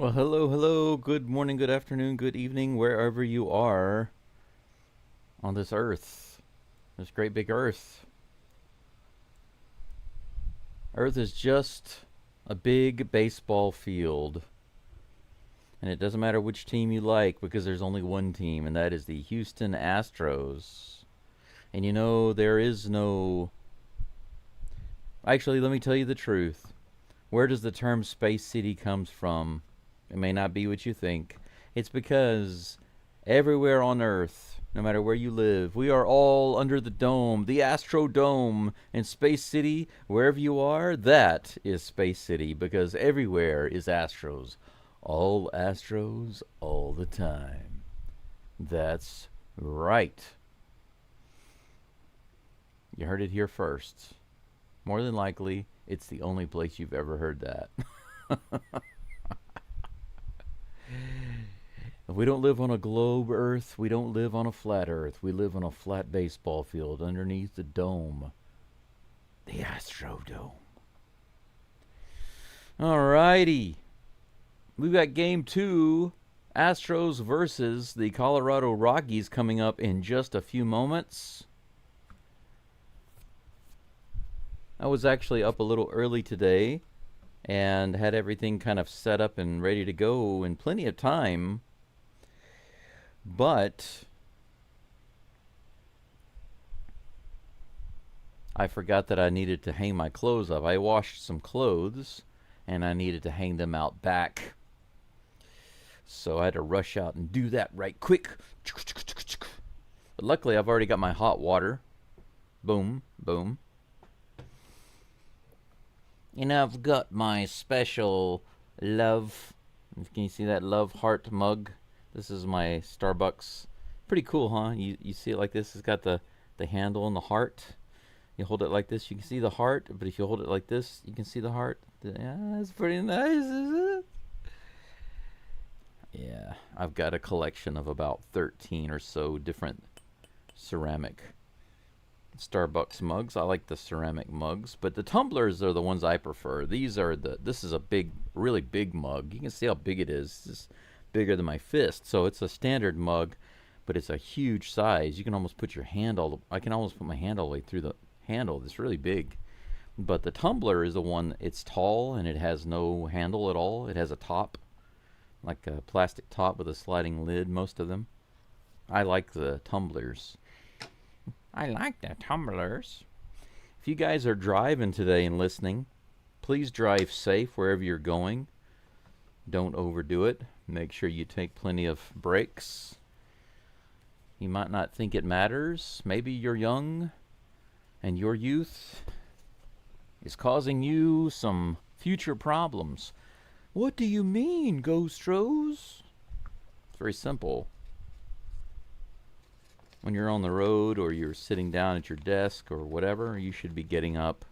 Well, hello, hello. Good morning, good afternoon, good evening, wherever you are on this earth. This great big earth. Earth is just a big baseball field. And it doesn't matter which team you like because there's only one team, and that is the Houston Astros. And you know, there is no. Actually, let me tell you the truth. Where does the term Space City comes from? It may not be what you think. It's because everywhere on Earth, no matter where you live, we are all under the dome, the Astro Dome. And Space City, wherever you are, that is Space City because everywhere is Astros. All Astros, all the time. That's right. You heard it here first. More than likely, it's the only place you've ever heard that. We don't live on a globe Earth. We don't live on a flat Earth. We live on a flat baseball field underneath the dome. The Astro Dome. Alrighty. We've got game 2. Astros versus the Colorado Rockies coming up in just a few moments. I was actually up a little early today and had everything kind of set up and ready to go in plenty of time. But I forgot that I needed to hang my clothes up. I washed some clothes and I needed to hang them out back. So I had to rush out and do that right quick. But luckily, I've already got my hot water. Boom, boom. And I've got my special love. Can you see that love heart mug? This is my Starbucks. Pretty cool, huh? You see it like this. It's got the handle and the heart. You hold it like this, you can see the heart. But if you hold it like this, you can see the heart. Yeah, that's pretty nice, isn't it? Yeah, I've got a collection of about 13 or so different ceramic Starbucks mugs. I like the ceramic mugs, but the tumblers are the ones I prefer. This is a big, really big mug. You can see how big it is. It's bigger than my fist, so it's a standard mug, but it's a huge size. You can almost put your hand I can almost put my hand all the way through the handle. It's really big. But the tumbler is the one. It's tall and it has no handle at all. It has a top, like a plastic top with a sliding lid. Most of them. I like the tumblers. If you guys are driving today and listening, please drive safe wherever you're going. Don't overdo it. Make sure you take plenty of breaks. You might not think it matters. Maybe you're young and your youth is causing you some future problems. What do you mean, Ghostros? It's very simple. When you're on the road or you're sitting down at your desk or whatever, you should be getting up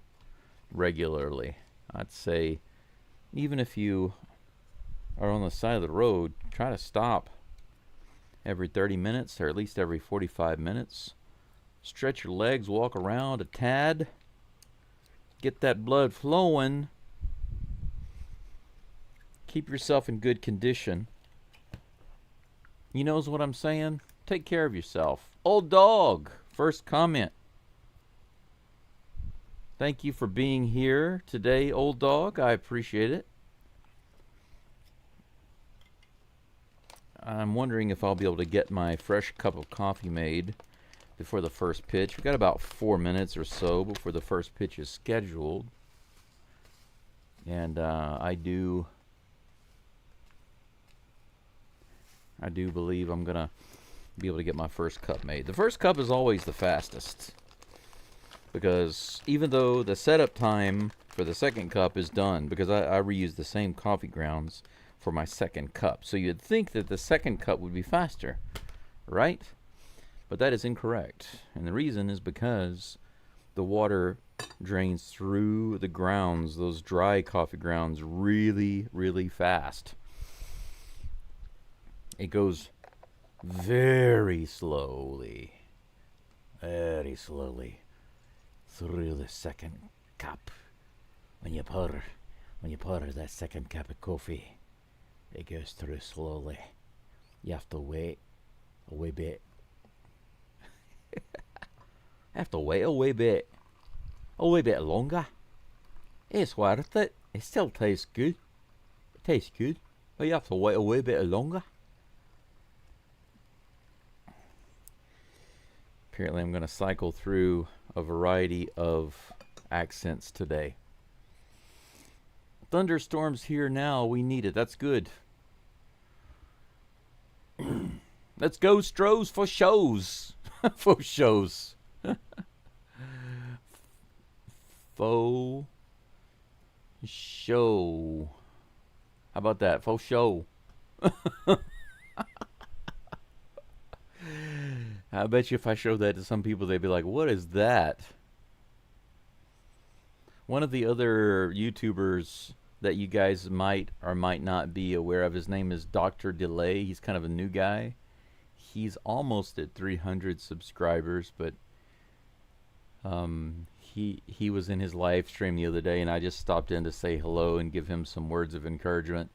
regularly. I'd say even if you are on the side of the road, try to stop every 30 minutes or at least every 45 minutes. Stretch your legs, walk around a tad, get that blood flowing. Keep yourself in good condition. You knows what I'm saying? Take care of yourself. Old dog, first comment. Thank you for being here today, old dog. I appreciate it. I'm wondering if I'll be able to get my fresh cup of coffee made before the first pitch. We've got about 4 minutes or so before the first pitch is scheduled. And I do believe I'm going to be able to get my first cup made. The first cup is always the fastest because even though the setup time for the second cup is done, because I reuse the same coffee grounds for my second cup. So you'd think that the second cup would be faster, right? But that is incorrect. And the reason is because the water drains through the grounds, those dry coffee grounds, really, really fast. It goes very slowly through the second cup. When you pour that second cup of coffee, It goes through slowly. You have to wait a wee bit. Have to wait a wee bit. A wee bit longer. It's worth it. It still tastes good. It tastes good. But you have to wait a wee bit longer. Apparently I'm going to cycle through a variety of accents today. Thunderstorms here now. We need it. That's good. Let's go, STROS, for shows. For shows. Faux show. How about that? Faux show. I bet you if I showed that to some people, they'd be like, what is that? One of the other YouTubers that you guys might or might not be aware of, his name is Dr. Delay. He's kind of a new guy. He's almost at 300 subscribers, but he was in his live stream the other day, and I just stopped in to say hello and give him some words of encouragement.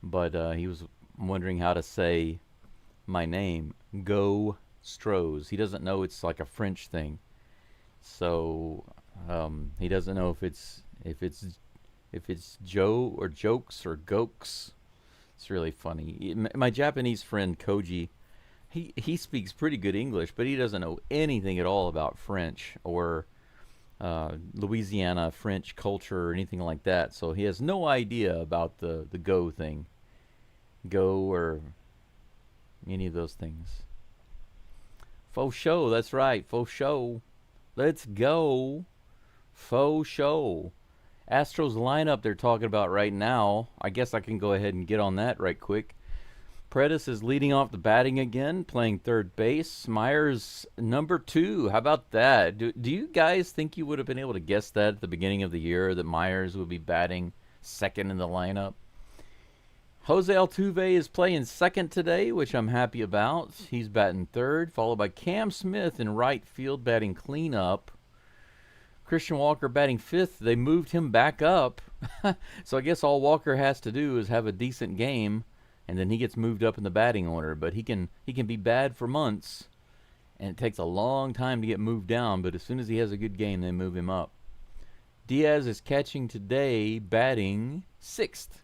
But he was wondering how to say my name, Geaux STROS. He doesn't know it's like a French thing, so he doesn't know if it's Joe or Jokes or Gokes. It's really funny. My Japanese friend Koji, he speaks pretty good English, but he doesn't know anything at all about French or Louisiana French culture or anything like that. So he has no idea about the Go thing, Go or any of those things. Faux show, that's right, faux show. Let's go. Faux show. Astros lineup they're talking about right now. I guess I can go ahead and get on that right quick. Paredes is leading off the batting again, playing third base. Meyers, number 2. How about that? Do you guys think you would have been able to guess that at the beginning of the year, that Meyers would be batting second in the lineup? Jose Altuve is playing second today, which I'm happy about. He's batting third, followed by Cam Smith in right field batting cleanup. Christian Walker batting fifth. They moved him back up. So I guess all Walker has to do is have a decent game, and then he gets moved up in the batting order. But he can be bad for months, and it takes a long time to get moved down. But as soon as he has a good game, they move him up. Diaz is catching today, batting sixth.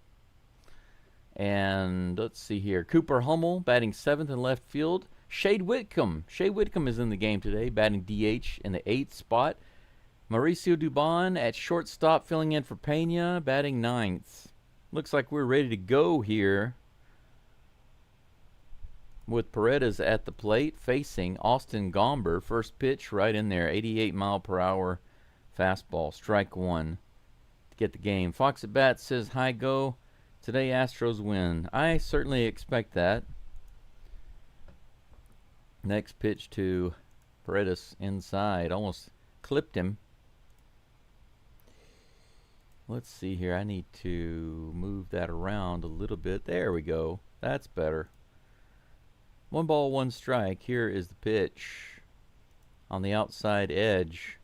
And let's see here. Cooper Hummel batting seventh in left field. Shay Whitcomb. Shay Whitcomb is in the game today, batting DH in the 8th spot. Mauricio Dubon at shortstop, filling in for Pena, batting 9th. Looks like we're ready to go here with Paredes at the plate, facing Austin Gomber. First pitch right in there, 88-mile-per-hour fastball, strike one to get the game. Fox at Bat says, hi, Go. Today Astros win. I certainly expect that. Next pitch to Paredes inside. Almost clipped him. Let's see here. I need to move that around a little bit. There we go. That's better. 1 ball, 1 strike. Here is the pitch. On the outside edge.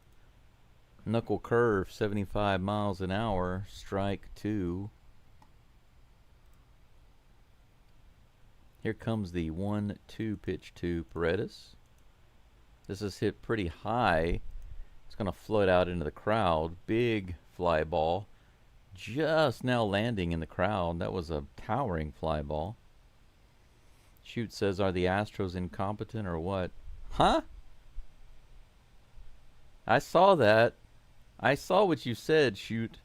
Knuckle curve, 75 miles an hour. Strike 2. Here comes the 1-2 pitch to Paredes. This is hit pretty high. It's going to float out into the crowd. Big fly ball. Just now landing in the crowd. That was a towering fly ball. Shoot says, are the Astros incompetent or what? Huh? I saw that. I saw what you said, Shoot.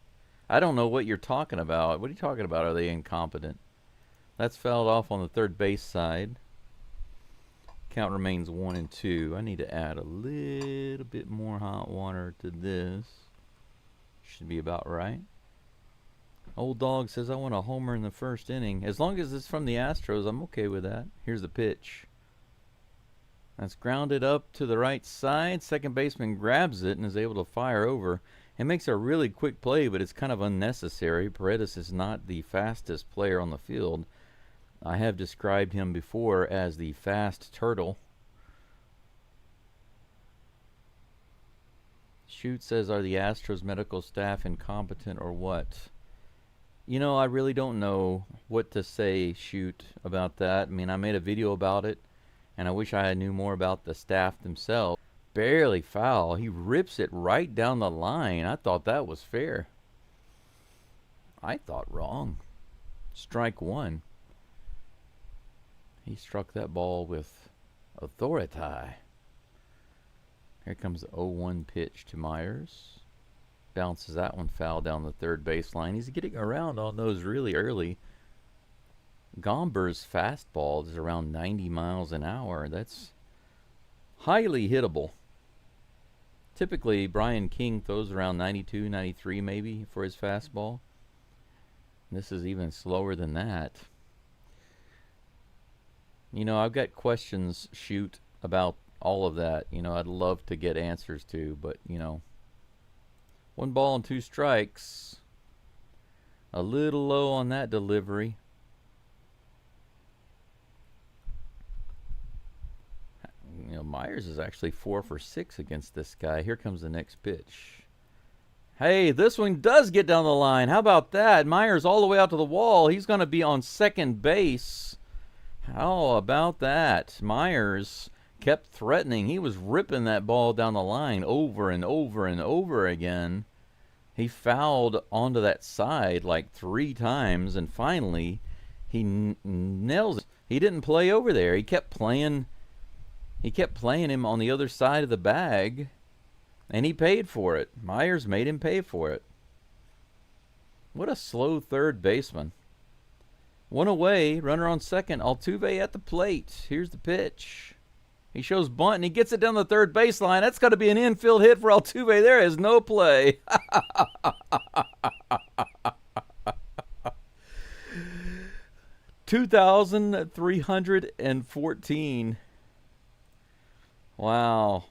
I don't know what you're talking about. What are you talking about? Are they incompetent? That's fouled off on the third base side. Count remains 1-2. I need to add a little bit more hot water to this. Should be about right. Old Dog says, I want a homer in the first inning. As long as it's from the Astros, I'm okay with that. Here's the pitch. That's grounded up to the right side. Second baseman grabs it and is able to fire over. It makes a really quick play, but it's kind of unnecessary. Paredes is not the fastest player on the field. I have described him before as the fast turtle. Shoot says, are the Astros medical staff incompetent or what? You know, I really don't know what to say, shoot, about that. I mean, I made a video about it, and I wish I knew more about the staff themselves. Barely foul. He rips it right down the line. I thought that was fair. I thought wrong. Strike one. He struck that ball with authority. Here comes the 0-1 pitch to Meyers. Bounces that one foul down the third baseline. He's getting around on those really early. Gomber's fastball is around 90 miles an hour. That's highly hittable. Typically, Brian King throws around 92, 93 maybe for his fastball. This is even slower than that. You know, I've got questions, shoot, about all of that. You know, I'd love to get answers to, but, you know, 1 ball and 2 strikes. A little low on that delivery. You know, Meyers is actually 4 for 6 against this guy. Here comes the next pitch. Hey, this one does get down the line. How about that? Meyers all the way out to the wall. He's going to be on second base. How about that? Meyers kept threatening. He was ripping that ball down the line over and over and over again. He fouled onto that side like 3 times, and finally he nails it. He didn't play over there. He kept playing him on the other side of the bag, and he paid for it. Meyers made him pay for it. What a slow third baseman. 1 away, runner on second. Altuve at the plate. Here's the pitch. He shows bunt, and he gets it down the third baseline. That's got to be an infield hit for Altuve. There is no play. 2,314. Wow.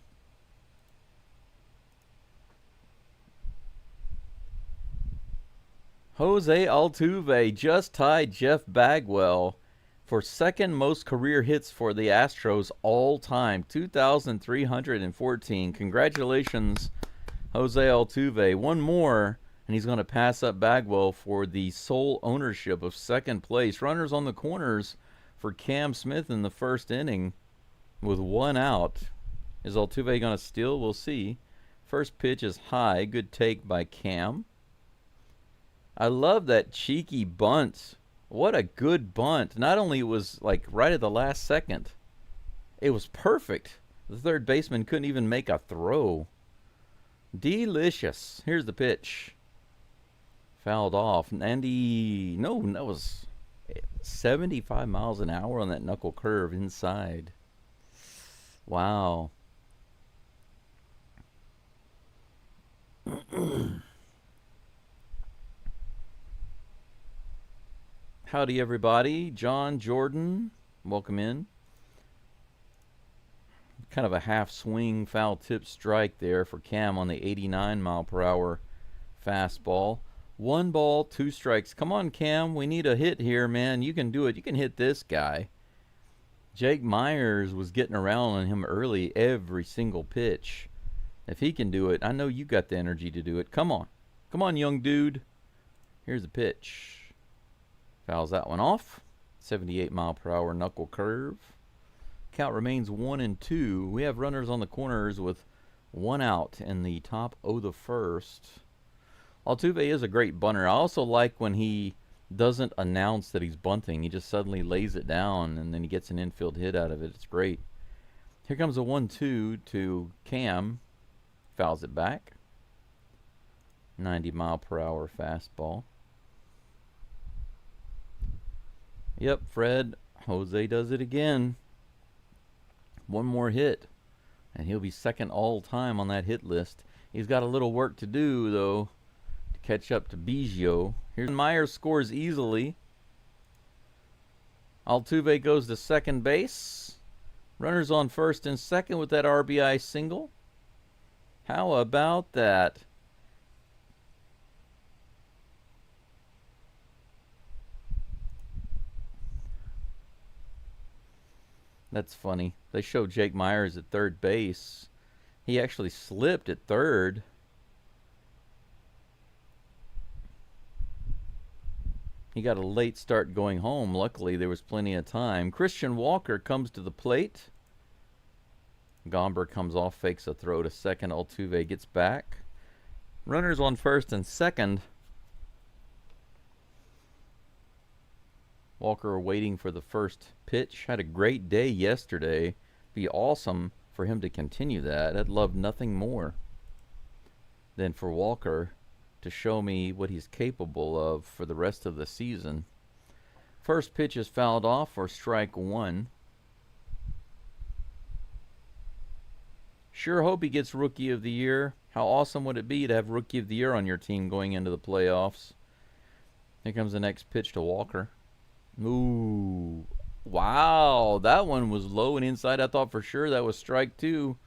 Jose Altuve just tied Jeff Bagwell for second most career hits for the Astros all time. 2,314. Congratulations, Jose Altuve. 1 more, and he's going to pass up Bagwell for the sole ownership of second place. Runners on the corners for Cam Smith in the first inning with 1 out. Is Altuve going to steal? We'll see. First pitch is high. Good take by Cam. I love that cheeky bunt. What a good bunt. Not only was like right at the last second, it was perfect. The third baseman couldn't even make a throw. Delicious. Here's the pitch. Fouled off. Andy, no, that was 75 miles an hour on that knuckle curve inside. Wow. Howdy, everybody. John, Jordan, welcome in. Kind of a half swing foul tip strike there for Cam on the 89 mile per hour fastball. 1 ball, 2 strikes. Come on, Cam. We need a hit here, man. You can do it. You can hit this guy. Jake Meyers was getting around on him early every single pitch. If he can do it, I know you got the energy to do it. Come on. Come on, young dude. Here's the pitch. Fouls that one off. 78 mile per hour knuckle curve. Count remains 1-2. We have runners on the corners with 1 out in the top of the first. Altuve is a great bunter. I also like when he doesn't announce that he's bunting. He just suddenly lays it down, and then he gets an infield hit out of it. It's great. Here comes a 1-2 to Cam. Fouls it back. 90 mile per hour fastball. Yep, Fred. Jose does it again. 1 more hit, and he'll be second all time on that hit list. He's got a little work to do, though, to catch up to Geaux. Here's Meyers scores easily. Altuve goes to second base. Runners on first and second with that RBI single. How about that? That's funny. They show Jake Meyers at third base. He actually slipped at third. He got a late start going home. Luckily, there was plenty of time. Christian Walker comes to the plate. Gomber comes off, fakes a throw to second. Altuve gets back. Runners on first and second. Walker waiting for the first pitch. Had a great day yesterday. Be awesome for him to continue that. I'd love nothing more than for Walker to show me what he's capable of for the rest of the season. First pitch is fouled off for strike one. Sure hope he gets Rookie of the Year. How awesome would it be to have Rookie of the Year on your team going into the playoffs? Here comes the next pitch to Walker. Ooh. Wow. That one was low and inside. I thought for sure that was strike two.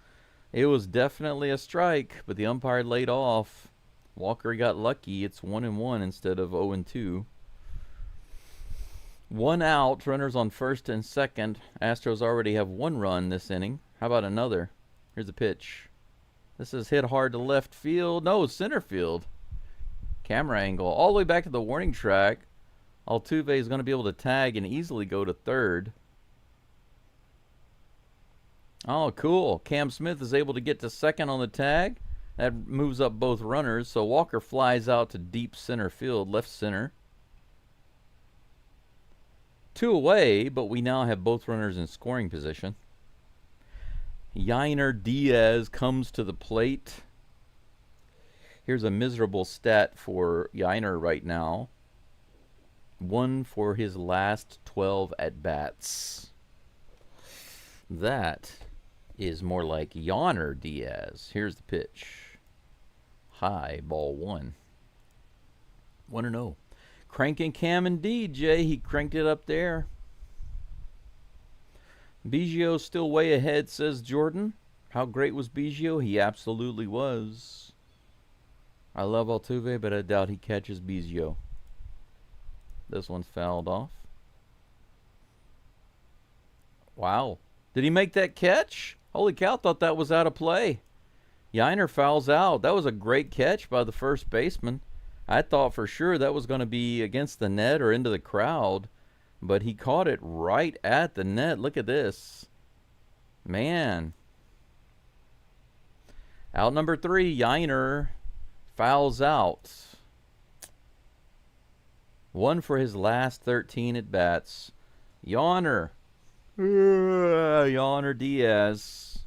It was definitely a strike, but the umpire laid off. Walker got lucky. It's 1-1 instead of 0-2. 1 out. Runners on first and second. Astros already have 1 run this inning. How about another? Here's the pitch. This is hit hard to left field. No, center field. Camera angle. All the way back to the warning track. Altuve is going to be able to tag and easily go to third. Oh, cool. Cam Smith is able to get to second on the tag. That moves up both runners. So Walker flies out to deep center field, left center. 2 away, but we now have both runners in scoring position. Yainer Diaz comes to the plate. Here's a miserable stat for Yainer right now. 1 for his last 12 at-bats. That is more like Yainer Diaz. Here's the pitch. High, ball 1. 1-0. Cranking Cam indeed, Jay. He cranked it up there. Biggio still way ahead, says Jordan. How great was Biggio? He absolutely was. I love Altuve, but I doubt he catches Biggio. This one's fouled off. Wow. Did he make that catch? Holy cow, thought that was out of play. Yainer fouls out. That was a great catch by the first baseman. I thought for sure that was going to be against the net or into the crowd. But he caught it right at the net. Look at this. Man. Out number 3, Yainer fouls out. 1 for his last 13 at-bats. Yainer. Yainer Diaz.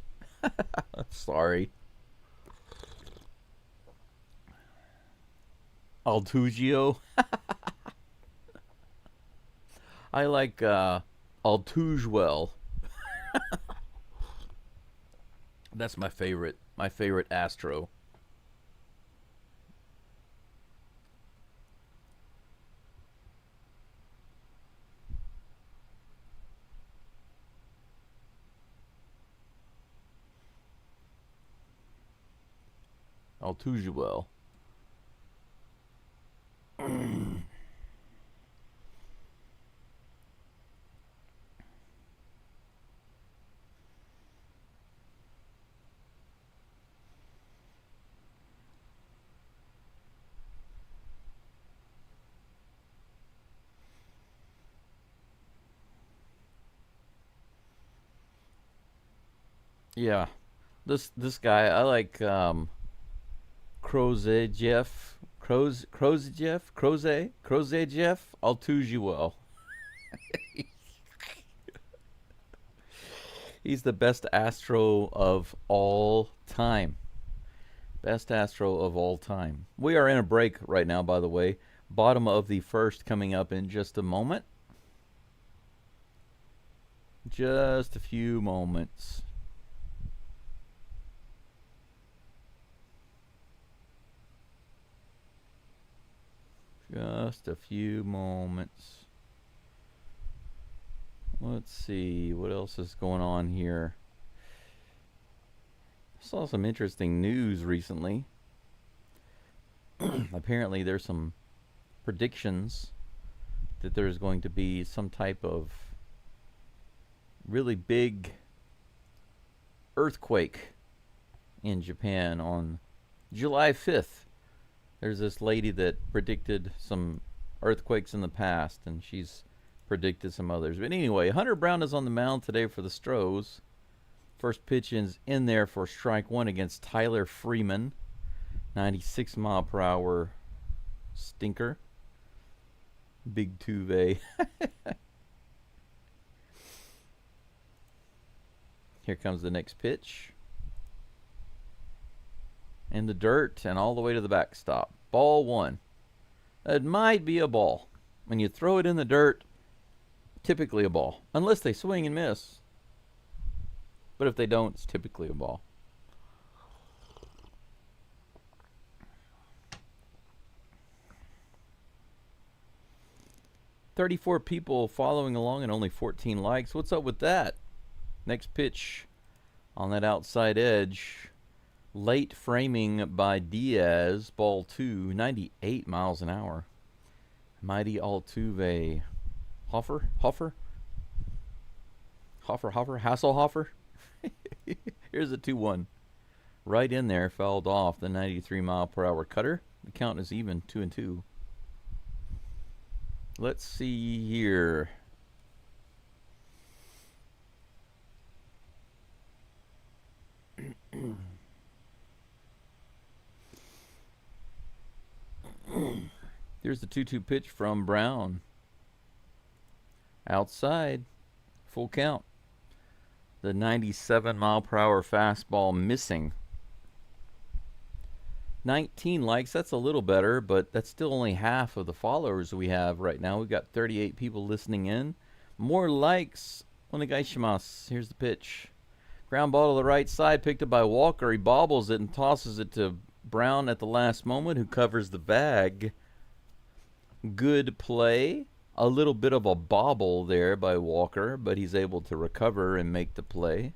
Sorry. Altugio. I like Altuve. That's my favorite Astro. Altuve. Yeah, this guy I like. Jeff, Altuve. He's the best Astro of all time. Best Astro of all time. We are in a break right now, by the way. Bottom of the first coming up in just a moment. Just a few moments. Just a few moments. Let's see what else is going on here. I saw some interesting news recently. Apparently there's some predictions that there's going to be some type of really big earthquake in Japan on July 5th. There's this lady that predicted some earthquakes in the past, and she's predicted some others. But anyway, Hunter Brown is on the mound today for the Astros. First pitch is in there for strike one against Tyler Freeman. 96-mile-per-hour stinker. Big Tuve. Here comes the next pitch. In the dirt and all the way to the backstop. Ball one. It might be a ball. When you throw it in the dirt, typically a ball. Unless they swing and miss. But if they don't, it's typically a ball. $34 people following along and only 14 likes. What's up with that? Next pitch on that outside edge. Late framing by Diaz. Ball two. 98 miles an hour. Mighty Altuve. Hoffer? Hasselhofer? Here's a 2-1. Right in there, fouled off the 93-mile-per-hour cutter. The count is even, 2-2. Let's see here. Here's the 2-2 pitch from Brown. Outside. Full count. The 97-mile-per-hour fastball missing. 19 likes. That's a little better, but that's still only half of the followers we have right now. We've got 38 people listening in. More likes. Onegaishimasu. Here's the pitch. Ground ball to the right side, picked up by Walker. He bobbles it and tosses it to Brown at the last moment, who covers the bag. Good play. A little bit of a bobble there by Walker, but he's able to recover and make the play.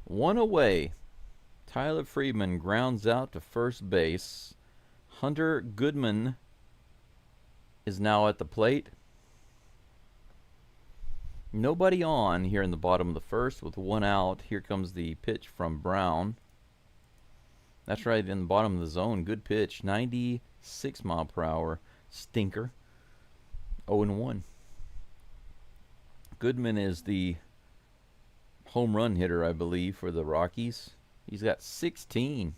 One away. Tyler Freeman grounds out to first base. Hunter Goodman is now at the plate. Nobody on here in the bottom of the first with one out. Here comes the pitch from Brown. That's right in the bottom of the zone. Good pitch. 96-mile-per-hour stinker. 0-1. Goodman is the home run hitter, I believe, for the Rockies. He's got 16.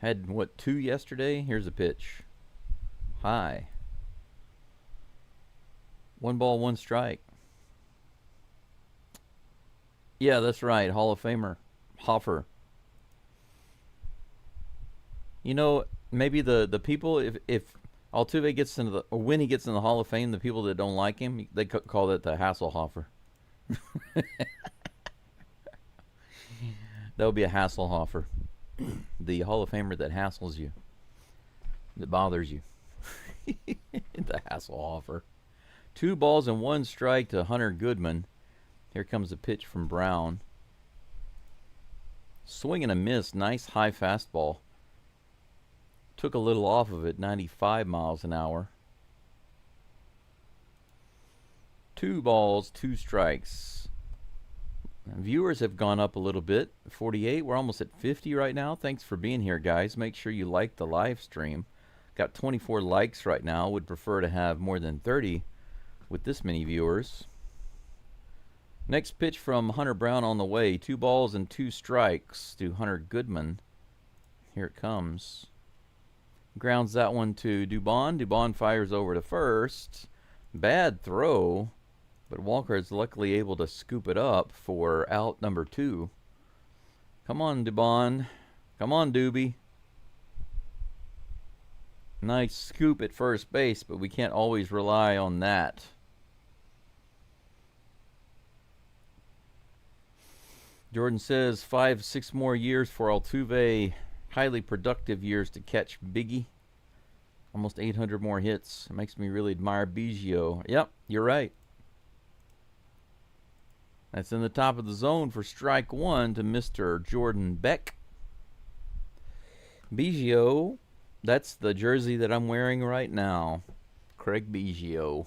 Had, what, 2 yesterday? Here's a pitch. High. 1 ball, 1 strike. Yeah, that's right. Hall of Famer. Hoffer. You know, maybe the people, if Altuve gets into the, or when he gets in the Hall of Fame, the people that don't like him, they call it the Hasselhofer. That would be a Hasselhofer. The Hall of Famer that hassles you. That bothers you. The Hasselhofer. 2 balls and 1 strike to Hunter Goodman. Here comes a pitch from Brown. Swing and a miss. Nice high fastball. Took a little off of it. 95 miles an hour. 2 balls, 2 strikes. Viewers have gone up a little bit. 48. We're almost at 50 right now. Thanks for being here, guys. Make sure you like the live stream. Got 24 likes right now. Would prefer to have more than 30 with this many viewers. Next pitch from Hunter Brown on the way. 2 balls and 2 strikes to Hunter Goodman. Here it comes. Grounds that one to Dubon. Dubon fires over to first. Bad throw, but Walker is luckily able to scoop it up for out number 2. Come on, Dubon. Come on, Doobie. Nice scoop at first base, but we can't always rely on that. Jordan says 5-6 more years for Altuve. Highly productive years to catch Biggie. Almost 800 more hits. It makes me really admire Geaux. Yep, you're right. That's in the top of the zone for strike 1 to Mr. Jordan Beck. Geaux, that's the jersey that I'm wearing right now. Craig Geaux.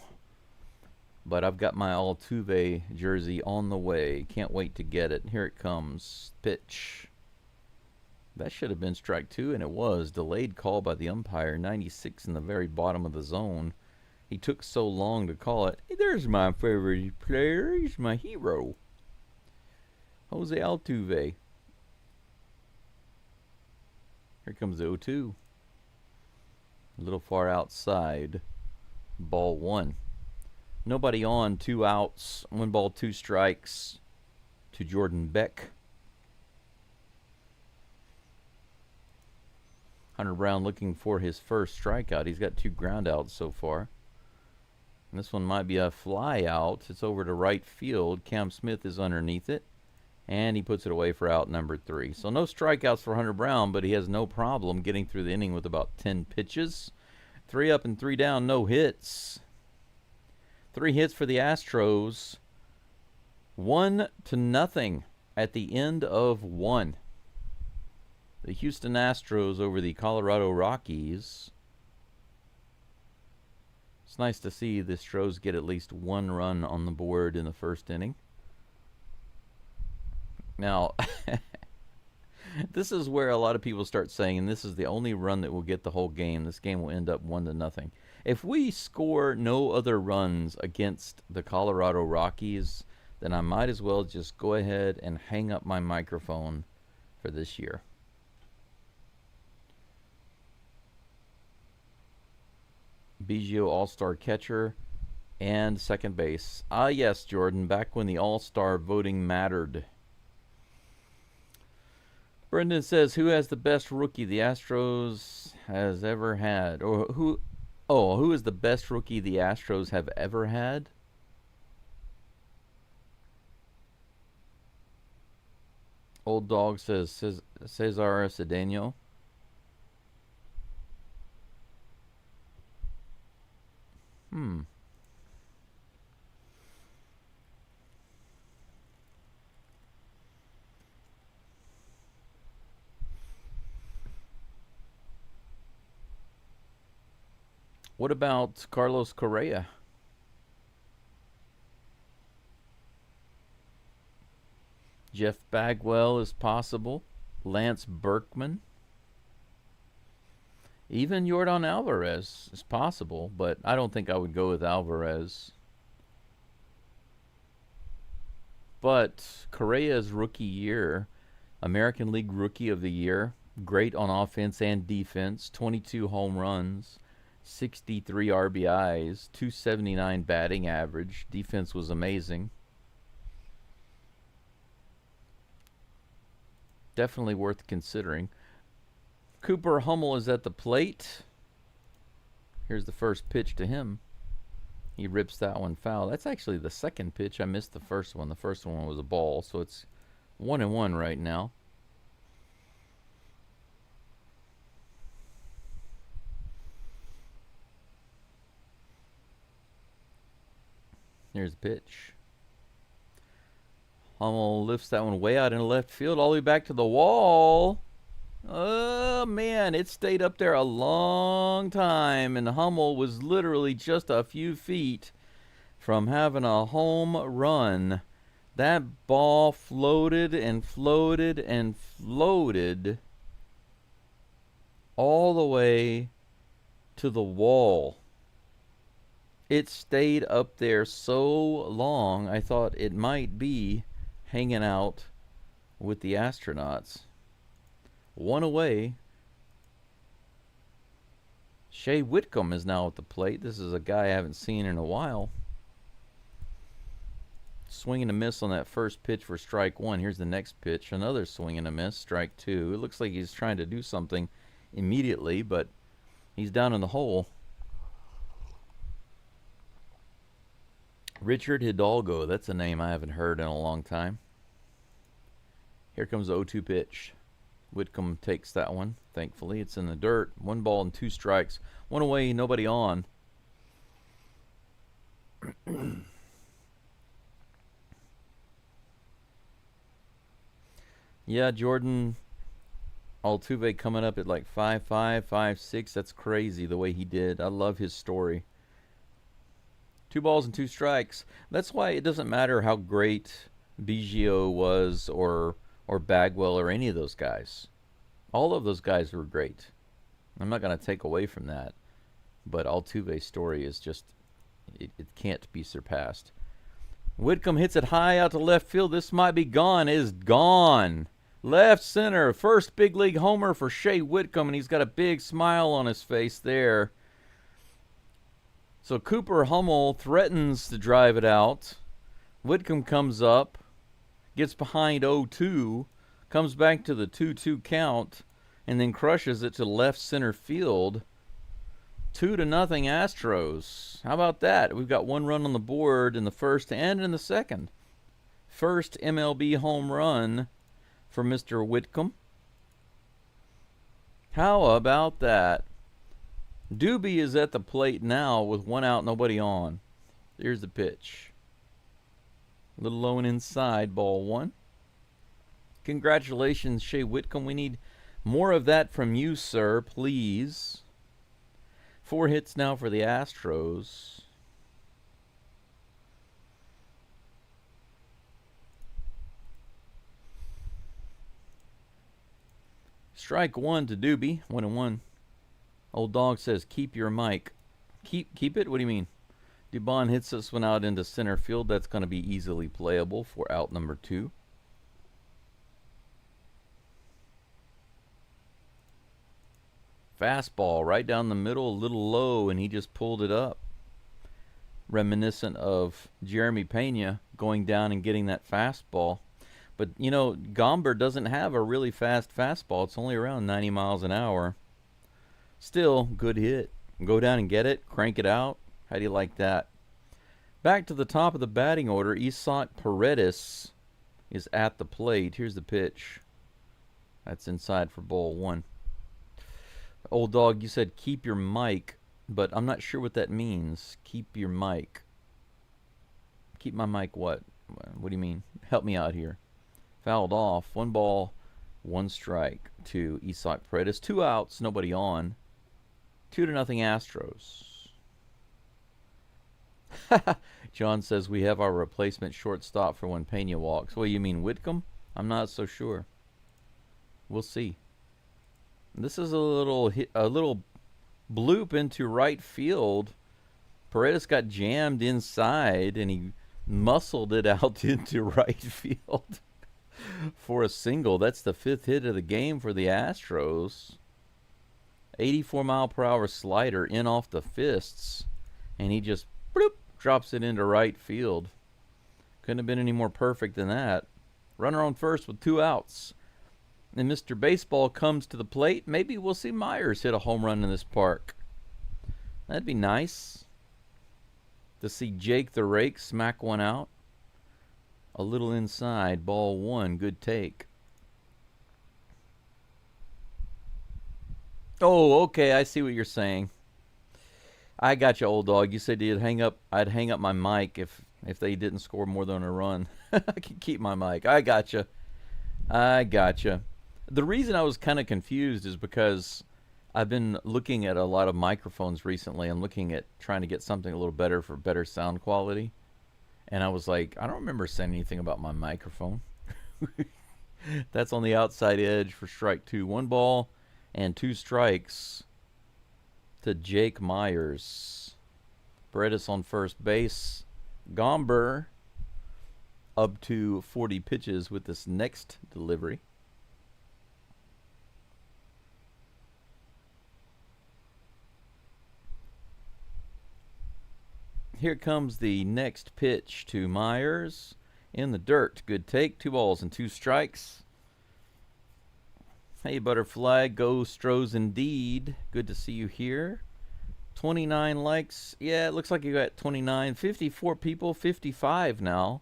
But I've got my Altuve jersey on the way. Can't wait to get it. Here it comes. Pitch. That should have been strike 2, and it was. Delayed call by the umpire. 96 in the very bottom of the zone. He took so long to call it. Hey, there's my favorite player. He's my hero. Jose Altuve. Here comes the 0-2. A little far outside. Ball 1. Nobody on. 2 outs. 1 ball, 2 strikes to Jordan Beck. Hunter Brown looking for his first strikeout. He's got 2 ground outs so far. And this one might be a fly out. It's over to right field. Cam Smith is underneath it. And he puts it away for out number 3. So no strikeouts for Hunter Brown, but he has no problem getting through the inning with about 10 pitches. 3 up and 3 down, no hits. 3 hits for the Astros. 1-0 at the end of 1. The Houston Astros over the Colorado Rockies. It's nice to see the Astros get at least 1 run on the board in the first inning. Now, this is where a lot of people start saying, this is the only run that will get the whole game. This game will end up 1-0. If we score no other runs against the Colorado Rockies, then I might as well just go ahead and hang up my microphone for this year. Biggio All-Star catcher and second base. Ah, yes, Jordan, back when the All-Star voting mattered. Brendan says, who has the best rookie the Astros has ever had? Or who is the best rookie the Astros have ever had? Old Dog says Cesar Cedeno. What about Carlos Correa? Jeff Bagwell is possible. Lance Berkman. Even Yordan Alvarez is possible, but I don't think I would go with Alvarez. But Correa's rookie year, American League Rookie of the Year, great on offense and defense, 22 home runs, 63 RBIs, 279 batting average. Defense was amazing. Definitely worth considering. Cooper Hummel is at the plate. Here's the first pitch to him. He rips that one foul. That's actually the second pitch. I missed the first one. The first one was a ball, so it's 1-1 right now. Here's the pitch. Hummel lifts that one way out in left field, all the way back to the wall. Oh, man, it stayed up there a long time, and Hummel was literally just a few feet from having a home run. That ball floated and floated and floated all the way to the wall. It stayed up there so long, I thought it might be hanging out with the astronauts. 1 away. Shay Whitcomb is now at the plate. This is a guy I haven't seen in a while. Swing and a miss on that first pitch for strike 1. Here's the next pitch. Another swing and a miss, strike 2. It looks like he's trying to do something immediately, but he's down in the hole. Richard Hidalgo. That's a name I haven't heard in a long time. Here comes the 0-2 pitch. Whitcomb takes that one. Thankfully, it's in the dirt. 1 ball and 2 strikes. 1 away, nobody on. Yeah, Jordan Altuve coming up at like 5'5", 5'6". That's crazy the way he did. I love his story. 2 balls and 2 strikes. That's why it doesn't matter how great Biggio was or Bagwell or any of those guys. All of those guys were great. I'm not going to take away from that. But Altuve's story is just, it can't be surpassed. Whitcomb hits it high out to left field. This might be gone. It is gone. Left center. First big league homer for Shay Whitcomb, and he's got a big smile on his face there. So Cooper Hummel threatens to drive it out. Whitcomb comes up, gets behind 0-2, comes back to the 2-2 count, and then crushes it to left center field. 2-0 Astros. How about that? We've got 1 run on the board in the first and in the second. First MLB home run for Mr. Whitcomb. How about that? Doobie is at the plate now with 1 out, nobody on. Here's the pitch. A little low and inside, ball 1. Congratulations, Shay Whitcomb. We need more of that from you, sir, please. 4 hits now for the Astros. Strike 1 to Doobie. 1-1. Old Dog says, keep your mic. Keep it? What do you mean? Dubon hits this one out into center field. That's going to be easily playable for out number 2. Fastball right down the middle, a little low, and he just pulled it up. Reminiscent of Jeremy Pena going down and getting that fastball. But, you know, Gomber doesn't have a really fast fastball. It's only around 90 miles an hour. Still, good hit. Go down and get it, crank it out. How do you like that? Back to the top of the batting order. Isaac Paredes is at the plate. Here's the pitch. That's inside for ball 1. Old Dog, you said keep your mic, but I'm not sure what that means. Keep your mic. Keep my mic what? What do you mean? Help me out here. Fouled off. 1 ball, 1 strike to Isaac Paredes. 2 outs, nobody on. 2-0 Astros. John says we have our replacement shortstop for when Pena walks. Well, you mean Whitcomb? I'm not so sure. We'll see. This is a little bloop into right field. Paredes got jammed inside, and he muscled it out into right field for a single. That's the 5th hit of the game for the Astros. 84-mile-per-hour slider in off the fists, and he just bloop, drops it into right field. Couldn't have been any more perfect than that. Runner on first with 2 outs. And Mr. Baseball comes to the plate. Maybe we'll see Meyers hit a home run in this park. That'd be nice to see Jake the Rake smack one out. A little inside, ball 1, good take. Oh, okay, I see what you're saying. I got you, Old Dog. You said I'd hang up my mic if they didn't score more than a run. I can keep my mic. I got you. The reason I was kind of confused is because I've been looking at a lot of microphones recently. I'm looking at trying to get something a little better for better sound quality. And I was like, I don't remember saying anything about my microphone. That's on the outside edge for strike 2. 1 ball and 2 strikes to Jake Meyers. Paredes on first base. Gomber up to 40 pitches with this next delivery. Here comes the next pitch to Meyers in the dirt. Good take. 2 balls and 2 strikes. Hey, Butterfly. Go STROS indeed. Good to see you here. 29 likes. Yeah, it looks like you got 29. 54 people. 55 now.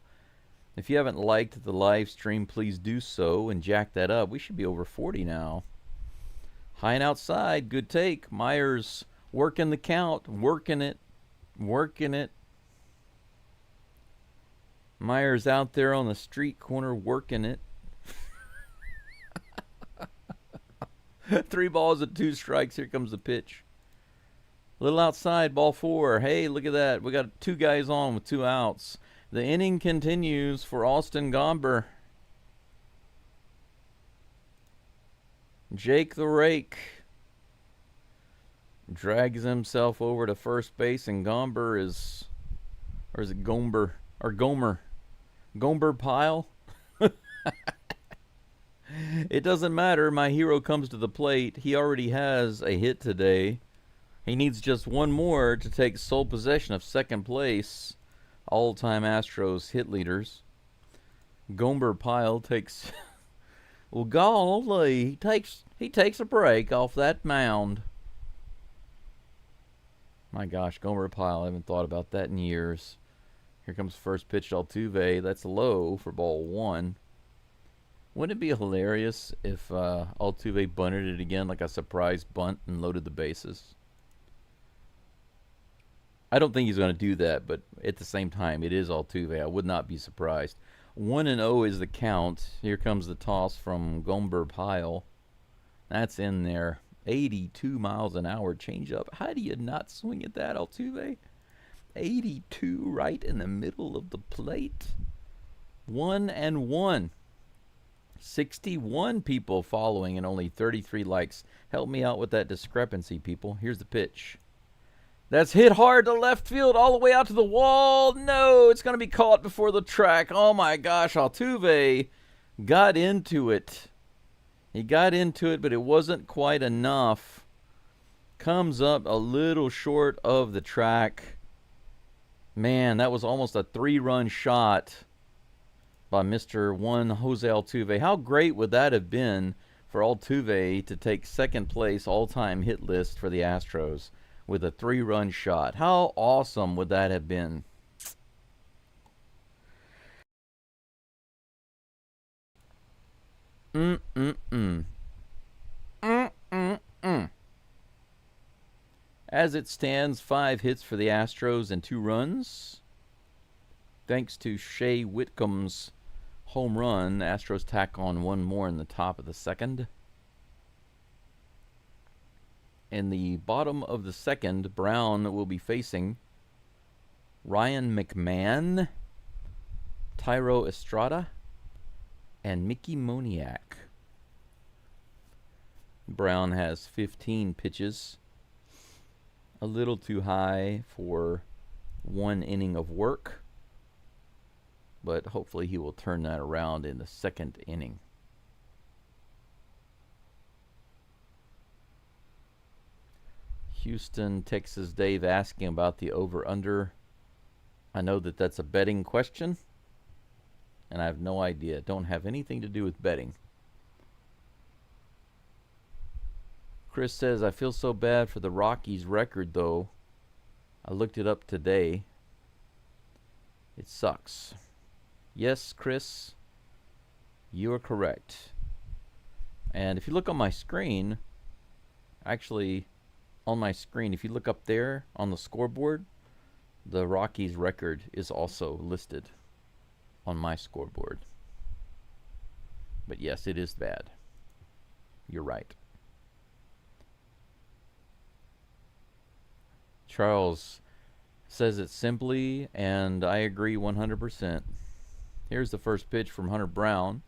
If you haven't liked the live stream, please do so and jack that up. We should be over 40 now. High and outside. Good take. Meyers working the count. Working it. Meyers out there on the street corner working it. 3 balls and 2 strikes. Here comes the pitch. A little outside, ball 4. Hey, look at that. We got 2 guys on with 2 outs. The inning continues for Austin Gomber. Jake the Rake drags himself over to first base, and Gomber is, or is it Gomber, or Gomer? Gomber Pile? It doesn't matter. My hero comes to the plate. He already has a hit today. He needs just one more to take sole possession of second place. All-time Astros hit leaders. Gomber Pile takes... well, golly, he takes a break off that mound. My gosh, Gomber Pile, I haven't thought about that in years. Here comes first pitch to Altuve. That's low for ball 1. Wouldn't it be hilarious if Altuve bunted it again like a surprise bunt and loaded the bases? I don't think he's going to do that, but at the same time, it is Altuve. I would not be surprised. 1-0 is the count. Here comes the toss from Gomber Pile. That's in there. 82 miles an hour changeup. How do you not swing at that, Altuve? 82 right in the middle of the plate. 1-1. 61 people following and only 33 likes. Help me out with that discrepancy, people. Here's the pitch. That's hit hard to left field, all the way out to the wall. No, it's going to be caught before the track. Oh my gosh, Altuve got into it. He got into it, but it wasn't quite enough. Comes up a little short of the track. Man, that was almost a 3-run shot by Mr. Jose Altuve. How great would that have been for Altuve to take second place all-time hit list for the Astros with a 3-run shot? How awesome would that have been? As it stands, 5 hits for the Astros and 2 runs. Thanks to Shay Whitcomb's home run, the Astros tack on 1 more in the top of the second. In the bottom of the second, Brown will be facing Ryan McMahon, Tyro Estrada, and Mickey Moniak. Brown has 15 pitches. A little too high for 1 inning of work, but hopefully he will turn that around in the second inning. Houston, Texas Dave asking about the over-under. I know that that's a betting question, and I have no idea. Don't have anything to do with betting. Chris says, I feel so bad for the Rockies record, though. I looked it up today. It sucks. Yes, Chris, you are correct. And if you look on my screen, actually, on my screen, if you look up there on the scoreboard, the Rockies record is also listed on my scoreboard. But yes, it is bad. You're right. Charles says it simply, and I agree 100%. Here's the first pitch from Hunter Brown.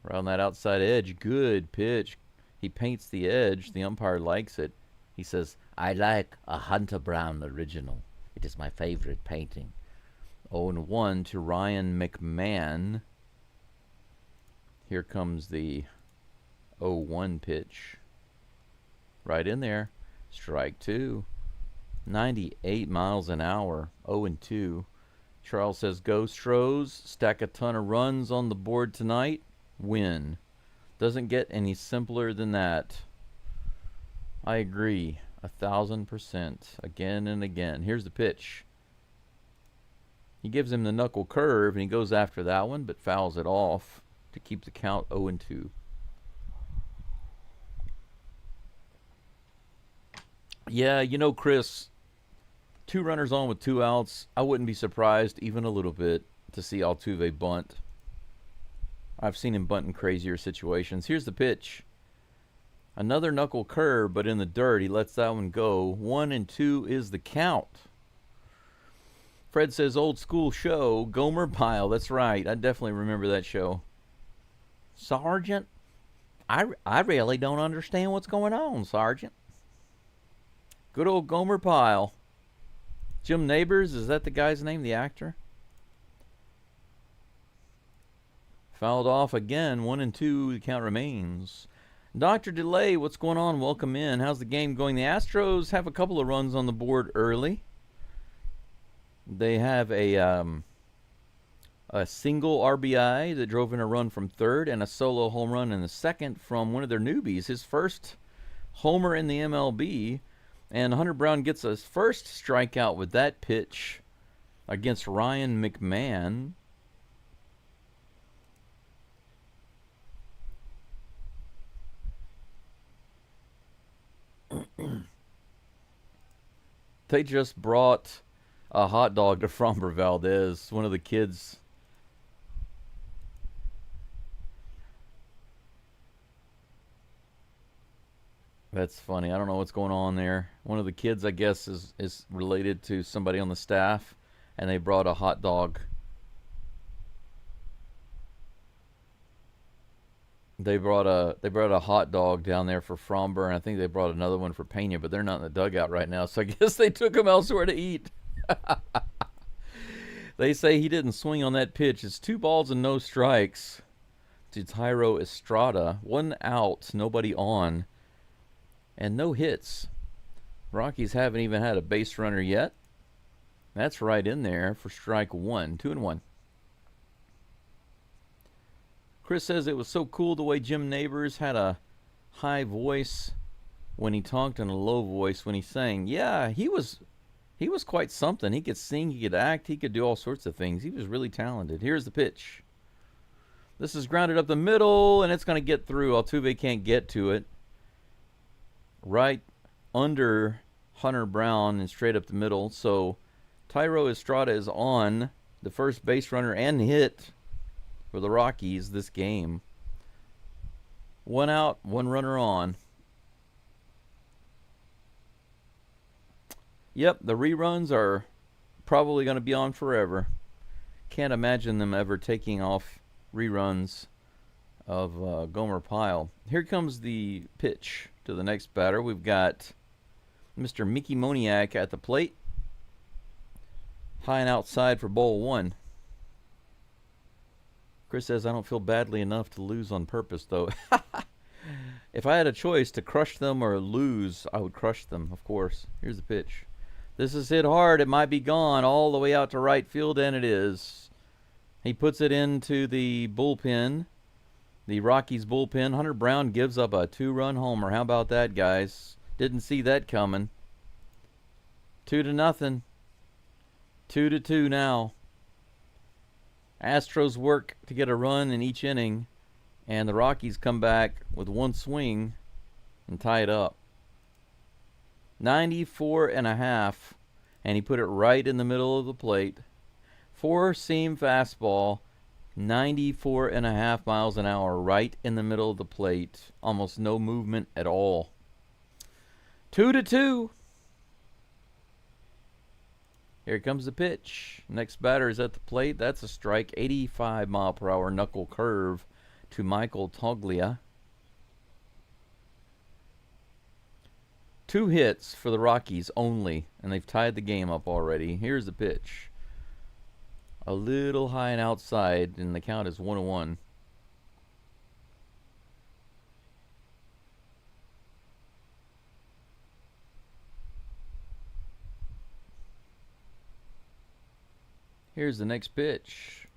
Around that outside edge. Good pitch. He paints the edge. The umpire likes it. He says, I like a Hunter Brown original. It is my favorite painting. 0-1 to Ryan McMahon. Here comes the 0-1 pitch. Right in there. Strike 2. 98 miles an hour. 0-2. Charles says, go STROS. Stack a ton of runs on the board tonight. Win. Doesn't get any simpler than that. I agree. 1,000%. Again and again. Here's the pitch. He gives him the knuckle curve, and he goes after that one, but fouls it off to keep the count 0-2. Yeah, you know, Chris, 2 runners on with 2 outs. I wouldn't be surprised even a little bit to see Altuve bunt. I've seen him bunt in crazier situations. Here's the pitch. Another knuckle curve, but in the dirt. He lets that one go. 1-2 is the count. Fred says, old school show, Gomer Pyle. That's right. I definitely remember that show. Sergeant, I really don't understand what's going on, Sergeant. Good old Gomer Pyle. Jim Neighbors, is that the guy's name, the actor? Fouled off again, 1-2, the count remains. Dr. Delay, what's going on? Welcome in. How's the game going? The Astros have a couple of runs on the board early. They have a single RBI that drove in a run from third and a solo home run in the second from one of their newbies, his first homer in the MLB. And Hunter Brown gets his first strikeout with that pitch against Ryan McMahon. They just brought a hot dog to Framber Valdez, one of the kids. That's funny. I don't know what's going on there. One of the kids, I guess, is related to somebody on the staff, and they brought a hot dog. They brought a hot dog down there for Framber, and I think they brought another one for Pena, but they're not in the dugout right now, so I guess they took him elsewhere to eat. They say he didn't swing on that pitch. It's 2 balls and no strikes to Thairo Estrada. 1 out, nobody on, and no hits. Rockies haven't even had a base runner yet. That's right in there for strike 1. 2-1. Chris says it was so cool the way Jim Neighbors had a high voice when he talked and a low voice when he sang. Yeah, he was quite something. He could sing, he could act, he could do all sorts of things. He was really talented. Here's the pitch. This is grounded up the middle, and it's going to get through. Altuve can't get to it. Right under Hunter Brown and straight up the middle. So Thairo Estrada is on, the first base runner and hit for the Rockies this game. 1 out, 1 runner on. Yep, the reruns are probably going to be on forever. Can't imagine them ever taking off reruns of Gomer Pyle. Here comes the pitch to the next batter. We've got Mr. Mickey Moniak at the plate. High and outside for ball 1. Chris says, I don't feel badly enough to lose on purpose, though. If I had a choice to crush them or lose, I would crush them, of course. Here's the pitch. This is hit hard. It might be gone all the way out to right field, and it is. He puts it into the bullpen, the Rockies bullpen. Hunter Brown gives up a 2-run homer. How about that, guys? Didn't see that coming. 2-0. 2-2 now. Astros work to get a run in each inning, and the Rockies come back with 1 swing and tie it up. 94.5, and he put it right in the middle of the plate. 4-seam fastball, 94.5 miles an hour, right in the middle of the plate. Almost no movement at all. 2-2. Here comes the pitch. Next batter is at the plate. That's a strike. 85-mile-per-hour knuckle curve to Michael Toglia. 2 hits for the Rockies only, and they've tied the game up already. Here's the pitch. A little high and outside, and the count is 1-1. Here's the next pitch.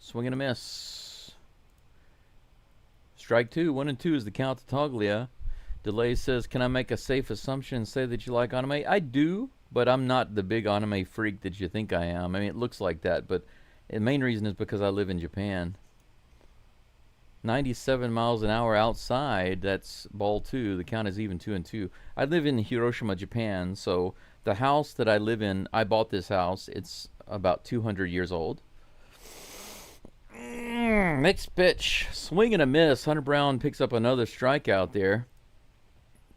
Swing and a miss. Strike 2. 1-2 is the count to Toglia. Delay says, can I make a safe assumption and say that you like anime? I do, but I'm not the big anime freak that you think I am. I mean, it looks like that, but the main reason is because I live in Japan. 97 miles an hour outside. That's ball 2. The count is even 2-2. I live in Hiroshima, Japan, so the house that I live in, I bought this house. It's about 200 years old. Next pitch. Swing and a miss. Hunter Brown picks up another strikeout there.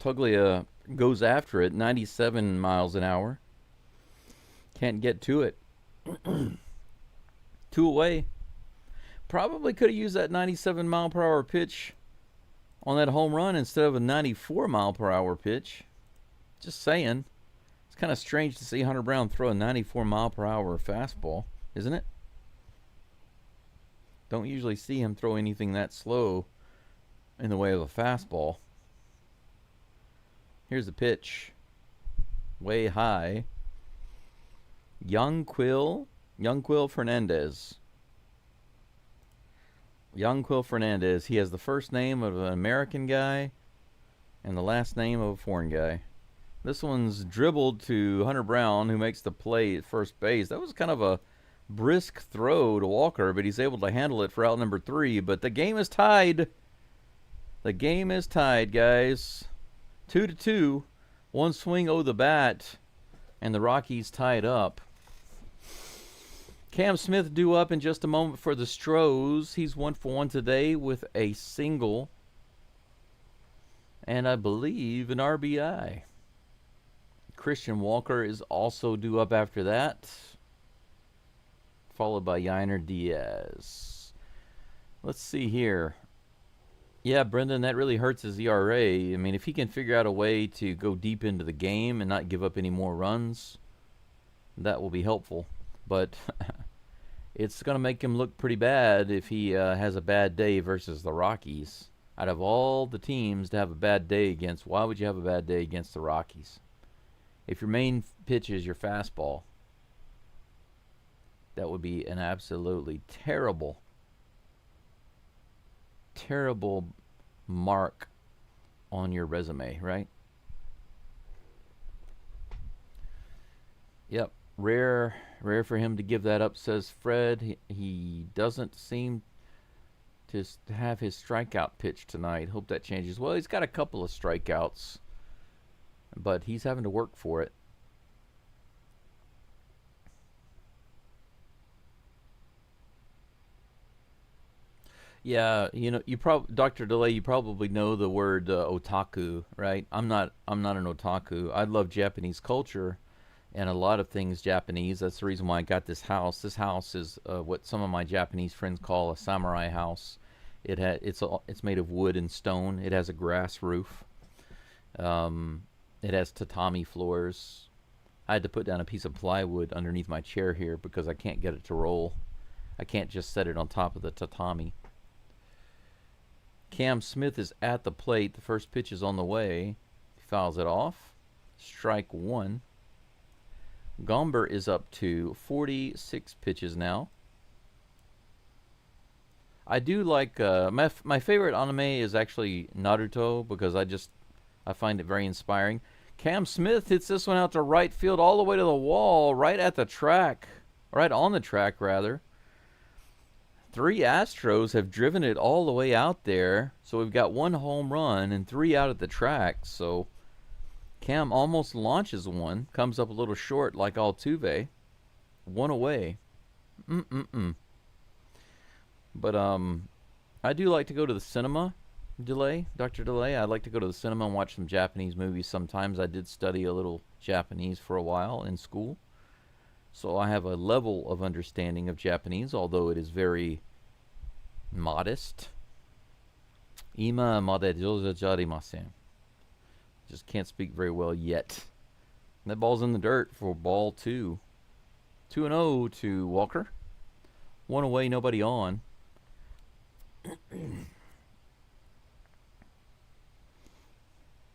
Puglia goes after it, 97 miles an hour. Can't get to it. 2 away. Probably could have used that 97 mile per hour pitch on that home run instead of a 94 mile per hour pitch. Just saying. It's kind of strange to see Hunter Brown throw a 94 mile per hour fastball, isn't it? Don't usually see him throw anything that slow in the way of a fastball. Here's the pitch. Way high. Yanquiel Fernandez. Yanquiel Fernandez. He has the first name of an American guy and the last name of a foreign guy. This one's dribbled to Hunter Brown, who makes the play at first base. That was kind of a brisk throw to Walker, but he's able to handle it for out number 3. But the game is tied. The game is tied, guys. 2-2. One swing the bat, and the Rockies tied up. Cam Smith due up in just a moment for the STROS. He's 1 for 1 today with a single and I believe an RBI. Christian Walker is also due up after that, followed by Yainer Diaz. Let's see here. Yeah, Brendan, that really hurts his ERA. I mean, if he can figure out a way to go deep into the game and not give up any more runs, that will be helpful. But it's going to make him look pretty bad if he has a bad day versus the Rockies. Out of all the teams to have a bad day against, why would you have a bad day against the Rockies? If your main pitch is your fastball, that would be an absolutely terrible mark on your resume, right? Yep, rare for him to give that up, says Fred. He doesn't seem to have his strikeout pitch tonight. Hope that changes. Well, he's got a couple of strikeouts, but he's having to work for it. Yeah, you know, Dr. DeLay, you probably know the word otaku, right? I'm not an otaku. I love Japanese culture and a lot of things Japanese. That's the reason why I got this house. This house is what some of my Japanese friends call a samurai house. It's made of wood and stone. It has a grass roof. It has tatami floors. I had to put down a piece of plywood underneath my chair here because I can't get it to roll. I can't just set it on top of the tatami. Cam Smith is at the plate. The first pitch is on the way. He fouls it off. Strike one. Gomber is up to 46 pitches now. I do like my favorite anime is actually Naruto because I find it very inspiring. Cam Smith hits this one out to right field all the way to the wall, right at the track, right on the track rather. 3 Astros have driven it all the way out there, so we've got 1 home run and 3 out at the track. So Cam almost launches one, comes up a little short like Altuve. 1 away. But I do like to go to the cinema, Dr. DeLay. I like to go to the cinema and watch some Japanese movies sometimes. I did study a little Japanese for a while in school, so I have a level of understanding of Japanese, although it is very modest. Ima made jouju jarimasen. Just can't speak very well yet. And that ball's in the dirt for ball 2. 2-0 to Walker. 1 away, nobody on.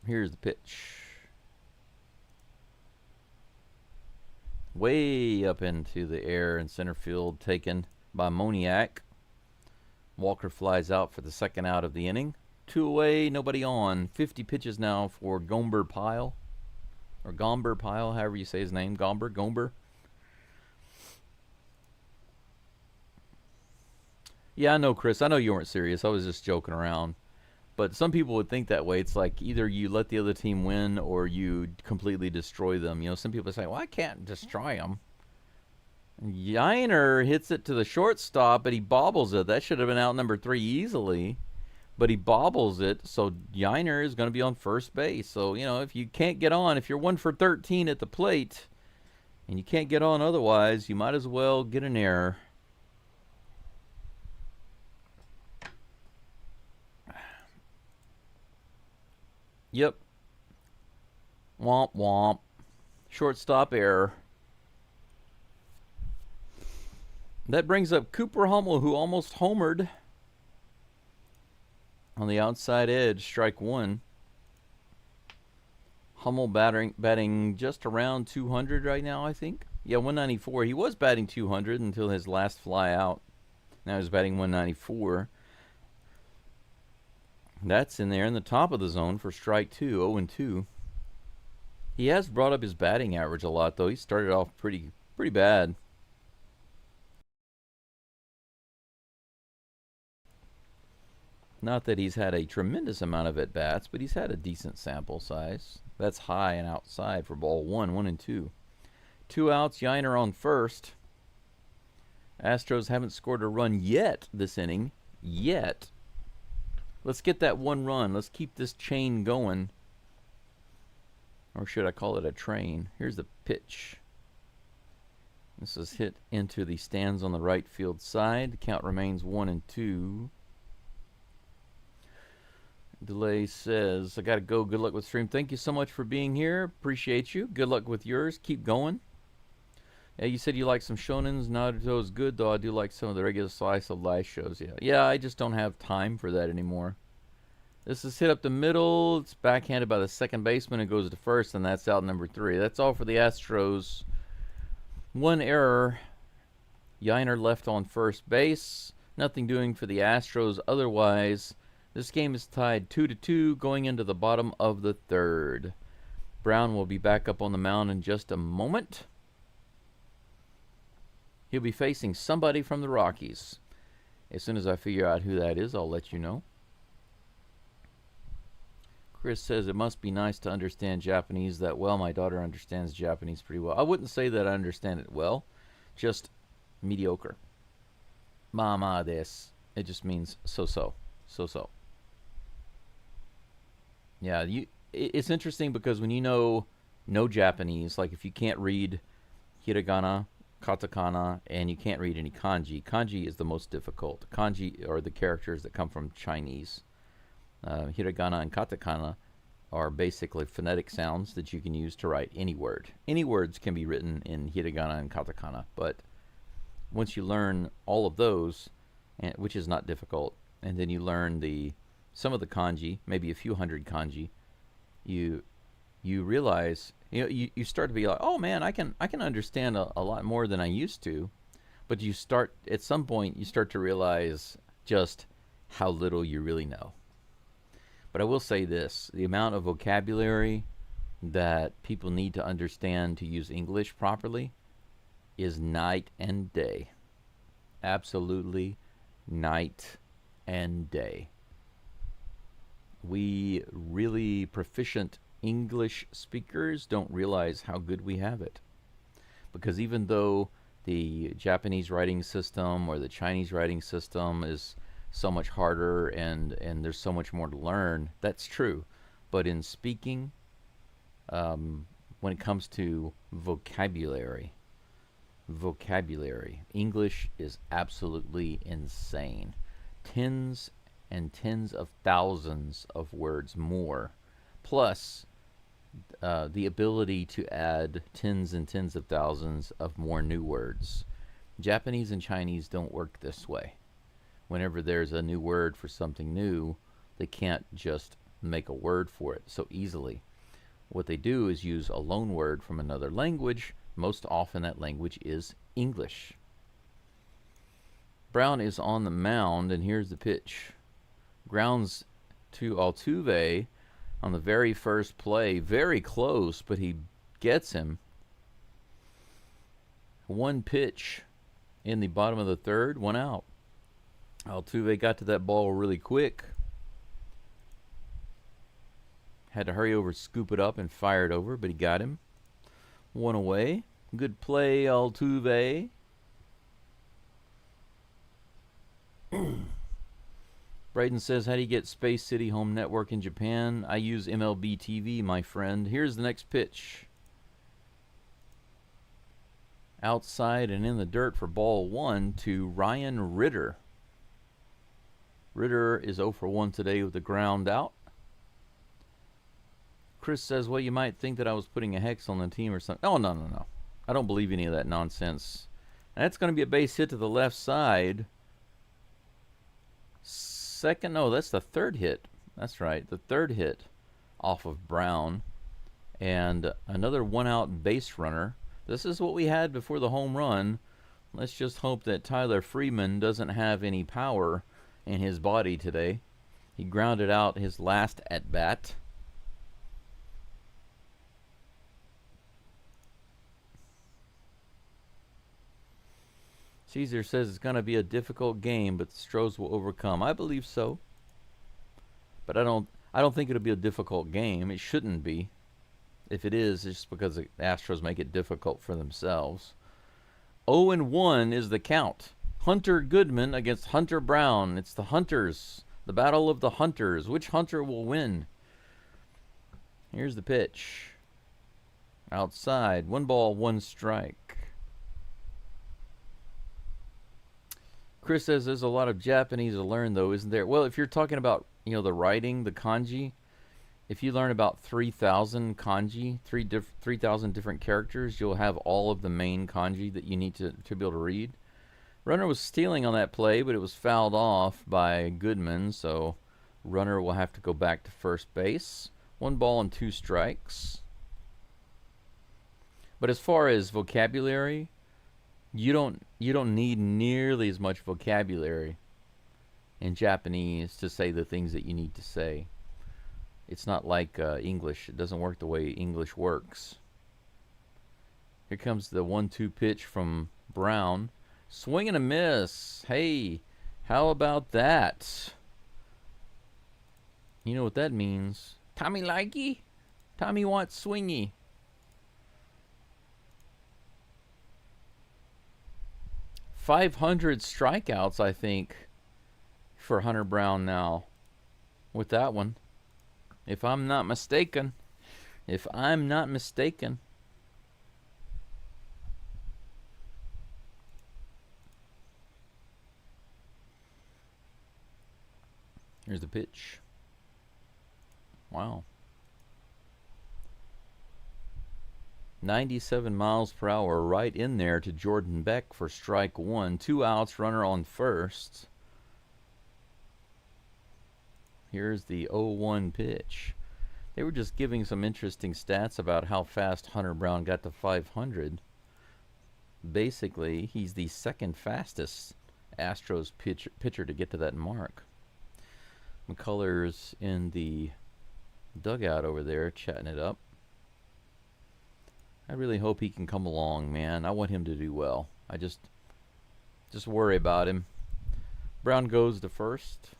Here's the pitch. Way up into the air in center field, taken by Moniak. Walker flies out for the second out of the inning. 2 away, nobody on. 50 pitches now for Gomber Pyle. Or Gomber Pyle, however you say his name. Gomber. Yeah, I know, Chris. I know you weren't serious. I was just joking around. But some people would think that way. It's like either you let the other team win or you completely destroy them. You know, some people say, well, I can't destroy them. Yainer hits it to the shortstop, but he bobbles it. That should have been out number 3 easily. but he bobbles it, so Yiner is going to be on first base. So, you know, if you can't get on, if you're 1 for 13 at the plate, and you can't get on otherwise, you might as well get an error. Yep. Womp womp. Shortstop error. That brings up Cooper Hummel, who almost homered on the outside edge, strike one. Hummel batting just around 200 right now, I think. Yeah, 194. He was batting 200 until his last fly out. Now he's batting 194. That's in there in the top of the zone for strike two, 0-2. He has brought up his batting average a lot, though. He started off pretty bad. Not that he's had a tremendous amount of at-bats, but he's had a decent sample size. That's high and outside for ball one, 1-2. 2 outs, Yiner on first. Astros haven't scored a run yet this inning. Yet. Let's get that one run. Let's keep this chain going. Or should I call it a train? Here's the pitch. This is hit into the stands on the right field side. The count remains 1-2. Delay says, I got to go. Good luck with stream. Thank you so much for being here. Appreciate you. Good luck with yours. Keep going. Yeah, you said you like some shonens. Naruto is good, though. I do like some of the regular slice of life shows. Yeah, I just don't have time for that anymore. This is hit up the middle. It's backhanded by the second baseman and goes to first, and that's out number 3. That's all for the Astros. One error. Yiner left on first base. Nothing doing for the Astros otherwise. This game is tied 2-2 going into the bottom of the third. Brown will be back up on the mound in just a moment. He'll be facing somebody from the Rockies. As soon as I figure out who that is, I'll let you know. Chris says it must be nice to understand Japanese that well. My daughter understands Japanese pretty well. I wouldn't say that I understand it well, just mediocre. Mama desu. It just means so-so. So-so. Yeah, it's interesting because when you know no Japanese, like if you can't read hiragana, katakana, and you can't read any kanji. Kanji is the most difficult. Kanji are the characters that come from Chinese. Hiragana and katakana are basically phonetic sounds that you can use to write any word. Any words can be written in hiragana and katakana, but once you learn all of those, which is not difficult, and then you learn some of the kanji, maybe a few hundred kanji, you realize, you start to be like, oh man, I can understand a lot more than I used to. But at some point you start to realize just how little you really know. But I will say this, the amount of vocabulary that people need to understand to use English properly is night and day. Absolutely night and day. We really proficient English speakers don't realize how good we have it. Because even though the Japanese writing system or the Chinese writing system is so much harder and there's so much more to learn, that's true. But in speaking, when it comes to vocabulary, English is absolutely insane. Tens and tens of thousands of words more, plus the ability to add tens and tens of thousands of more new words. Japanese and Chinese don't work this way. Whenever there's a new word for something new, they can't just make a word for it so easily. What they do is use a loan word from another language. Most often that language is English. Brown is on the mound, and here's the pitch. Grounds to Altuve on the very first play. Very close, but he gets him. One pitch in the bottom of the third, 1 out. Altuve got to that ball really quick. Had to hurry over, scoop it up, and fire it over, but he got him. 1 away. Good play, Altuve. Braden says, how do you get Space City Home Network in Japan? I use MLB TV, my friend. Here's the next pitch. Outside and in the dirt for ball 1 to Ryan Ritter. Ritter is 0 for 1 today with the ground out. Chris says, well, you might think that I was putting a hex on the team or something. Oh, no. I don't believe any of that nonsense. And that's going to be a base hit to the left side. Second, no, that's the third hit. That's right, the third hit off of Brown. And another one-out base runner. This is what we had before the home run. Let's just hope that Tyler Freeman doesn't have any power in his body today. He grounded out his last at-bat. Caesar says it's going to be a difficult game, but the STROS will overcome. I believe so. But I don't think it'll be a difficult game. It shouldn't be. If it is, it's just because the Astros make it difficult for themselves. 0-1 is the count. Hunter Goodman against Hunter Brown. It's the Hunters. The battle of the Hunters. Which Hunter will win? Here's the pitch. Outside. 1 ball, 1 strike. Chris says there's a lot of Japanese to learn, though, isn't there? Well, if you're talking about, the writing, the kanji, if you learn about 3,000 kanji, 3,000 different characters, you'll have all of the main kanji that you need to be able to read. Runner was stealing on that play, but it was fouled off by Goodman, so runner will have to go back to first base. 1 ball and 2 strikes. But as far as vocabulary, you don't need nearly as much vocabulary in Japanese to say the things that you need to say. It's not like English. It doesn't work the way English works. Here comes the 1-2 pitch from Brown. Swing and a miss. Hey, how about that? You know what that means. Tommy likey? Tommy wants swingy. .500 strikeouts, I think, for Hunter Brown now with that one. If I'm not mistaken. Here's the pitch. Wow. 97 miles per hour right in there to Jordan Beck for strike 1. 2 outs, runner on first. Here's the 0-1 pitch. They were just giving some interesting stats about how fast Hunter Brown got to 500. Basically, he's the second fastest Astros pitcher to get to that mark. McCullers in the dugout over there chatting it up. I really hope he can come along, man. I want him to do well. I just worry about him. Brown goes to first.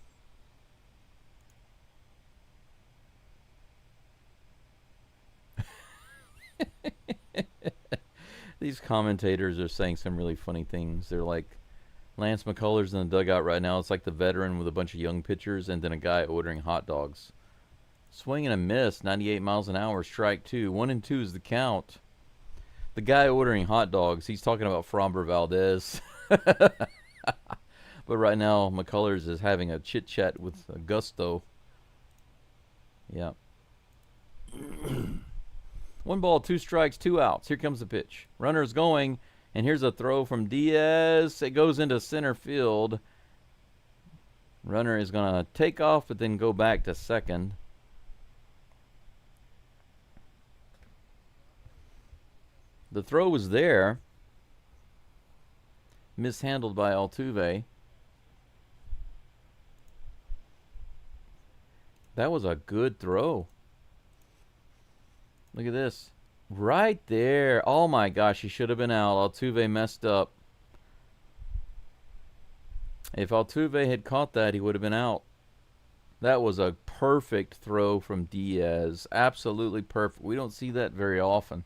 These commentators are saying some really funny things. They're like, Lance McCullers in the dugout right now. It's like the veteran with a bunch of young pitchers and then a guy ordering hot dogs. Swing and a miss, 98 miles an hour, strike 2. 1-2 is the count. The guy ordering hot dogs, he's talking about Framber Valdez. But right now, McCullers is having a chit-chat with Gusto. Yeah. 1 ball, 2 strikes, 2 outs. Here comes the pitch. Runner's going, and here's a throw from Diaz. It goes into center field. Runner is going to take off, but then go back to second. The throw was there. Mishandled by Altuve. That was a good throw. Look at this. Right there. Oh my gosh, he should have been out. Altuve messed up. If Altuve had caught that, he would have been out. That was a perfect throw from Diaz. Absolutely perfect. We don't see that very often.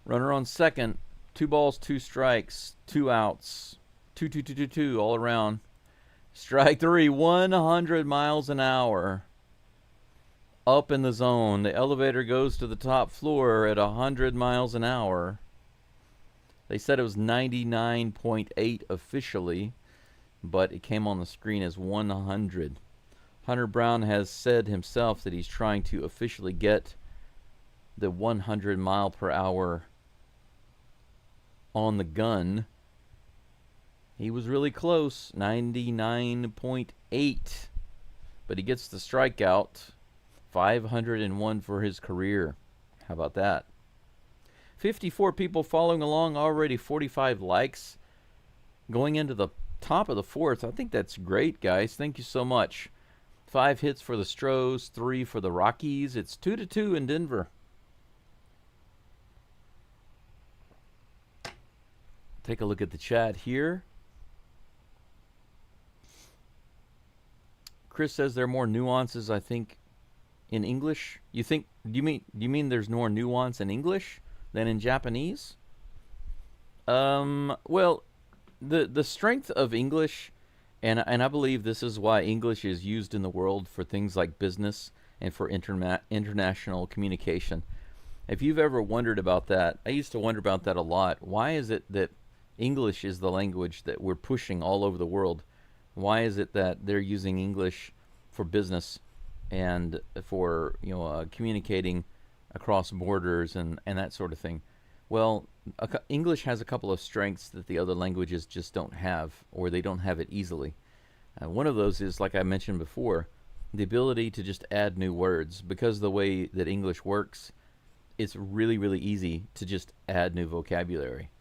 Runner on second. 2 balls, 2 strikes, 2 outs. 2-2-2-2-2 all around. Strike three, 100 miles an hour. Up in the zone. The elevator goes to the top floor at 100 miles an hour. They said it was 99.8 officially, but it came on the screen as 100. Hunter Brown has said himself that he's trying to officially get the 100 mile per hour on the gun. He was really close, 99.8. But he gets the strikeout, 501 for his career. How about that? 54 people following along already, 45 likes. Going into the top of the fourth, I think that's great, guys. Thank you so much. 5 hits for the Astros, 3 for the Rockies. It's 2-2 in Denver. Take a look at the chat here. Chris says there are more nuances, I think, in English. Do you mean there's more nuance in English than in Japanese? Well, the strength of English, and I believe this is why English is used in the world for things like business and for international communication. If you've ever wondered about that, I used to wonder about that a lot. Why is it that English is the language that we're pushing all over the world? Why is it that they're using English for business and for communicating across borders and that sort of thing? Well, English has a couple of strengths that the other languages just don't have, or they don't have it easily. One of those is, like I mentioned before, the ability to just add new words. Because of the way that English works, it's really, really easy to just add new vocabulary.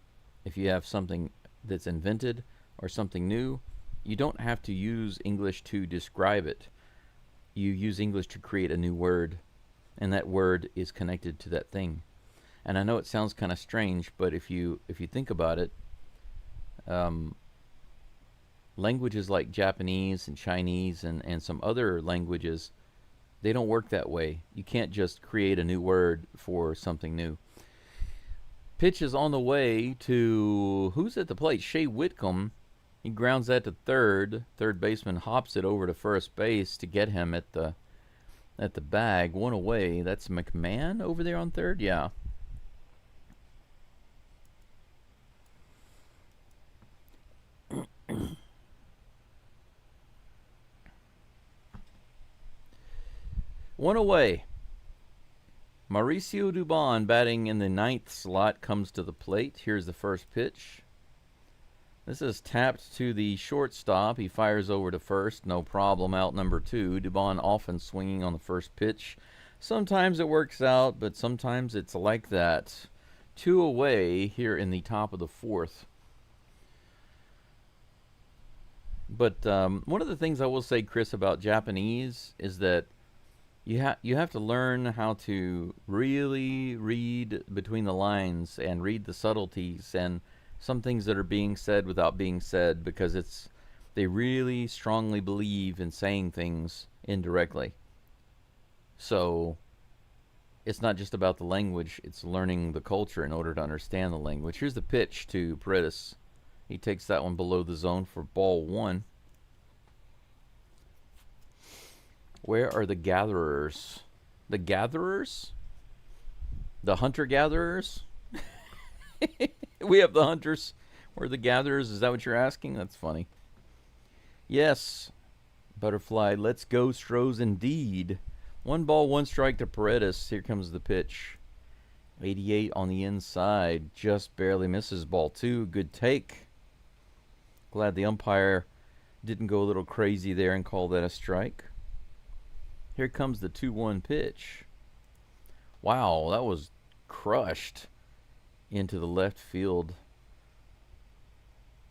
If you have something that's invented or something new, you don't have to use English to describe it. You use English to create a new word, and that word is connected to that thing. And I know it sounds kind of strange, but if you think about it, languages like Japanese and Chinese and some other languages, they don't work that way. You can't just create a new word for something new. Pitch is on the way to, who's at the plate? Shay Whitcomb. He grounds that to third. Third baseman hops it over to first base to get him at the bag. One away. That's McMahon over there on third? Yeah. One away. Mauricio Dubon, batting in the 9th slot, comes to the plate. Here's the first pitch. This is tapped to the shortstop. He fires over to first. No problem. Out number 2. Dubon often swinging on the first pitch. Sometimes it works out, but sometimes it's like that. 2 away here in the top of the 4th. But one of the things I will say, Chris, about Japanese is that you have to learn how to really read between the lines and read the subtleties and some things that are being said without being said, because they really strongly believe in saying things indirectly. So it's not just about the language, it's learning the culture in order to understand the language. Here's the pitch to Paredes. He takes that one below the zone for ball 1. Where are the gatherers? The gatherers? The hunter-gatherers? We have the hunters. Where are the gatherers? Is that what you're asking? That's funny. Yes, Butterfly. Let's go, STROS, indeed. 1 ball, 1 strike to Paredes. Here comes the pitch. 88 on the inside. Just barely misses ball 2. Good take. Glad the umpire didn't go a little crazy there and call that a strike. Here comes the 2-1 pitch. Wow, that was crushed into the left field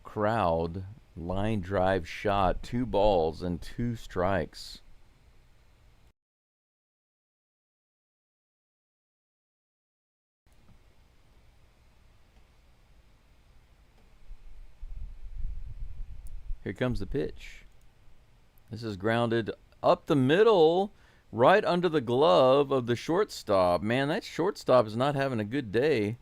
crowd. Line drive shot. 2 balls and 2 strikes. Here comes the pitch. This is grounded up the middle, right under the glove of the shortstop. Man, that shortstop is not having a good day.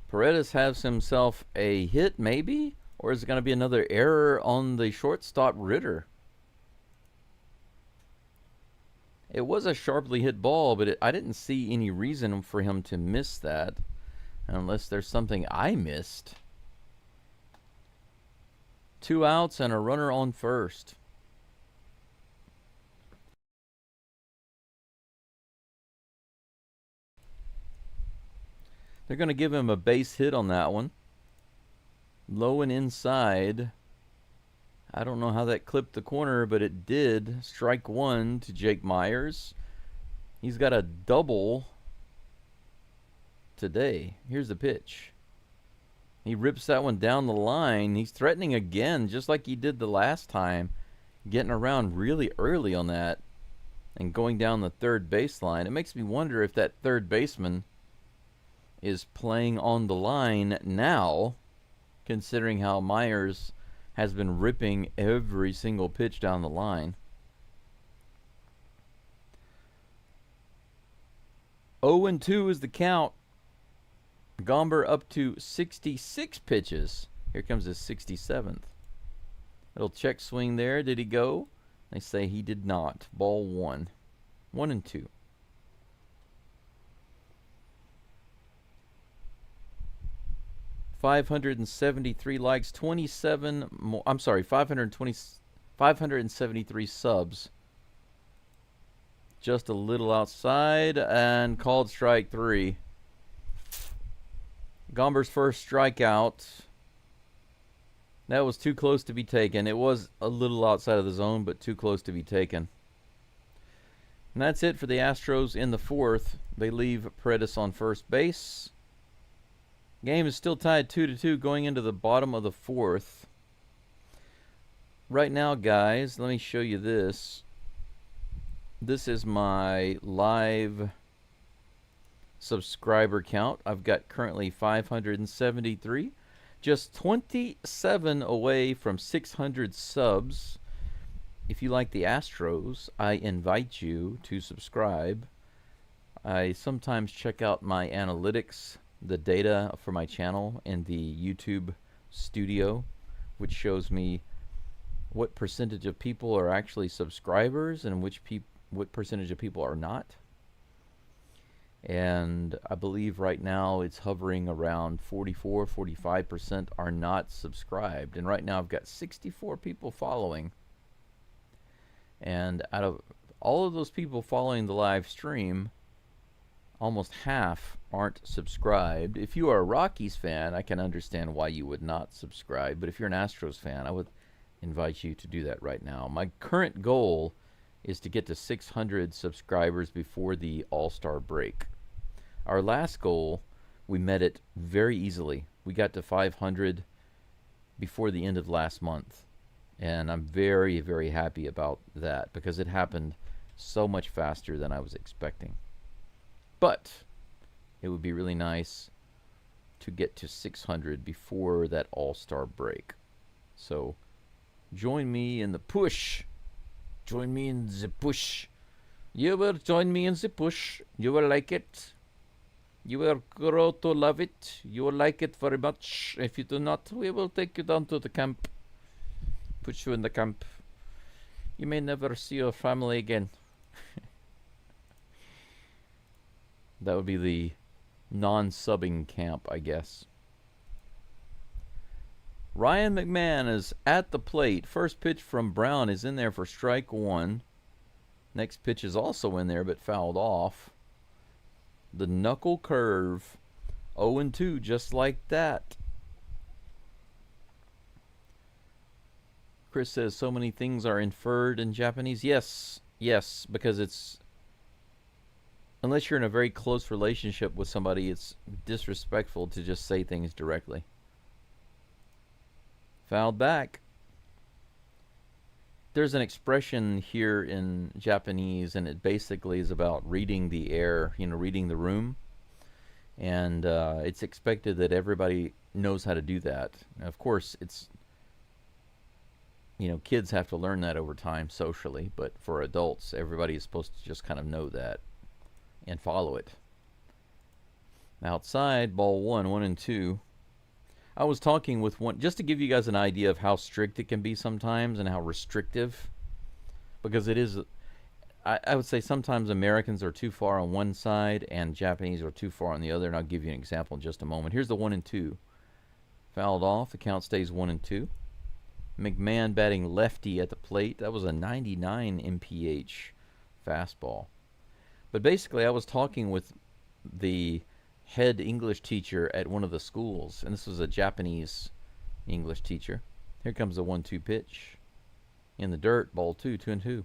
Paredes has himself a hit, maybe? Or is it going to be another error on the shortstop, Ritter? It was a sharply hit ball, but I didn't see any reason for him to miss that, unless there's something I missed. 2 outs and a runner on first. They're going to give him a base hit on that one. Low and inside. I don't know how that clipped the corner, but it did. Strike one to Jake Meyers. He's got a double today. Here's the pitch. He rips that one down the line. He's threatening again, just like he did the last time, getting around really early on that and going down the third baseline. It makes me wonder if that third baseman is playing on the line now, considering how Meyers has been ripping every single pitch down the line. 0-2 is the count. Gomber up to 66 pitches. Here comes his 67th. Little check swing there. Did he go? They say he did not. Ball one. 1-2. $573 likes, 27 more. I'm sorry, 573 subs. Just a little outside and called strike three. Gomber's first strikeout. That was too close to be taken. It was a little outside of the zone, but too close to be taken. And that's it for the Astros in the fourth. They leave Paredes on first base. Game is still tied 2-2 going into the bottom of the fourth. Right now, guys, let me show you this. This is my live subscriber count. I've got currently 573. Just 27 away from 600 subs. If you like the Astros, I invite you to subscribe. I sometimes check out my analytics, the data for my channel in the YouTube studio, which shows me what percentage of people are actually subscribers and what percentage of people are not. And I believe right now it's hovering around 44-45% are not subscribed. And right now I've got 64 people following. And out of all of those people following the live stream, almost half aren't subscribed. If you are a Rockies fan, I can understand why you would not subscribe. But if you're an Astros fan, I would invite you to do that right now. My current goal is to get to 600 subscribers before the All-Star break. Our last goal, we met it very easily. We got to 500 before the end of last month. And I'm very, very happy about that because it happened so much faster than I was expecting. But it would be really nice to get to 600 before that All-Star break. So join me in the push. Join me in the push. You will join me in the push. You will like it. You will grow to love it. You will like it very much. If you do not, we will take you down to the camp. Put you in the camp. You may never see your family again. That would be the non-subbing camp, I guess. Ryan McMahon is at the plate. First pitch from Brown is in there for strike one. Next pitch is also in there but fouled off. The knuckle curve. 0-2, just like that. Chris says so many things are inferred in Japanese. Yes, because it's... Unless you're in a very close relationship with somebody, it's disrespectful to just say things directly. Fouled back. There's an expression here in Japanese, and it basically is about reading the air, reading the room. And it's expected that everybody knows how to do that. Now, of course, it's, kids have to learn that over time socially, but for adults, everybody is supposed to just kind of know that and follow it. Outside, ball one, 1-2. I was talking with one, just to give you guys an idea of how strict it can be sometimes and how restrictive, because it is, I would say sometimes Americans are too far on one side and Japanese are too far on the other, and I'll give you an example in just a moment. Here's the 1-2. Fouled off. The count stays 1-2. McMahon batting lefty at the plate. That was a 99 mph fastball. But basically, I was talking with the head English teacher at one of the schools, and this was a Japanese English teacher. Here comes the 1-2 pitch. In the dirt, ball 2, 2-2.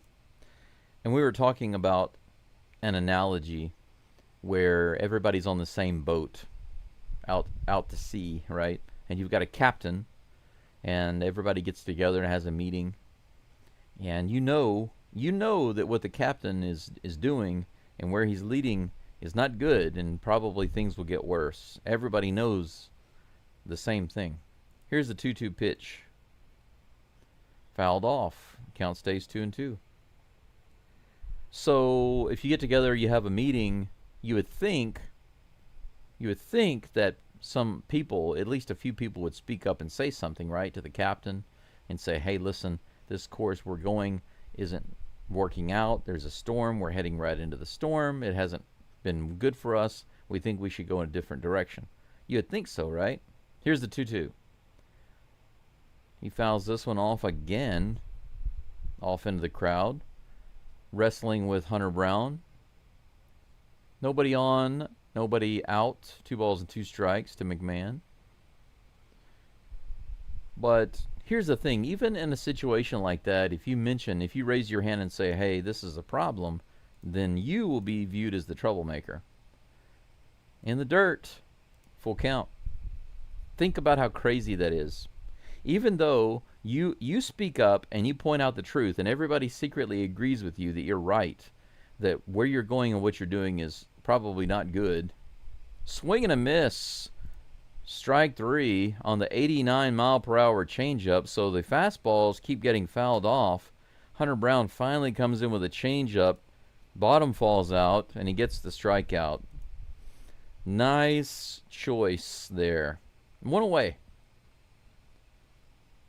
And we were talking about an analogy where everybody's on the same boat out to sea, right? And you've got a captain, and everybody gets together and has a meeting. And you know that what the captain is doing and where he's leading is not good, and probably things will get worse. Everybody knows the same thing. Here's the 2-2 pitch. Fouled off. Count stays 2-2. So if you get together, you have a meeting, you would think that some people, at least a few people, would speak up and say something, right, to the captain and say, hey, listen, this course we're going isn't working out. There's a storm. We're heading right into the storm. It hasn't been good for us. We think we should go in a different direction. You would think so, right? Here's the 2-2. He fouls this one off again, off into the crowd. Wrestling with Hunter Brown. Nobody on, nobody out. 2 balls and 2 strikes to McMahon. But here's the thing. Even in a situation like that, if you raise your hand and say, hey, this is a problem, then you will be viewed as the troublemaker. In the dirt, full count. Think about how crazy that is. Even though you speak up and you point out the truth and everybody secretly agrees with you that you're right, that where you're going and what you're doing is probably not good. Swing and a miss. Strike 3 on the 89-mile-per-hour changeup, so the fastballs keep getting fouled off. Hunter Brown finally comes in with a changeup. Bottom falls out, and he gets the strikeout. Nice choice there. 1 away.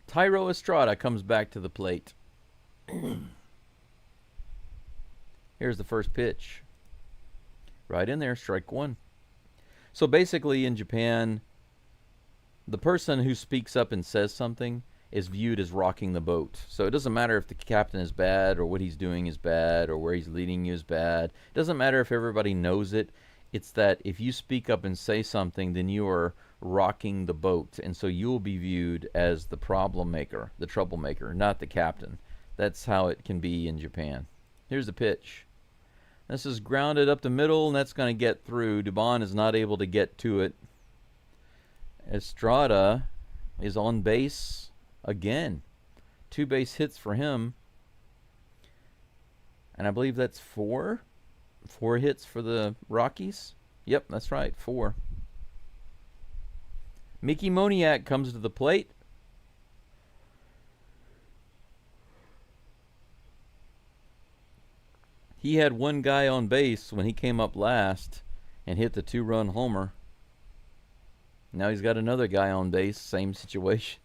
Thairo Estrada comes back to the plate. Here's the first pitch. Right in there, strike 1. So basically in Japan, the person who speaks up and says something is viewed as rocking the boat. So it doesn't matter if the captain is bad or what he's doing is bad or where he's leading you is bad. It doesn't matter if everybody knows it. It's that if you speak up and say something, then you are rocking the boat, and so you'll be viewed as the problem maker, the troublemaker, not the captain. That's how it can be in Japan. Here's the pitch. This is grounded up the middle, and that's going to get through. Dubon is not able to get to it. Estrada is on base again. 2 base hits for him. And I believe that's 4. 4 hits for the Rockies. Yep, that's right, 4. Mickey Moniak comes to the plate. He had 1 guy on base when he came up last and hit the 2-run homer. Now he's got another guy on base, same situation.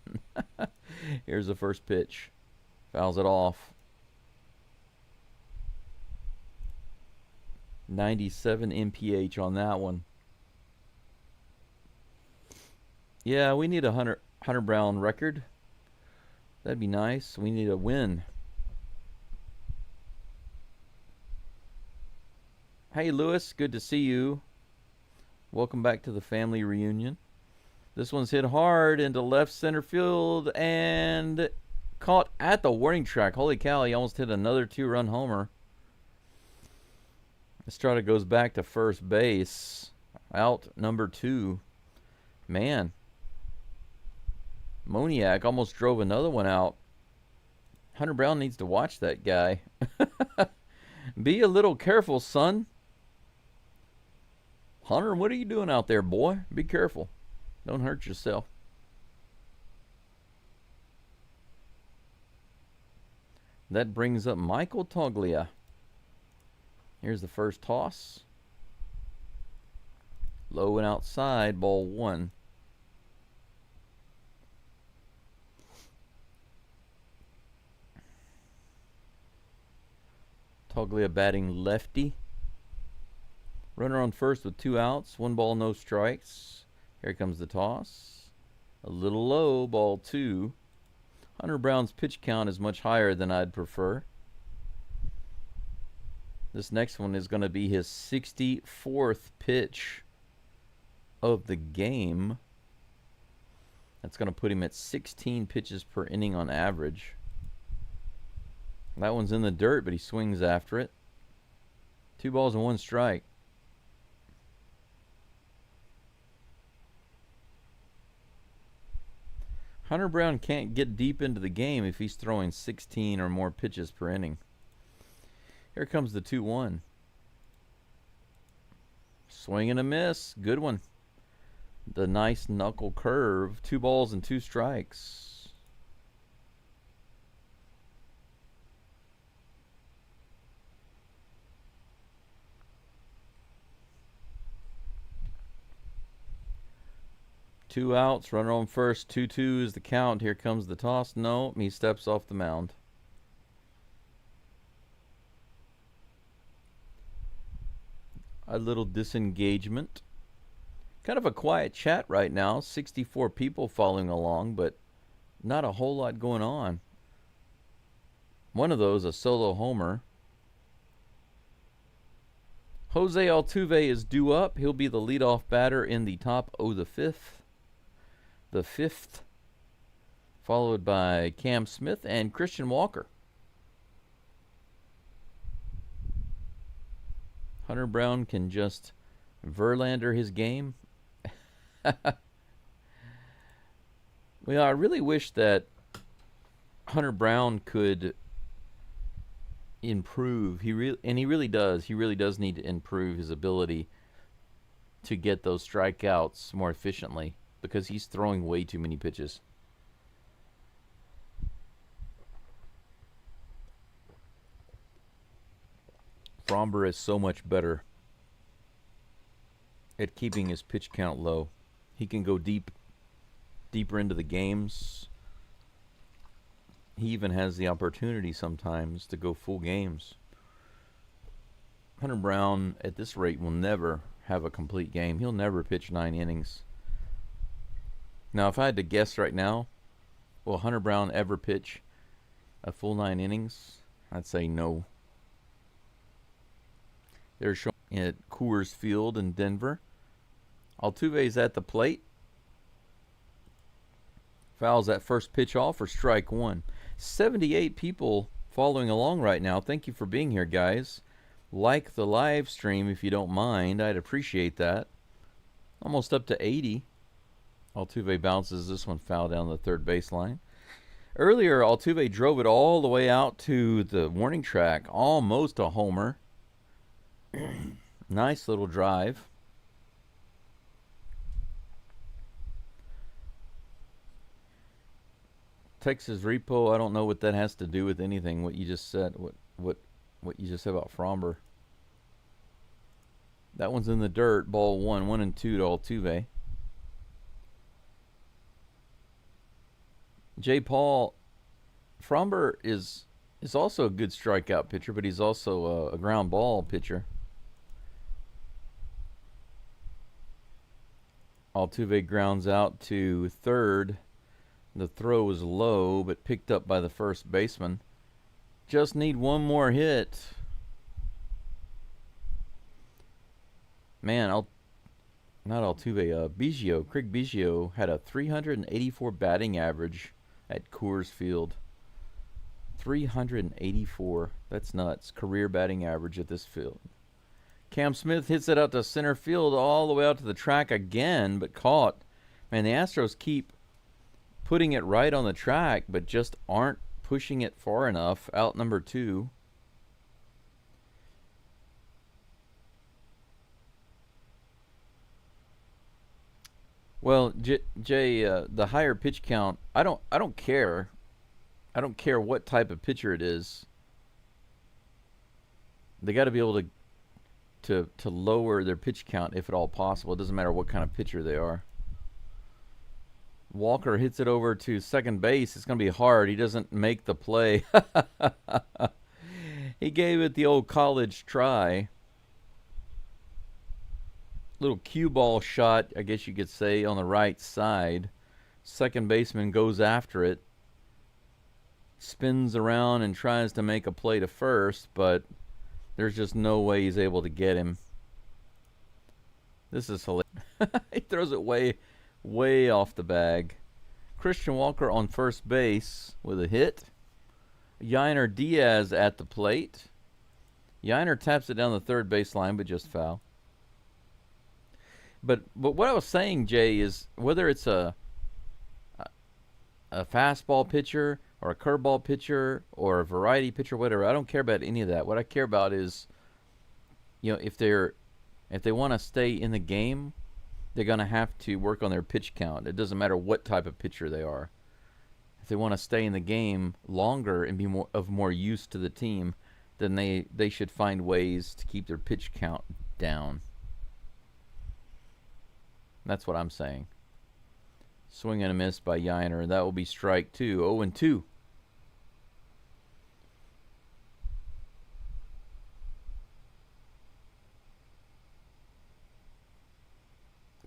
Here's the first pitch. Fouls it off. 97 mph on that one. Yeah, we need a Hunter Brown record. That'd be nice. We need a win. Hey, Lewis. Good to see you. Welcome back to the family reunion. This one's hit hard into left center field and caught at the warning track. Holy cow, he almost hit another 2-run homer. Estrada goes back to first base. Out number 2. Man. Moniak almost drove another one out. Hunter Brown needs to watch that guy. Be a little careful, son. Hunter, what are you doing out there, boy? Be careful. Don't hurt yourself. That brings up Michael Toglia. Here's the first toss. Low and outside, ball 1. Poglia batting lefty. Runner on first with 2 outs. 1 ball, no strikes. Here comes the toss. A little low, ball 2. Hunter Brown's pitch count is much higher than I'd prefer. This next one is going to be his 64th pitch of the game. That's going to put him at 16 pitches per inning on average. That one's in the dirt, but he swings after it. 2 balls and 1 strike. Hunter Brown can't get deep into the game if he's throwing 16 or more pitches per inning. Here comes the 2-1. Swing and a miss. Good one. The nice knuckle curve. 2 balls and 2 strikes. Two outs, runner on first, 2-2 is the count. Here comes the toss. No, he steps off the mound. A little disengagement. Kind of a quiet chat right now. 64 people following along, but not a whole lot going on. One of those, a solo homer. Jose Altuve is due up. He'll be the leadoff batter in the top of the fifth. The fifth, followed by Cam Smith and Christian Walker. Hunter Brown can just Verlander his game. Well, I really wish that Hunter Brown could improve. He really does. He really does need to improve his ability to get those strikeouts more efficiently, because he's throwing way too many pitches. Fromber is so much better at keeping his pitch count low. He can go deeper into the games. He even has the opportunity sometimes to go full games. Hunter Brown, at this rate, will never have a complete game. He'll never pitch 9 innings. Now, if I had to guess right now, will Hunter Brown ever pitch a full 9 innings? I'd say no. They're showing at Coors Field in Denver. Altuve's at the plate. Fouls that first pitch off for strike 1. 78 people following along right now. Thank you for being here, guys. Like the live stream if you don't mind. I'd appreciate that. Almost up to 80. Altuve bounces this one foul down the third baseline. Earlier, Altuve drove it all the way out to the warning track. Almost a homer. Nice little drive. Texas Repo, I don't know what that has to do with anything, what you just said. What you just said about Fromber. That one's in the dirt. Ball 1, 1-2 to Altuve. J. Paul, Fromber is also a good strikeout pitcher, but he's also a ground ball pitcher. Altuve grounds out to third. The throw was low, but picked up by the first baseman. Just need one more hit. Man, not Altuve, Biggio, Craig Biggio had a 384 batting average at Coors Field. 384. That's nuts. Career batting average at this field. Cam Smith hits it out to center field all the way out to the track again, but caught. Man, the Astros keep putting it right on the track, but just aren't pushing it far enough. Out number 2. Well, Jay, the higher pitch count, I don't care. I don't care what type of pitcher it is. They got to be able to lower their pitch count if at all possible. It doesn't matter what kind of pitcher they are. Walker hits it over to second base. It's going to be hard. He doesn't make the play. He gave it the old college try. Little cue ball shot, I guess you could say, on the right side. Second baseman goes after it. Spins around and tries to make a play to first, but there's just no way he's able to get him. This is hilarious. He throws it way off the bag. Christian Walker on first base with a hit. Yainer Diaz at the plate. Yainer taps it down the third baseline, but just foul. But what I was saying, Jay, is whether it's a fastball pitcher or a curveball pitcher or a variety pitcher, whatever, I don't care about any of that. What I care about is, if they want to stay in the game, they're going to have to work on their pitch count. It doesn't matter what type of pitcher they are. If they want to stay in the game longer and be more use to the team, then they should find ways to keep their pitch count down. That's what I'm saying. Swing and a miss by Yainer. That will be strike 2. 0-2.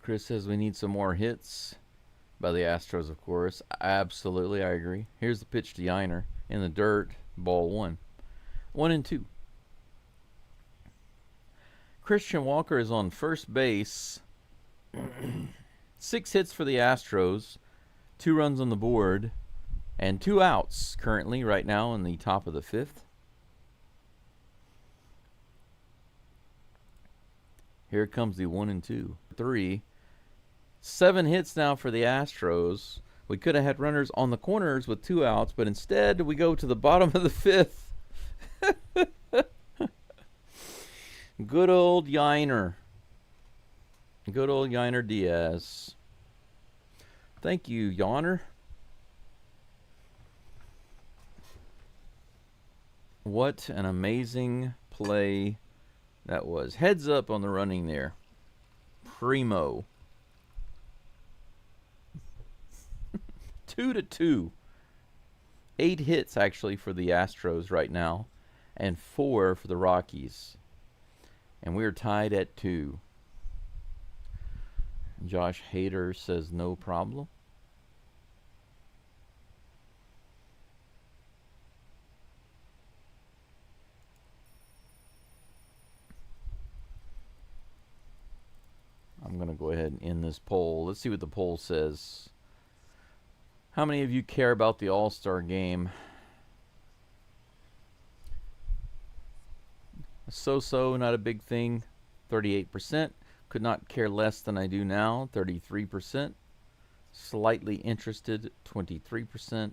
Chris says we need some more hits by the Astros, of course. Absolutely, I agree. Here's the pitch to Yainer in the dirt. Ball 1. 1-2. Christian Walker is on first base. 6 hits for the Astros. 2 runs on the board. And 2 outs currently right now in the top of the 5th. Here comes the 1-2. 3. 7 hits now for the Astros. We could have had runners on the corners with 2 outs, but instead we go to the bottom of the 5th. Good old Yainer. Good old Yainer Diaz. Thank you, Yainer. What an amazing play that was. Heads up on the running there. Primo. 2-2. 8 hits actually for the Astros right now, and 4 for the Rockies. And we're tied at 2. Josh Hader says no problem. I'm going to go ahead and end this poll. Let's see what the poll says. How many of you care about the All-Star game? So-so, not a big thing, 38%. Could not care less than I do now, 33%. Slightly interested, 23%.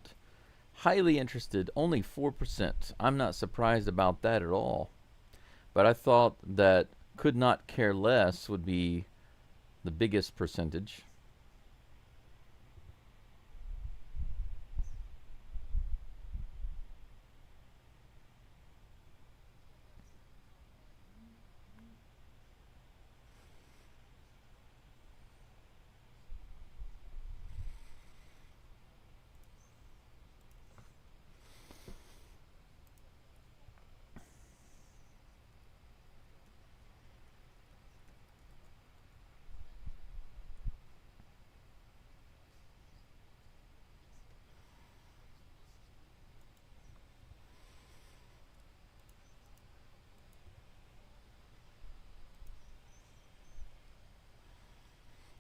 Highly interested, only 4%. I'm not surprised about that at all. But I thought that could not care less would be the biggest percentage.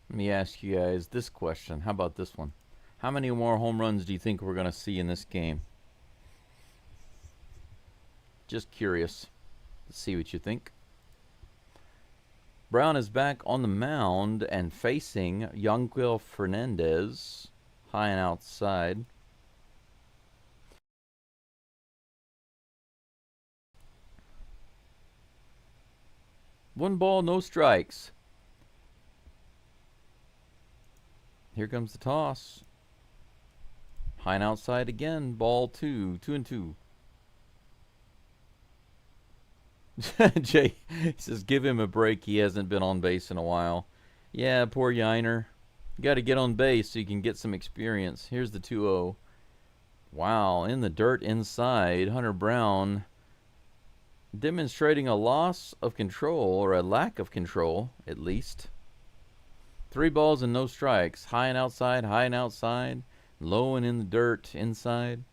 Let me ask you guys this question. How about this one? How many more home runs do you think we're going to see in this game? Just curious. Let's see what you think. Brown is back on the mound and facing Yanquiel Fernandez, high and outside. One ball, no strikes. Here comes the toss. High and outside again. Ball 2. 2-2. Jay says, give him a break. He hasn't been on base in a while. Yeah, poor Yainer. You got to get on base so you can get some experience. Here's the 2-0. Wow, in the dirt inside. Hunter Brown demonstrating a loss of control, or a lack of control, at least. 3 balls and no strikes. High and outside, low and in the dirt, inside.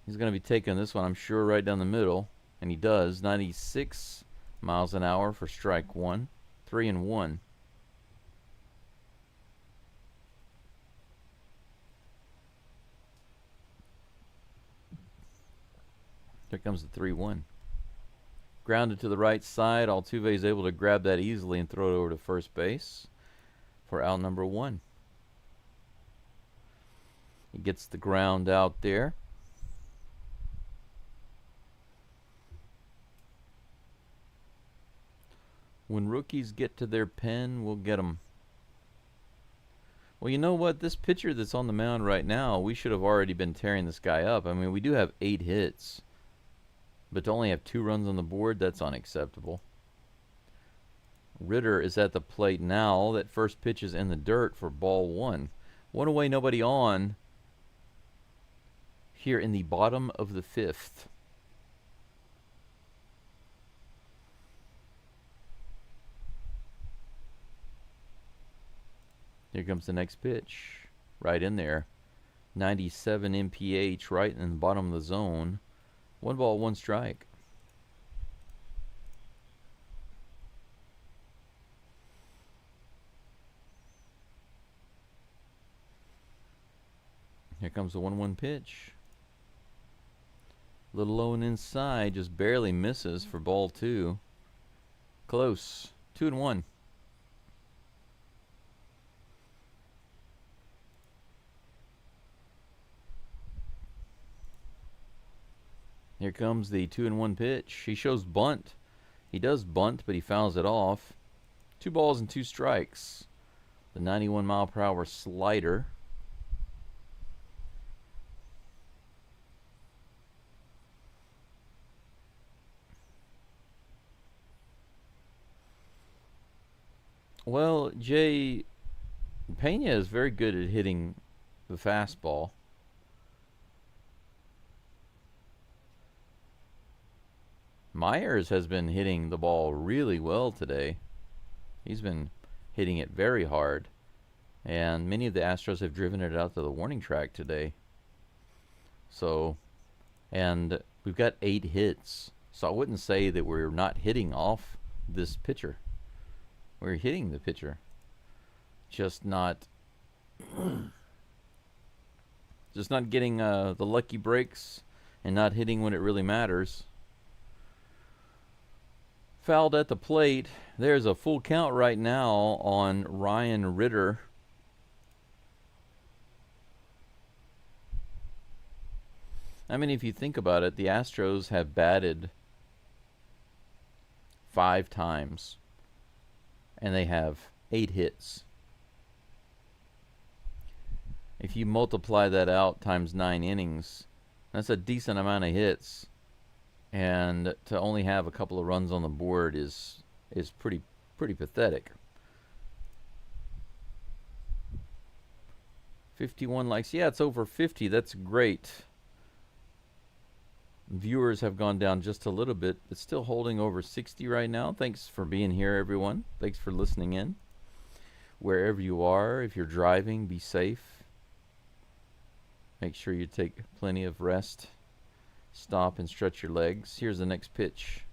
He's going to be taking this one, I'm sure, right down the middle. And he does. 96 miles an hour for strike 1. 3-1. Here comes the 3-1. Grounded to the right side. Altuve is able to grab that easily and throw it over to first base for out number 1. He gets the ground out there. When rookies get to their pen, we'll get them. Well, you know what? This pitcher that's on the mound right now, we should have already been tearing this guy up. I mean, we do have 8 hits. But to only have 2 runs on the board, that's unacceptable. Ritter is at the plate now. That first pitch is in the dirt for ball 1. 1 away, nobody on. Here in the bottom of the 5th. Here comes the next pitch. Right in there. 97 mph, right in the bottom of the zone. 1 ball, 1 strike. Here comes the 1-1 pitch. A little low and inside, just barely misses for ball 2. Close. 2-1. Here comes the 2-1 pitch. He shows bunt. He does bunt, but he fouls it off. 2 balls and 2 strikes. The 91 mile per hour slider. Well, Jay, Pena is very good at hitting the fastball. Meyers has been hitting the ball really well today. He's been hitting it very hard. And many of the Astros have driven it out to the warning track today. So, and we've got 8 hits. So I wouldn't say that we're not hitting off this pitcher. We're hitting the pitcher. Just not getting the lucky breaks and not hitting when it really matters. Fouled at the plate. There's a full count right now on Ryan Ritter. I mean, if you think about it, the Astros have batted 5 times, and they have 8 hits. If you multiply that out times 9 innings, that's a decent amount of hits. And to only have a couple of runs on the board is pretty pathetic. 51 likes. Yeah, it's over 50. That's great. Viewers have gone down just a little bit. It's still holding over 60 right now. Thanks for being here, everyone. Thanks for listening in. Wherever you are, if you're driving, be safe. Make sure you take plenty of rest. Stop and stretch your legs. Here's the next pitch.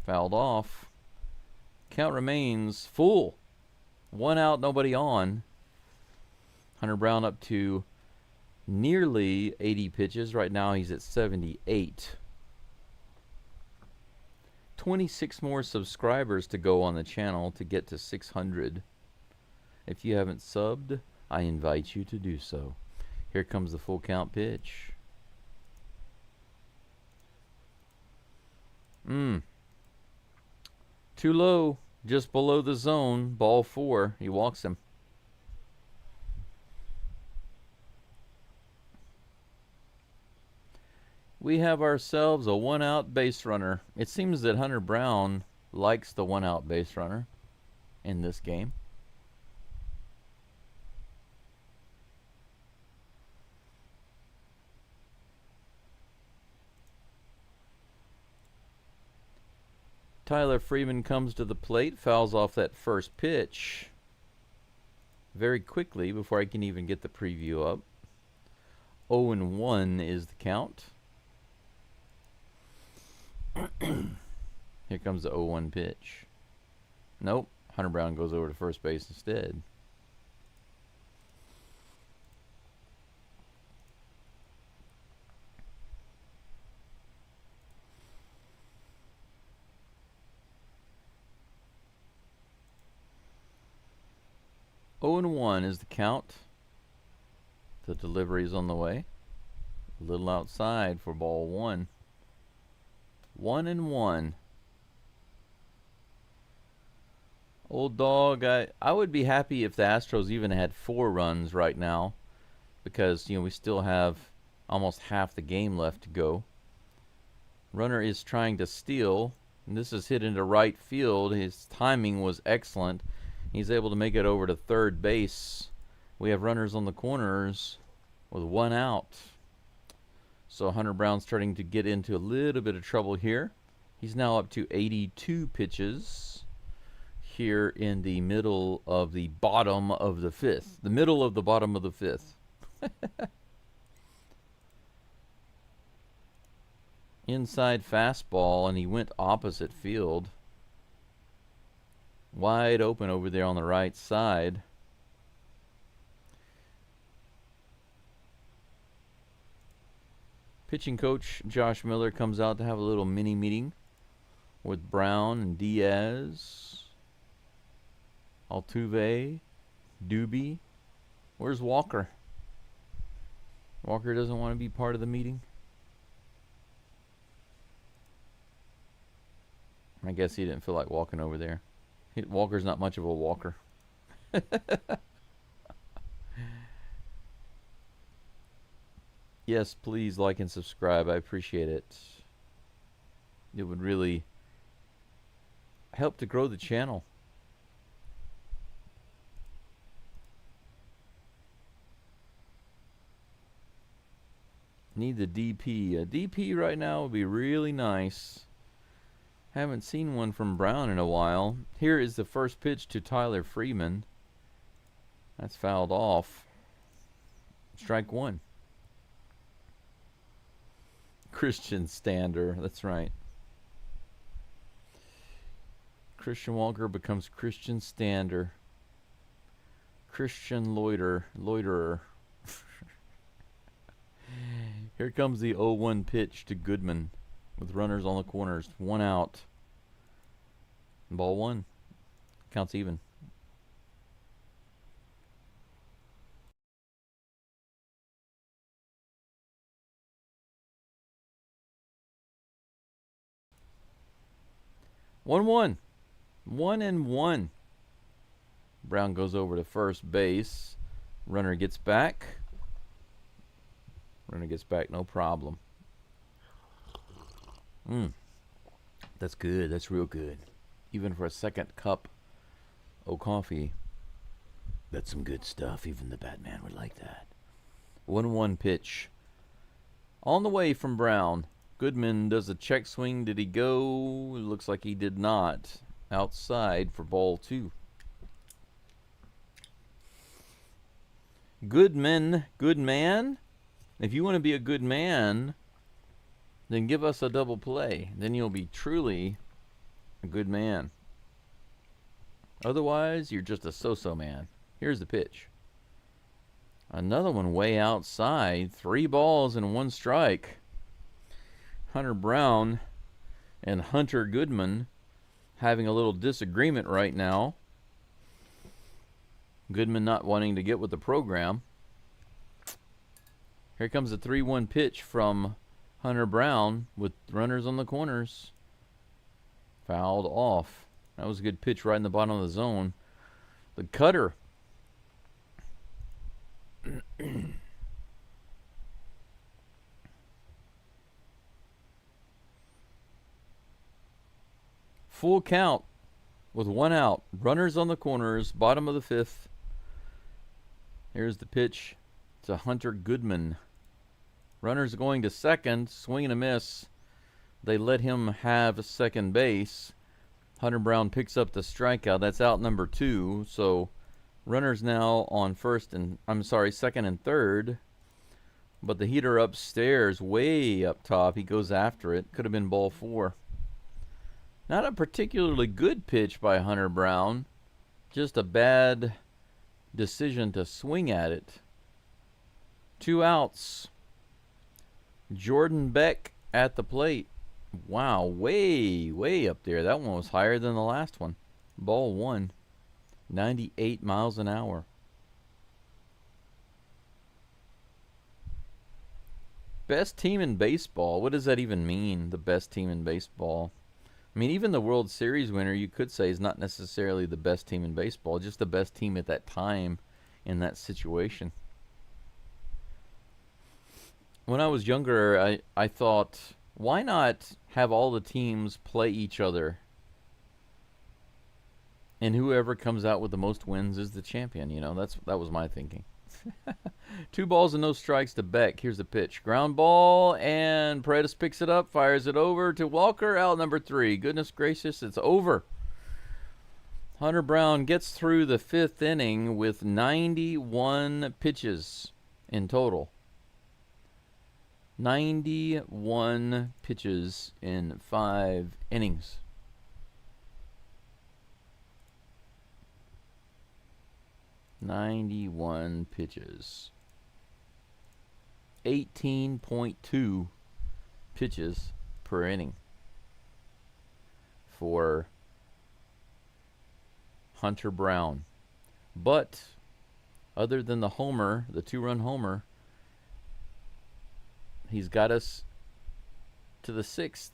Fouled off. Count remains full. 1 out, nobody on. Hunter Brown up to nearly 80 pitches. Right now he's at 78. 26 more subscribers to go on the channel to get to 600. If you haven't subbed, I invite you to do so. Here comes the full count pitch. Too low, just below the zone. Ball 4. He walks him. We have ourselves a 1-out base runner. It seems that Hunter Brown likes the 1-out base runner in this game. Tyler Freeman comes to the plate, fouls off that first pitch very quickly before I can even get the preview up. 0-1 is the count. Here comes the 0-1 pitch. Nope. Hunter Brown goes over to first base instead. Oh and 1 is the count. The delivery is on the way. A little outside for ball 1. 1-1. Old dog, I would be happy if the Astros even had 4 runs right now, because we still have almost half the game left to go. Runner is trying to steal, and this is hit into right field. His timing was excellent. He's able to make it over to third base. We have runners on the corners with 1 out. So Hunter Brown's starting to get into a little bit of trouble here. He's now up to 82 pitches here in the middle of the bottom of the 5th. The middle of the bottom of the 5th. Inside fastball, and he went opposite field. Wide open over there on the right side. Pitching coach Josh Miller comes out to have a little mini meeting with Brown and Diaz, Altuve, Doobie. Where's Walker? Walker doesn't want to be part of the meeting. I guess he didn't feel like walking over there. Walker's not much of a walker. Yes, please like and subscribe. I appreciate it. It would really help to grow the channel. Need the DP. A DP right now would be really nice. Haven't seen one from Brown in a while. Here is the first pitch to Tyler Freeman. That's fouled off. Strike 1. Christian Stander. That's right. Christian Walker becomes Christian Stander. Christian Loiterer. Here comes the 0-1 pitch to Goodman with runners on the corners. 1 out. Ball 1. Counts even. One. 1-1. Brown goes over to first base. Runner gets back. Runner gets back, no problem. That's good. That's real good. Even for a second cup of coffee. That's some good stuff. Even the Batman would like that. 1-1 pitch. On the way from Brown. Goodman does a check swing. Did he go? It looks like he did not. Outside for ball 2. Goodman, good man. If you want to be a good man, then give us a double play. Then you'll be truly a good man. Otherwise, you're just a so-so man. Here's the pitch. Another one way outside. 3 balls and 1 strike. Hunter Brown and Hunter Goodman having a little disagreement right now. Goodman not wanting to get with the program. Here comes a 3-1 pitch from Hunter Brown with runners on the corners. Fouled off. That was a good pitch right in the bottom of the zone. The cutter. Full count with 1 out. Runners on the corners, bottom of the 5th. Here's the pitch to Hunter Goodman. Runners going to second, swing and a miss. They let him have second base. Hunter Brown picks up the strikeout. That's out number 2. So runners now on second and third. But the heater upstairs, way up top, he goes after it. Could have been ball 4. Not a particularly good pitch by Hunter Brown. Just a bad decision to swing at it. 2 outs. Jordan Beck at the plate. Wow, way up there. That one was higher than the last one. Ball 1. 98 miles an hour. Best team in baseball. What does that even mean, the best team in baseball? I mean, even the World Series winner, you could say, is not necessarily the best team in baseball, just the best team at that time in that situation. When I was younger, I thought, why not have all the teams play each other? And whoever comes out with the most wins is the champion. You know, that was my thinking. 2 balls and no strikes to Beck. Here's the pitch. Ground ball, and Paredes picks it up, fires it over to Walker. Out number 3. Goodness gracious, it's over. Hunter Brown gets through the 5th inning with 91 pitches in total. 91 pitches in 5 innings. .91 pitches. 18.2 pitches per inning for Hunter Brown. But other than the homer, the 2-run homer, he's got us to the 6th.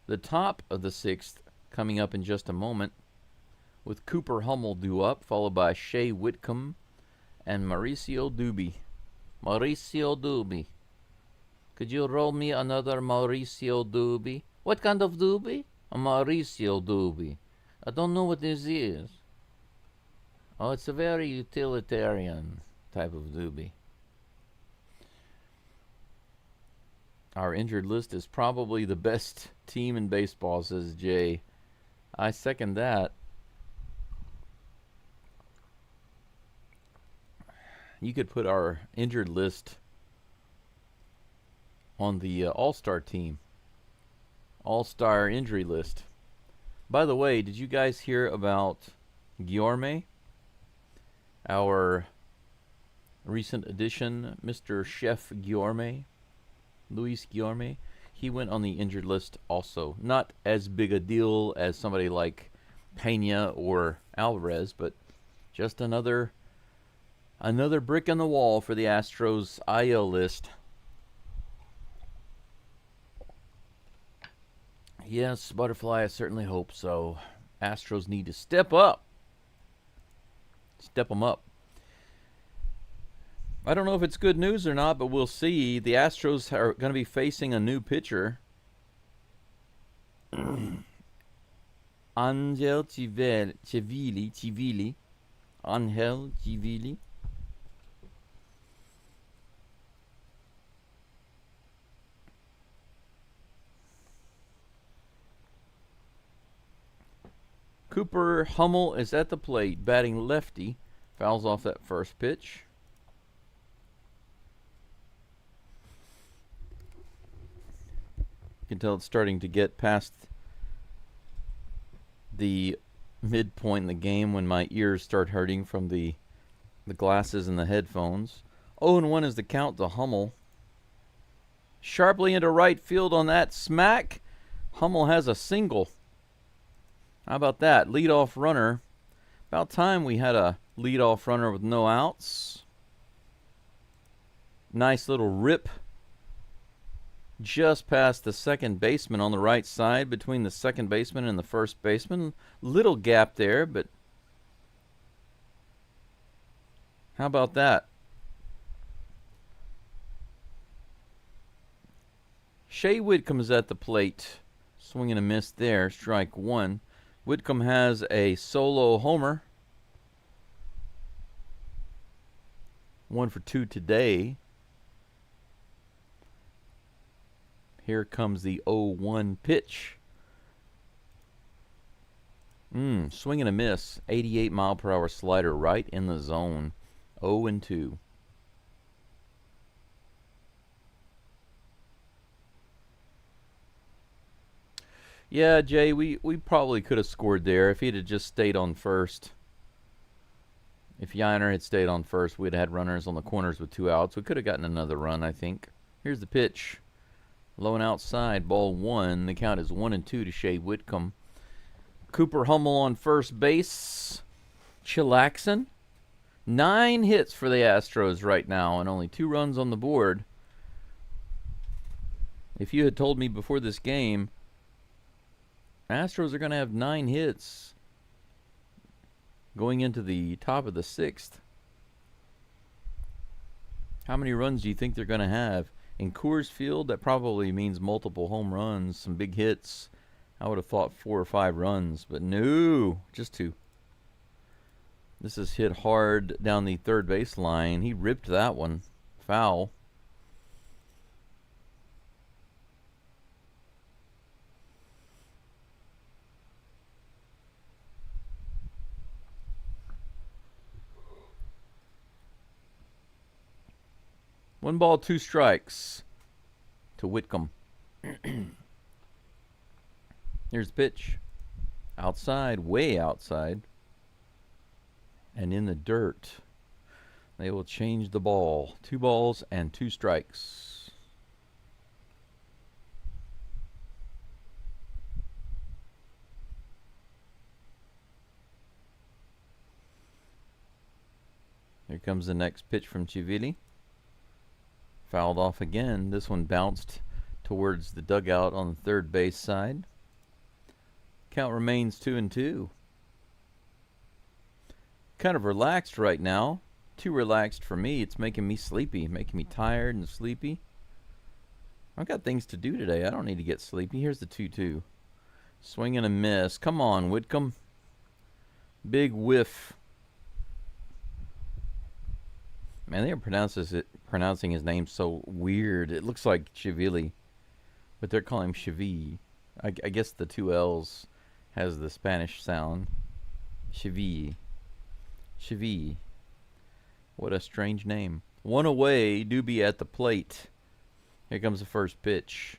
The top of the 6th coming up in just a moment, with Cooper Hummel due up, followed by Shay Whitcomb and Mauricio Dubé. Mauricio Dubé. Could you roll me another Mauricio Dubé? What kind of Dubé? A Mauricio Dubé. I don't know what this is. Oh, it's a very utilitarian type of Dubé. Our injured list is probably the best team in baseball, says Jay. I second that. You could put our injured list on the All-Star team. All-Star injury list. By the way, did you guys hear about Guillorme? Our recent addition, Mr. Chef Guillorme, Luis Guillorme. He went on the injured list also. Not as big a deal as somebody like Pena or Alvarez, but just another brick in the wall for the Astros IL list. Yes, Butterfly, I certainly hope so. Astros need to step up. Step them up. I don't know if it's good news or not, but we'll see. The Astros are going to be facing a new pitcher. Angel Civili. Angel Civili. Cooper Hummel is at the plate, batting lefty. Fouls off that first pitch. You can tell it's starting to get past the midpoint in the game when my ears start hurting from the glasses and the headphones. 0-1 is the count to Hummel. Sharply into right field on that smack. Hummel has a single. How about that? Leadoff runner. About time we had a leadoff runner with no outs. Nice little rip just past the second baseman on the right side, between the second baseman and the first baseman. Little gap there, but how about that? Shay Whitcomb is at the plate. Swing and a miss there. Strike 1. Whitcomb has a solo homer. 1 for 2 today. Here comes the 0-1 pitch. Swing and a miss. 88-mile-per-hour slider right in the zone. 0-2. Yeah, Jay, we probably could have scored there if he'd have just stayed on first. If Yiner had stayed on first, we'd have had runners on the corners with 2 outs. We could have gotten another run, I think. Here's the pitch. Low and outside, ball 1. The count is 1-2 to Shay Whitcomb. Cooper Hummel on first base. Chillaxin. 9 hits for the Astros right now and only 2 runs on the board. If you had told me before this game, Astros are going to have 9 hits going into the top of the 6th, how many runs do you think they're going to have? In Coors Field, that probably means multiple home runs, some big hits. I would have thought 4 or 5 runs, but no, just 2. This is hit hard down the third base line. He ripped that one. Foul. One ball, 2 strikes to Whitcomb. Here's the pitch. Outside, way outside. And in the dirt. They will change the ball. 2 balls and 2 strikes. Here comes the next pitch from Chivilli. Fouled off again. This one bounced towards the dugout on the third base side. Count remains 2-2. Kind of relaxed right now. Too relaxed for me. It's making me sleepy, making me tired and sleepy. I've got things to do today. I don't need to get sleepy. Here's the 2-2. Swing and a miss. Come on, Whitcomb. Big whiff. Man, they are pronouncing his name so weird. It looks like Chivilli, but they're calling him Chivi. I guess the 2 L's has the Spanish sound. Chivi. Chivi. What a strange name. 1 away, Doobie at the plate. Here comes the first pitch.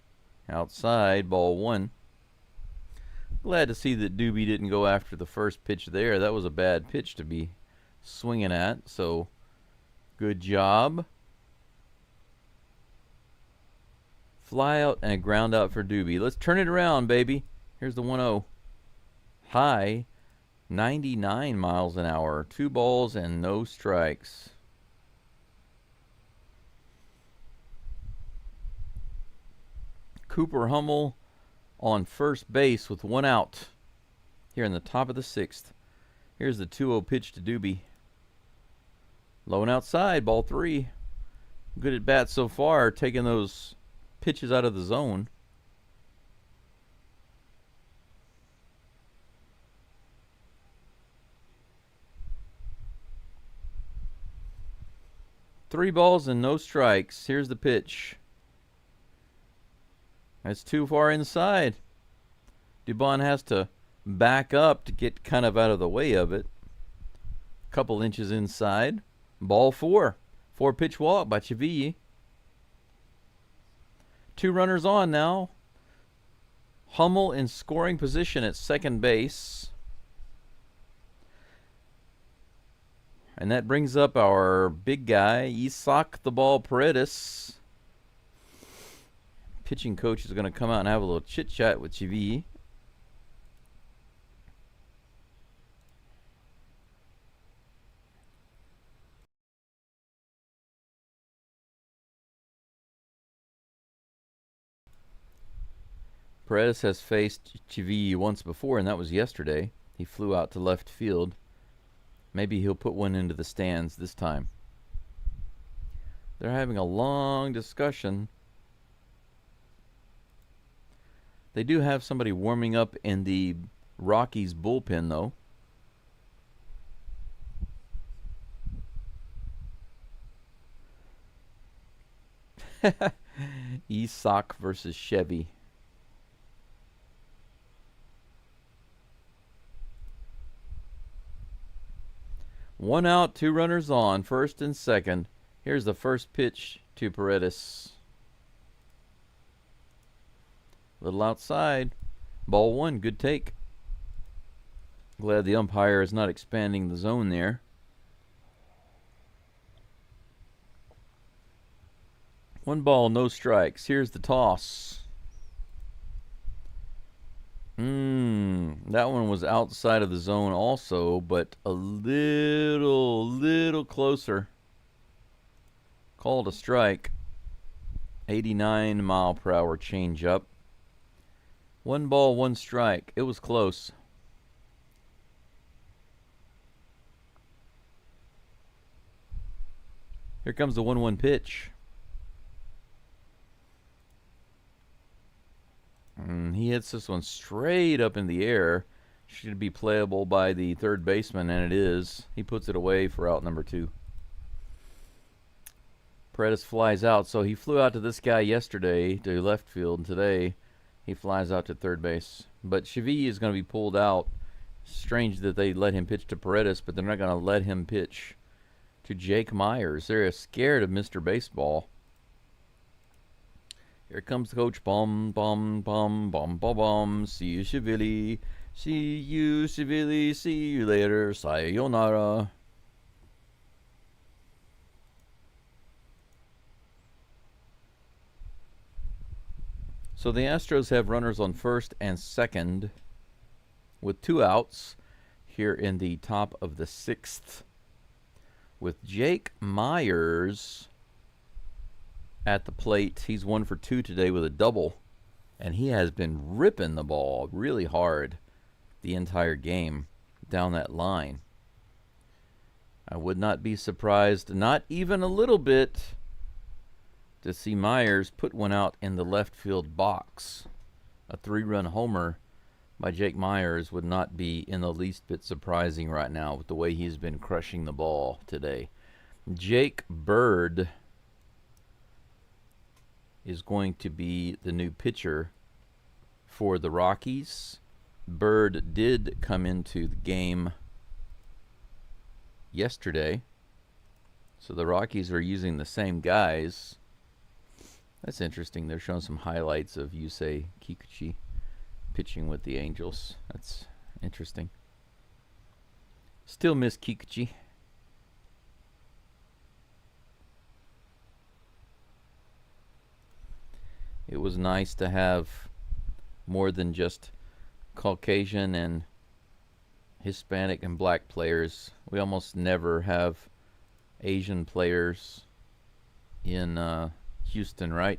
Outside, ball 1. Glad to see that Doobie didn't go after the first pitch there. That was a bad pitch to be swinging at, so good job. Fly out and a ground out for Doobie. Let's turn it around, baby. Here's the 1-0. High, 99 miles an hour. 2 balls and no strikes. Cooper Hummel on first base with 1 out here in the top of the 6th. Here's the 2-0 pitch to Doobie. Low and outside, ball 3. Good at bat so far, taking those pitches out of the zone. Three balls and no strikes. Here's the pitch. That's too far inside. Dubon has to back up to get kind of out of the way of it. Couple inches inside. Ball 4. 4-pitch walk by Chivilli. 2 runners on now. Hummel in scoring position at second base. And that brings up our big guy, Isaac the Ball Paredes. Pitching coach is going to come out and have a little chit-chat with Chivilli. Paredes has faced Chivilli once before, and that was yesterday. He flew out to left field. Maybe he'll put one into the stands this time. They're having a long discussion. They do have somebody warming up in the Rockies bullpen, though. Isaac versus Chevy. 1 out, 2 runners on, first and second. Here's the first pitch to Paredes. Little outside. Ball 1, good take. Glad the umpire is not expanding the zone there. One ball, no strikes. Here's the toss. That one was outside of the zone also, but a little closer. Called a strike. 89 mile per hour changeup. 1 ball, 1 strike. It was close. Here comes the 1-1 pitch. He hits this one straight up in the air. Should be playable by the third baseman, and it is. He puts it away for out number 2. Paredes flies out, so he flew out to this guy yesterday to left field, and today he flies out to third base. But Chevy is going to be pulled out. Strange that they let him pitch to Paredes, but they're not going to let him pitch to Jake Meyers. They're scared of Mr. Baseball. Here comes the coach. Bum, bum, bum, bum, bum, bum. See you, Chevy. See you, Chevy. See you later. Sayonara. So the Astros have runners on first and second with 2 outs here in the top of the 6th. With Jake Meyers at the plate. He's 1 for 2 today with a double, and he has been ripping the ball really hard the entire game down that line. I would not be surprised, not even a little bit, to see Meyers put one out in the left field box. A 3-run homer by Jake Meyers would not be in the least bit surprising right now with the way he's been crushing the ball today. Jake Bird is going to be the new pitcher for the Rockies. Bird did come into the game yesterday, so the Rockies are using the same guys. That's interesting. They're showing some highlights of Yusei Kikuchi pitching with the Angels. That's interesting. Still miss Kikuchi. It was nice to have more than just Caucasian and Hispanic and black players. We almost never have Asian players in Houston, right?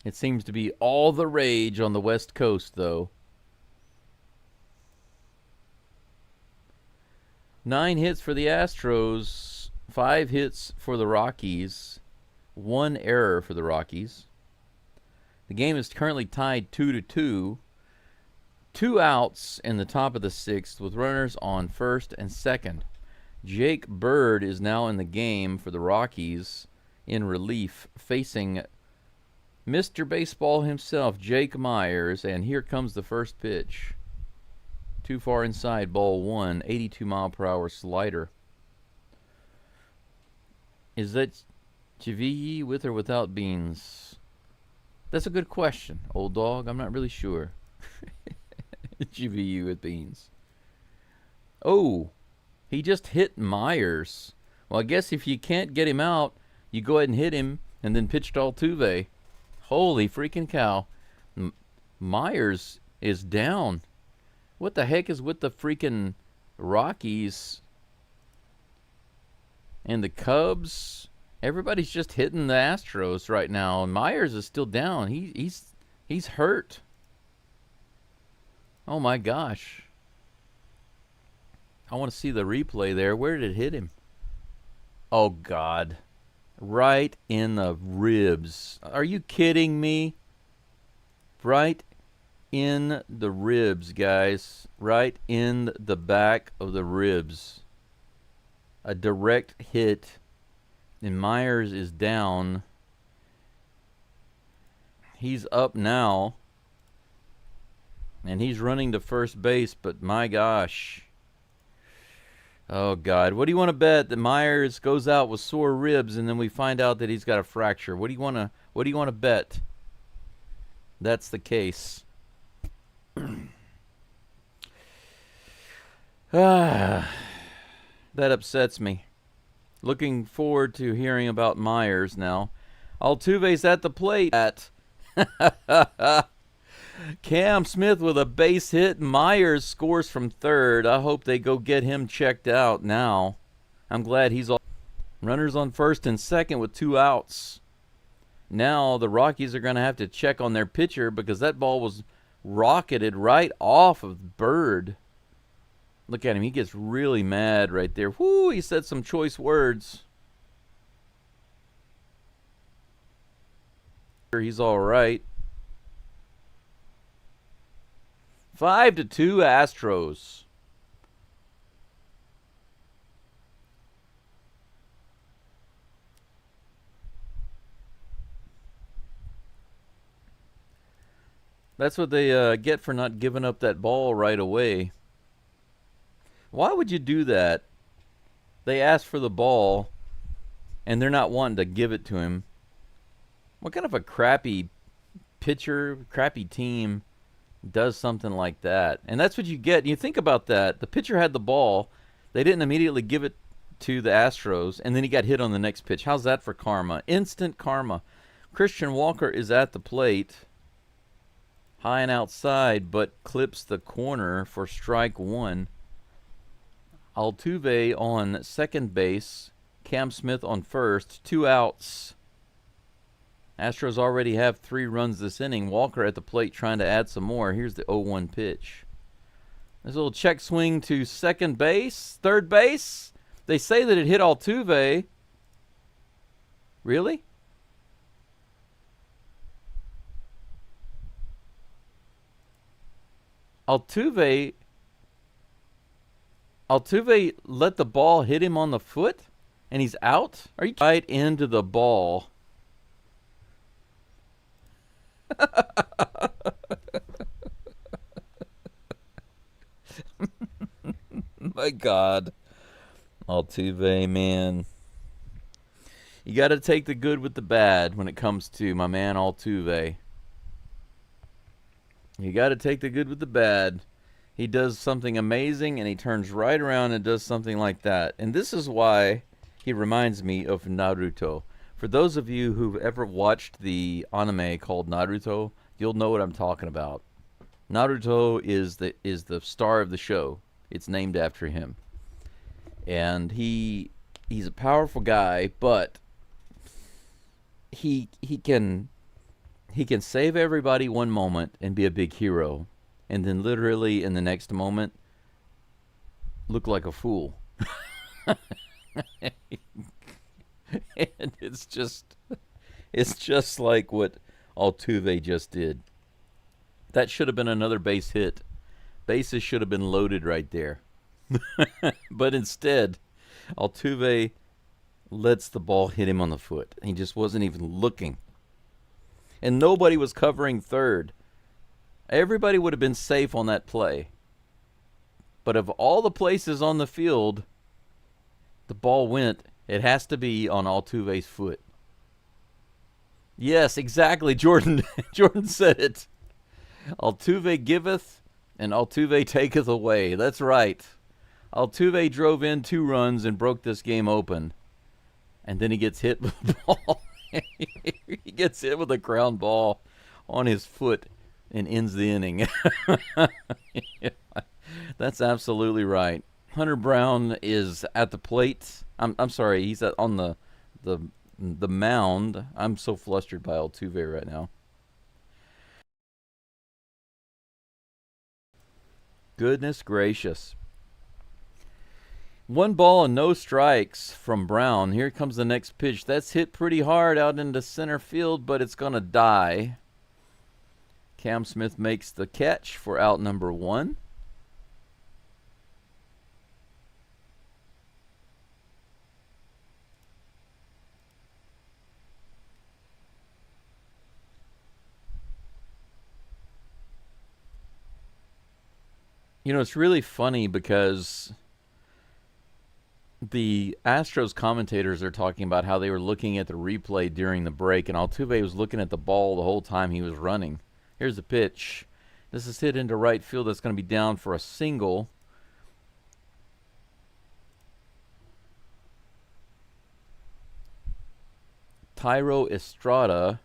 It seems to be all the rage on the West Coast, though. 9 hits for the Astros, 5 hits for the Rockies, 1 error for the Rockies. The game is currently tied 2-2. 2 outs in the top of the 6th with runners on first and second. Jake Bird is now in the game for the Rockies in relief, facing Mr. Baseball himself, Jake Meyers, and here comes the first pitch. Too far inside, ball 1, 82 mile per hour slider. Is that Chiviyi with or without beans? That's a good question, old dog. I'm not really sure. Chiviyi with beans. Oh, he just hit Meyers. Well, I guess if you can't get him out, you go ahead and hit him and then pitch to Altuve. Holy freaking cow. Meyers is down. What the heck is with the freaking Rockies and the Cubs? Everybody's just hitting the Astros right now, and Meyers is still down. He's hurt. Oh my gosh. I want to see the replay there. Where did it hit him? Oh God. Right in the ribs. Are you kidding me? Right in the ribs, guys. Right in the back of the ribs. A direct hit. And Meyers is down. He's up now. And he's running to first base, but my gosh. Oh, God. What do you want to bet that Meyers goes out with sore ribs and then we find out that he's got a fracture? What do you want to bet? That's the case. That upsets me. Looking forward to hearing about Meyers now. Altuve's at the plate. Cam Smith with a base hit. Meyers scores from third. I hope they go get him checked out now. I'm glad he's all. Runners on first and second with 2 outs. Now the Rockies are going to have to check on their pitcher because that ball was rocketed right off of Bird. Look at him. He gets really mad right there. Whoo, he said some choice words. He's all right. 5-2 Astros. That's what they get for not giving up that ball right away. Why would you do that? They asked for the ball, and they're not wanting to give it to him. What kind of a crappy pitcher, crappy team does something like that? And that's what you get. You think about that. The pitcher had the ball. They didn't immediately give it to the Astros, and then he got hit on the next pitch. How's that for karma? Instant karma. Christian Walker is at the plate. High and outside, but clips the corner for strike 1. Altuve on second base. Cam Smith on first. 2 outs. Astros already have 3 runs this inning. Walker at the plate trying to add some more. Here's the 0-1 pitch. There's a little check swing to second base. Third base. They say that it hit Altuve. Really? Altuve let the ball hit him on the foot, and he's out? Are you right into the ball? My God. Altuve, man. You got to take the good with the bad when it comes to my man Altuve. You got to take the good with the bad. He does something amazing, and he turns right around and does something like that. And this is why he reminds me of Naruto. For those of you who've ever watched the anime called Naruto, you'll know what I'm talking about. Naruto is the star of the show. It's named after him. And he's a powerful guy, but he can save everybody one moment and be a big hero, and then literally in the next moment look like a fool. And it's just like what Altuve just did. That should have been another base hit. Bases should have been loaded right there. But instead, Altuve lets the ball hit him on the foot. He just wasn't even looking. And nobody was covering third. Everybody would have been safe on that play. But of all the places on the field the ball went, it has to be on Altuve's foot. Yes, exactly. Jordan said it. Altuve giveth, and Altuve taketh away. That's right. Altuve drove in 2 runs and broke this game open. And then he gets hit with the ball. He gets hit with a ground ball on his foot and ends the inning. Yeah, that's absolutely right. Hunter Brown is at the plate. I'm sorry, he's on the mound. I'm so flustered by Altuve right now. Goodness gracious. 1 ball and no strikes from Brown. Here comes the next pitch. That's hit pretty hard out into center field, but it's going to die. Cam Smith makes the catch for out number 1. You know, it's really funny because The Astros commentators are talking about how they were looking at the replay during the break, and Altuve was looking at the ball the whole time he was running. Here's the pitch. This is hit into right field. That's going to be down for a single. Tyro Estrada.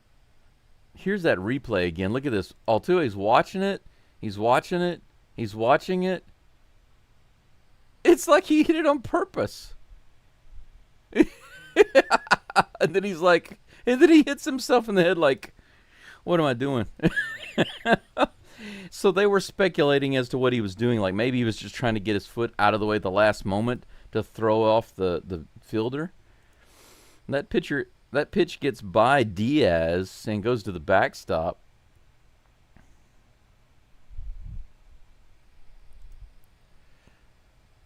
Here's that replay again. Look at this. Altuve's watching it. He's watching it. He's watching it. It's like he hit it on purpose. And then he's like, and then he hits himself in the head like, what am I doing? So they were speculating as to what he was doing. Like maybe he was just trying to get his foot out of the way at the last moment to throw off the fielder. And that pitch gets by Diaz and goes to the backstop.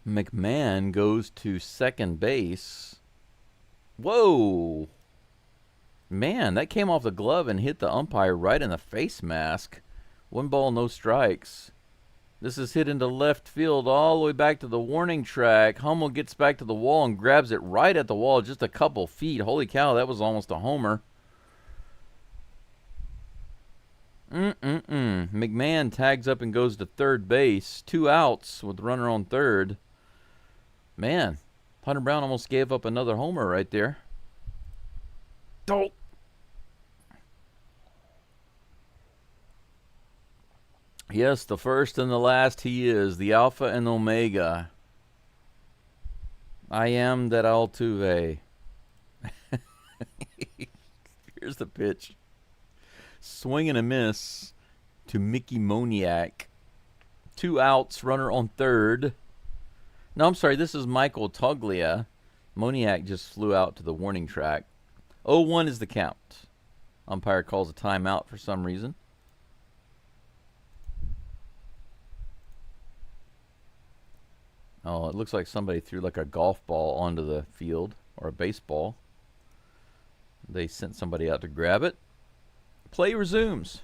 McMahon goes to second base. Whoa. Man, that came off the glove and hit the umpire right in the face mask. 1 ball, no strikes. This is hit into left field all the way back to the warning track. Hummel gets back to the wall and grabs it right at the wall, just a couple feet. Holy cow, that was almost a homer. McMahon tags up and goes to third base. 2 outs with the runner on third. Man, Hunter Brown almost gave up another homer right there. Dolt. Yes, the first and the last he is, the Alpha and Omega. I am that Altuve. Here's the pitch. Swing and a miss to Mickey Moniak. 2 outs, runner on third. No, I'm sorry, this is Michael Toglia. Moniak just flew out to the warning track. 0-1 is the count. Umpire calls a timeout for some reason. Oh, it looks like somebody threw like a golf ball onto the field, or a baseball. They sent somebody out to grab it. Play resumes.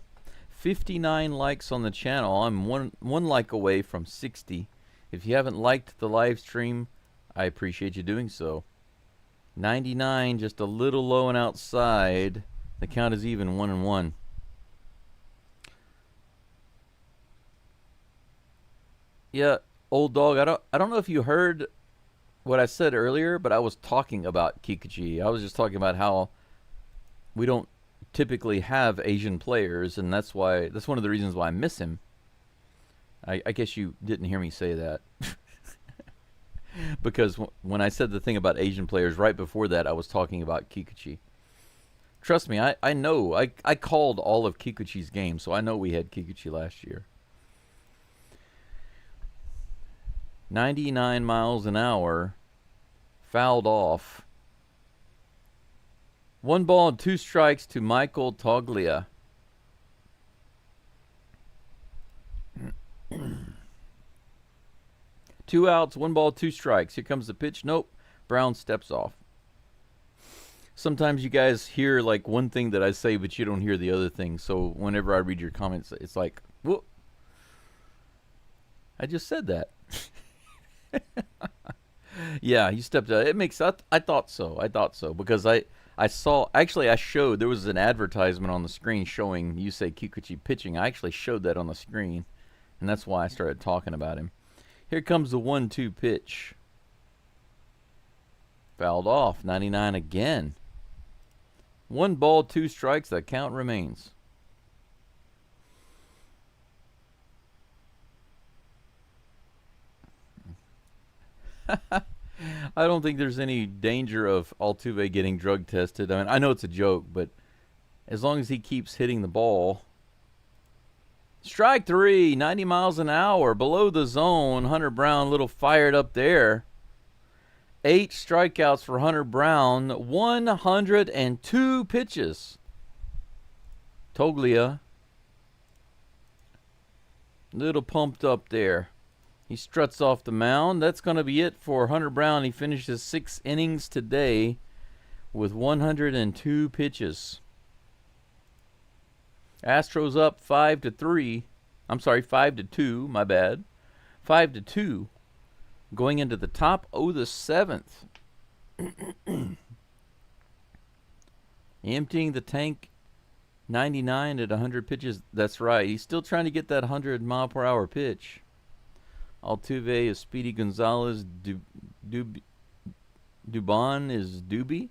59 likes on the channel. I'm one like away from 60. If you haven't liked the live stream, I appreciate you doing so. 99, just a little low and outside. The count is even, 1-1. Yeah, old dog, I don't know if you heard what I said earlier, but I was talking about Kikuchi. I was just talking about how we don't typically have Asian players, and that's one of the reasons why I miss him. I guess you didn't hear me say that. Because when I said the thing about Asian players, right before that, I was talking about Kikuchi. Trust me, I know. I called all of Kikuchi's games, so I know we had Kikuchi last year. 99 miles an hour. Fouled off. 1 ball and 2 strikes to Michael Toglia. Two outs, 1 ball, 2 strikes. Here comes the pitch. Nope. Brown steps off. Sometimes you guys hear like one thing that I say, but you don't hear the other thing. So whenever I read your comments, it's like, whoop. I just said that. Yeah, he stepped out. It makes, I thought so. I thought so. Because I saw, actually I showed, there was an advertisement on the screen showing you say Kikuchi pitching. I actually showed that on the screen. And that's why I started talking about him. Here comes the 1-2 pitch. Fouled off. 99 again. 1 ball, 2 strikes. The count remains. I don't think there's any danger of Altuve getting drug tested. I mean, I know it's a joke, but as long as he keeps hitting the ball. Strike 3, 90 miles an hour, below the zone. Hunter Brown, a little fired up there. 8 strikeouts for Hunter Brown, 102 pitches. Toglia, little pumped up there. He struts off the mound. That's going to be it for Hunter Brown. He finishes 6 innings today with 102 pitches. Astros up 5-3. I'm sorry, 5-2. My bad. 5-2. Going into the top of the 7th. Emptying the tank 99 at 100 pitches. That's right. He's still trying to get that 100-mile-per-hour pitch. Altuve is Speedy Gonzalez. Dubon is Doobie.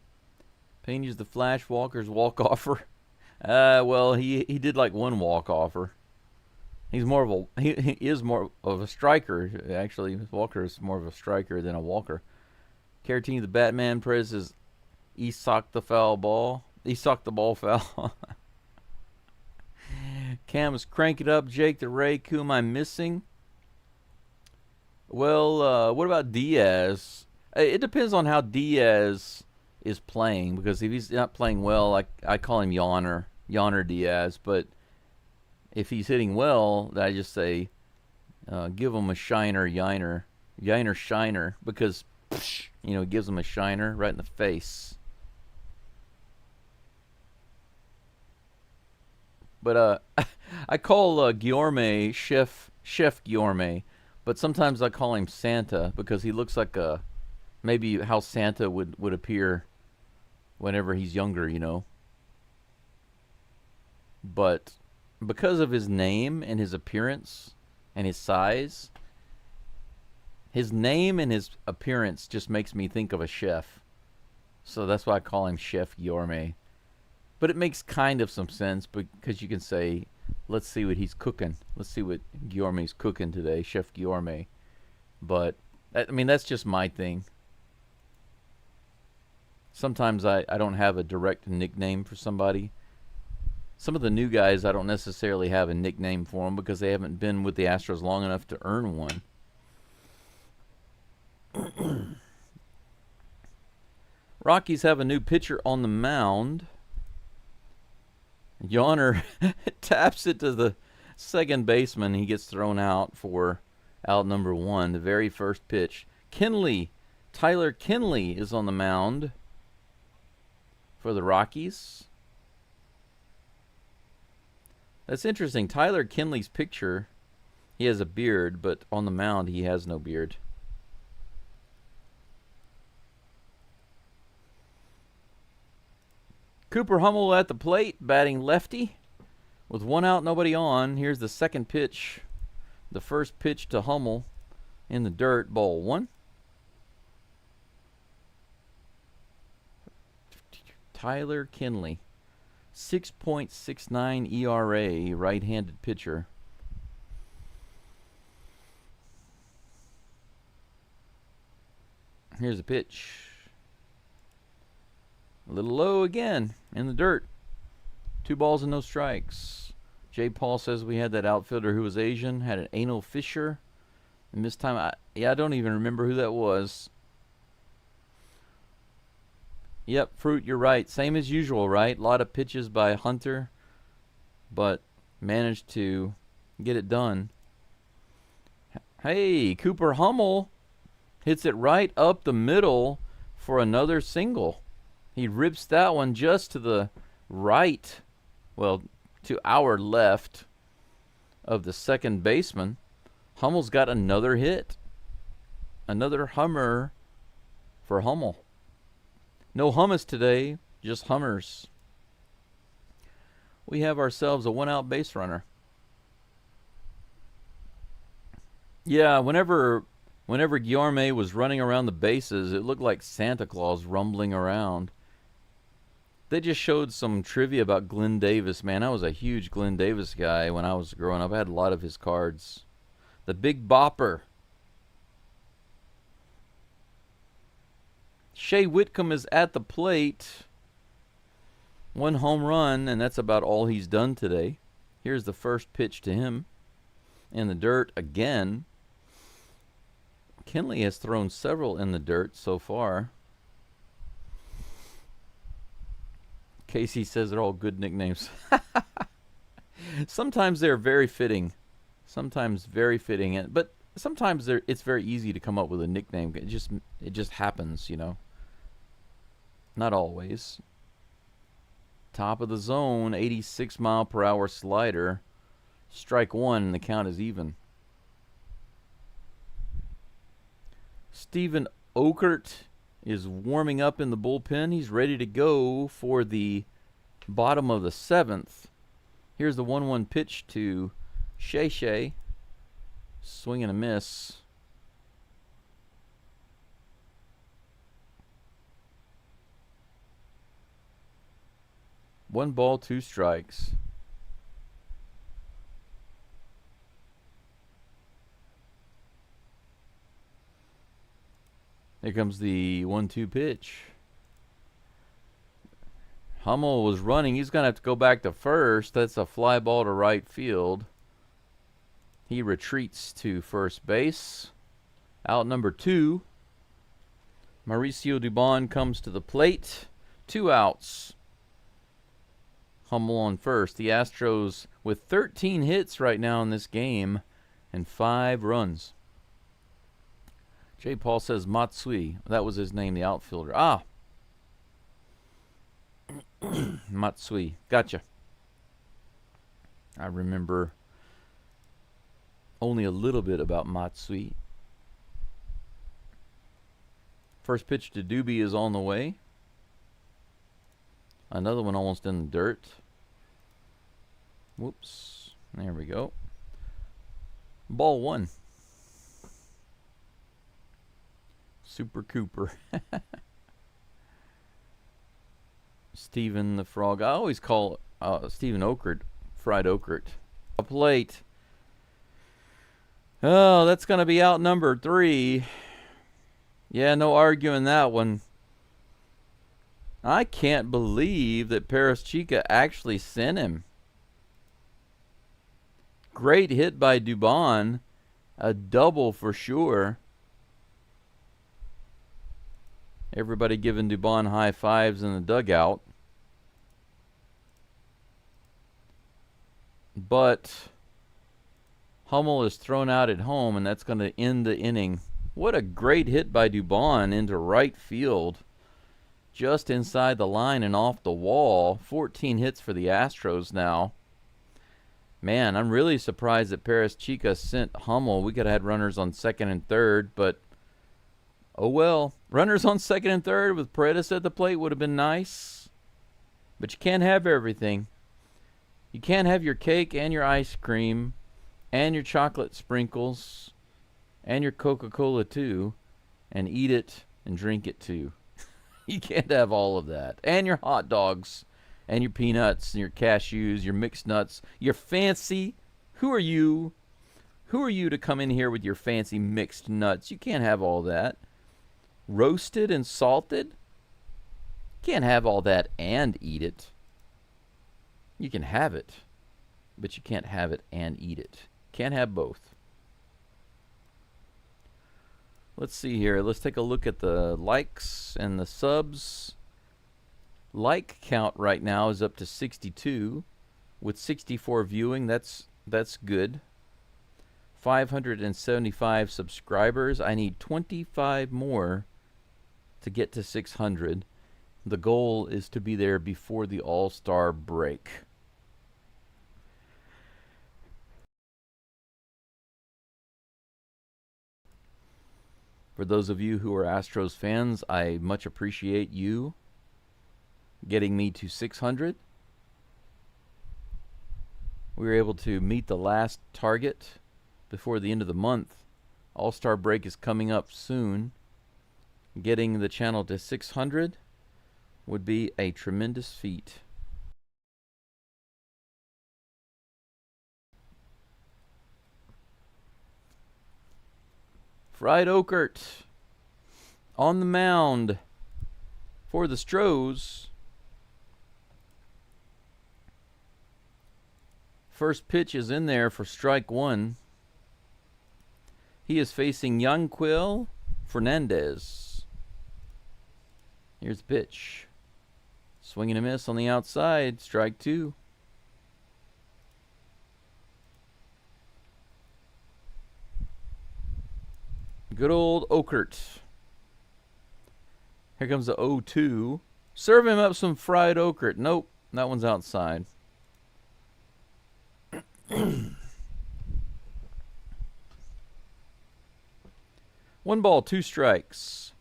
Payne is the Flash. Walker's walk-offer. Well, he did like one walk-offer. He is more of a striker, actually. Walker is more of a striker than a walker. Caratini the Batman. Perez is Esock the foul ball. Esock the ball foul. Cam is Crank It Up. Jake the Rake. Who am I missing? Well, what about Diaz? It depends on how Diaz is playing, because if he's not playing well, I call him Yawner Diaz. But if he's hitting well, I just say give him a Yiner Shiner, because it gives him a shiner right in the face. But I call Guillorme Chef Guillorme, but sometimes I call him Santa, because he looks like maybe how Santa would appear whenever he's younger, But because of his name and his appearance and his size, his name and his appearance just makes me think of a chef. So that's why I call him Chef Guillorme. But it makes kind of some sense, because you can say, let's see what he's cooking. Let's see what Guillorme's cooking today, Chef Guillorme. But, that's just my thing. Sometimes I don't have a direct nickname for somebody. Some of the new guys, I don't necessarily have a nickname for them, because they haven't been with the Astros long enough to earn one. Rockies have a new pitcher on the mound. Yawner taps it to the second baseman. He gets thrown out for out number 1, the very first pitch. Tyler Kinley is on the mound for the Rockies. That's interesting. Tyler Kinley's picture, he has a beard, but on the mound he has no beard. Cooper Hummel at the plate, batting lefty. With 1 out, nobody on. Here's the second pitch. The first pitch to Hummel in the dirt, ball 1. Tyler Kinley, 6.69 ERA, right-handed pitcher. Here's a pitch. A little low again in the dirt. 2 balls and no strikes. Jay Paul says we had that outfielder who was Asian, had an anal fissure. And this time, I don't even remember who that was. Yep, Fruit, you're right. Same as usual, right? A lot of pitches by Hunter, but managed to get it done. Hey, Cooper Hummel hits it right up the middle for another single. He rips that one just to the right, well, to our left of the second baseman. Hummel's got another hit. Another hummer for Hummel. No hummus today, just hummers. We have ourselves a 1-out base runner. Yeah, whenever Guillorme was running around the bases, it looked like Santa Claus rumbling around. They just showed some trivia about Glenn Davis. Man, I was a huge Glenn Davis guy when I was growing up. I had a lot of his cards. The Big Bopper. Shay Whitcomb is at the plate. 1 home run, and that's about all he's done today. Here's the first pitch to him. In the dirt again. Kinley has thrown several in the dirt so far. Casey says they're all good nicknames. Sometimes they're very fitting. Sometimes very fitting. But sometimes it's very easy to come up with a nickname. It just happens, Not always. Top of the zone, 86-mile-per-hour slider. Strike 1, and the count is even. Steven Okert is warming up in the bullpen. He's ready to go for the bottom of the 7th. Here's the 1-1 pitch to Shay. Swing and a miss. One ball, 2 strikes. Here comes the 1-2 pitch. Hummel was running. He's going to have to go back to first. That's a fly ball to right field. He retreats to first base. Out number 2. Mauricio Dubon comes to the plate. 2 outs. Hummel on first. The Astros with 13 hits right now in this game and 5 runs. Jay Paul says Matsui. That was his name, the outfielder. Ah. Matsui. Gotcha. I remember only a little bit about Matsui. First pitch to Doobie is on the way. Another one almost in the dirt. Whoops. There we go. Ball 1. Super Cooper. Steven the Frog. I always call Steven Okert Fried Okert. A plate. Oh, that's going to be out number 3. Yeah, no arguing that one. I can't believe that Paris Chica actually sent him. Great hit by Dubon. A double for sure. Everybody giving Dubon high fives in the dugout. But Hummel is thrown out at home, and that's going to end the inning. What a great hit by Dubon into right field. Just inside the line and off the wall. 14 hits for the Astros now. Man, I'm really surprised that Paris Chica sent Hummel. We could have had runners on second and third, but oh well. Runners on second and third with Paredes at the plate would have been nice. But you can't have everything. You can't have your cake and your ice cream and your chocolate sprinkles and your Coca-Cola too and eat it and drink it too. You can't have all of that. And your hot dogs and your peanuts and your cashews, your mixed nuts, your fancy. Who are you? Who are you to come in here with your fancy mixed nuts? You can't have all that. Roasted and salted? Can't have all that and eat it. You can have it, but you can't have it and eat it. Can't have both. Let's see here. Let's take a look at the likes and the subs. Like count right now is up to 62 with 64 viewing. That's good. 575 subscribers. I need 25 more to get to 600. The goal is to be there before the All-Star break. For those of you who are Astros fans, I much appreciate you getting me to 600. We were able to meet the last target before the end of the month. All-Star break is coming up soon. Getting the channel to 600 would be a tremendous feat. Fried Okert on the mound for the STROS. First pitch is in there for strike 1. He is facing Yanquiel Fernandez. Here's the pitch. Swing and a miss on the outside. Strike 2. Good old Okert. Here comes the 0-2. Serve him up some fried Okert. Nope, that one's outside. 1 ball, 2 strikes.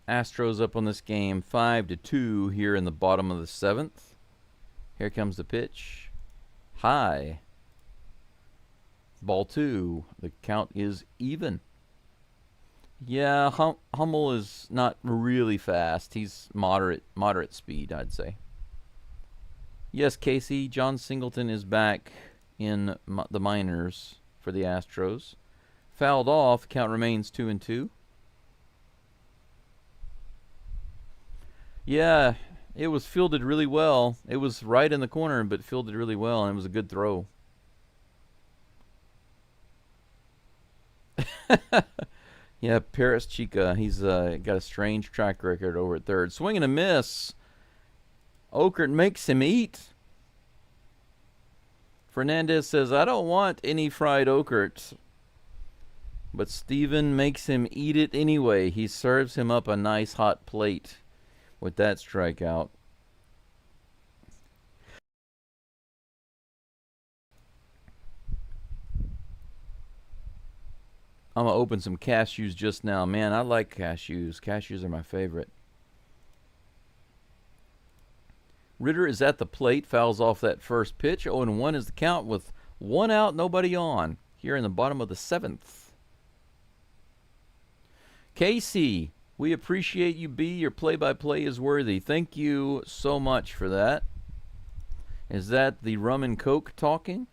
Astros up on this game 5-2 here in the bottom of the 7th. Here comes the pitch. High. Ball 2. The count is even. Yeah, Hummel is not really fast. He's moderate speed, I'd say. Yes, Casey, John Singleton is back in the minors for the Astros. Fouled off. Count remains 2-2. Yeah, it was fielded really well. It was right in the corner, but fielded really well, and it was a good throw. Yeah, Paris Chica, he's got a strange track record over at third. Swing and a miss. Okert makes him eat. Fernandez says, I don't want any fried Okert. But Steven makes him eat it anyway. He serves him up a nice hot plate with that strikeout. I'm going to open some cashews just now. Man, I like cashews. Cashews are my favorite. Ritter is at the plate. Fouls off that first pitch. 0-1 is the count with 1 out, nobody on. Here in the bottom of the 7th. Casey, we appreciate you, B. Your play-by-play is worthy. Thank you so much for that. Is that the rum and coke talking?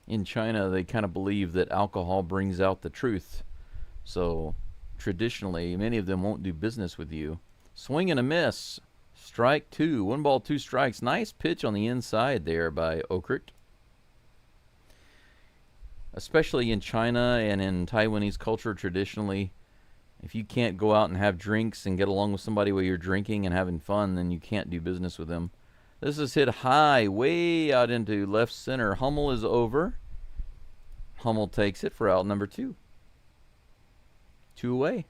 In China, they kind of believe that alcohol brings out the truth. So, traditionally, many of them won't do business with you. Swing and a miss. Strike 2. 1 ball, 2 strikes. Nice pitch on the inside there by Okert. Especially in China and in Taiwanese culture, traditionally, if you can't go out and have drinks and get along with somebody while you're drinking and having fun, then you can't do business with them. This is hit high, way out into left center. Hummel is over. Hummel takes it for out number 2. 2 away.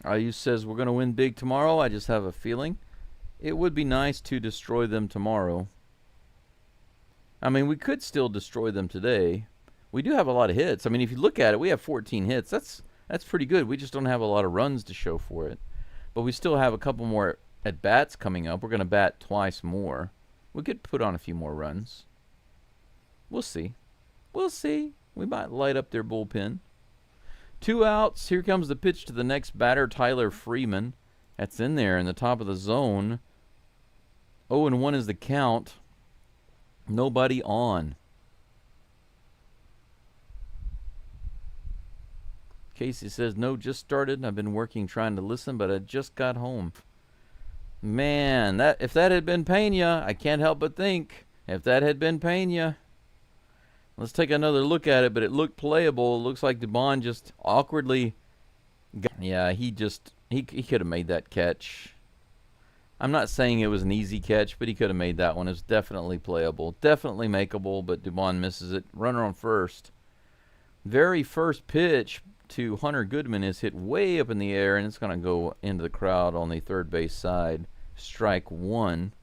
Ayu says, we're going to win big tomorrow. I just have a feeling. It would be nice to destroy them tomorrow. I mean, we could still destroy them today. We do have a lot of hits. I mean, if you look at it, we have 14 hits. That's pretty good. We just don't have a lot of runs to show for it. But we still have a couple more at-bats coming up. We're going to bat twice more. We could put on a few more runs. We'll see. We'll see. We might light up their bullpen. 2 outs. Here comes the pitch to the next batter, Tyler Freeman. That's in there in the top of the zone. 0-1 is the count. Nobody on. Casey says, no, just started. I've been working trying to listen, but I just got home. Man, if that had been Pena, I can't help but think, if that had been Pena. Let's take another look at it, but it looked playable. It looks like DeBon just awkwardly yeah, he could have made that catch. I'm not saying it was an easy catch, but he could have made that one. It was definitely playable. Definitely makeable, but DeBon misses it. Runner on first. Very first pitch to Hunter Goodman is hit way up in the air, and it's going to go into the crowd on the third base side. Strike 1.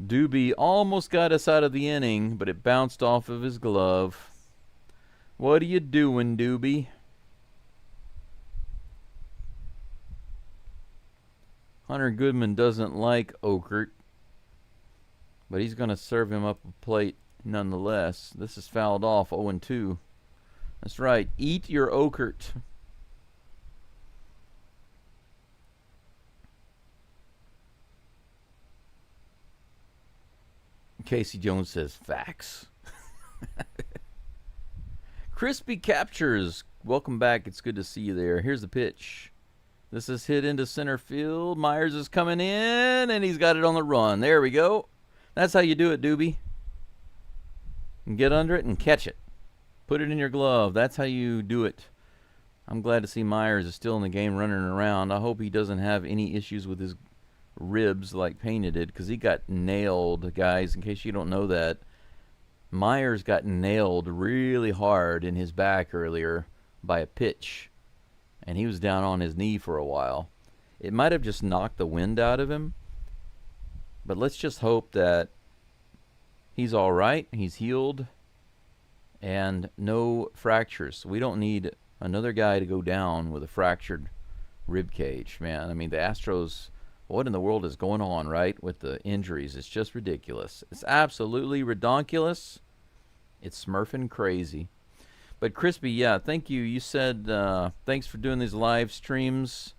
Doobie almost got us out of the inning, but it bounced off of his glove. What are you doing, Doobie? Hunter Goodman doesn't like Okert, but he's going to serve him up a plate nonetheless. This is fouled off, 0-2. That's right. Eat your Okert. Casey Jones says facts. Crispy Captures. Welcome back. It's good to see you there. Here's the pitch. This is hit into center field. Meyers is coming in, and he's got it on the run. There we go. That's how you do it, Doobie. And get under it and catch it. Put it in your glove. That's how you do it. I'm glad to see Meyers is still in the game running around. I hope he doesn't have any issues with his ribs like Pena did, because he got nailed, guys, in case you don't know that. Meyers got nailed really hard in his back earlier by a pitch, and he was down on his knee for a while. It might have just knocked the wind out of him, But let's just hope that he's all right, he's healed, and no fractures. We don't need another guy to go down with a fractured rib cage, man. I mean, the Astros, what in the world is going on, right, with the injuries? It's just ridiculous. It's absolutely redonkulous. It's smurfing crazy. But Crispy, yeah, thank you. You said thanks for doing these live streams,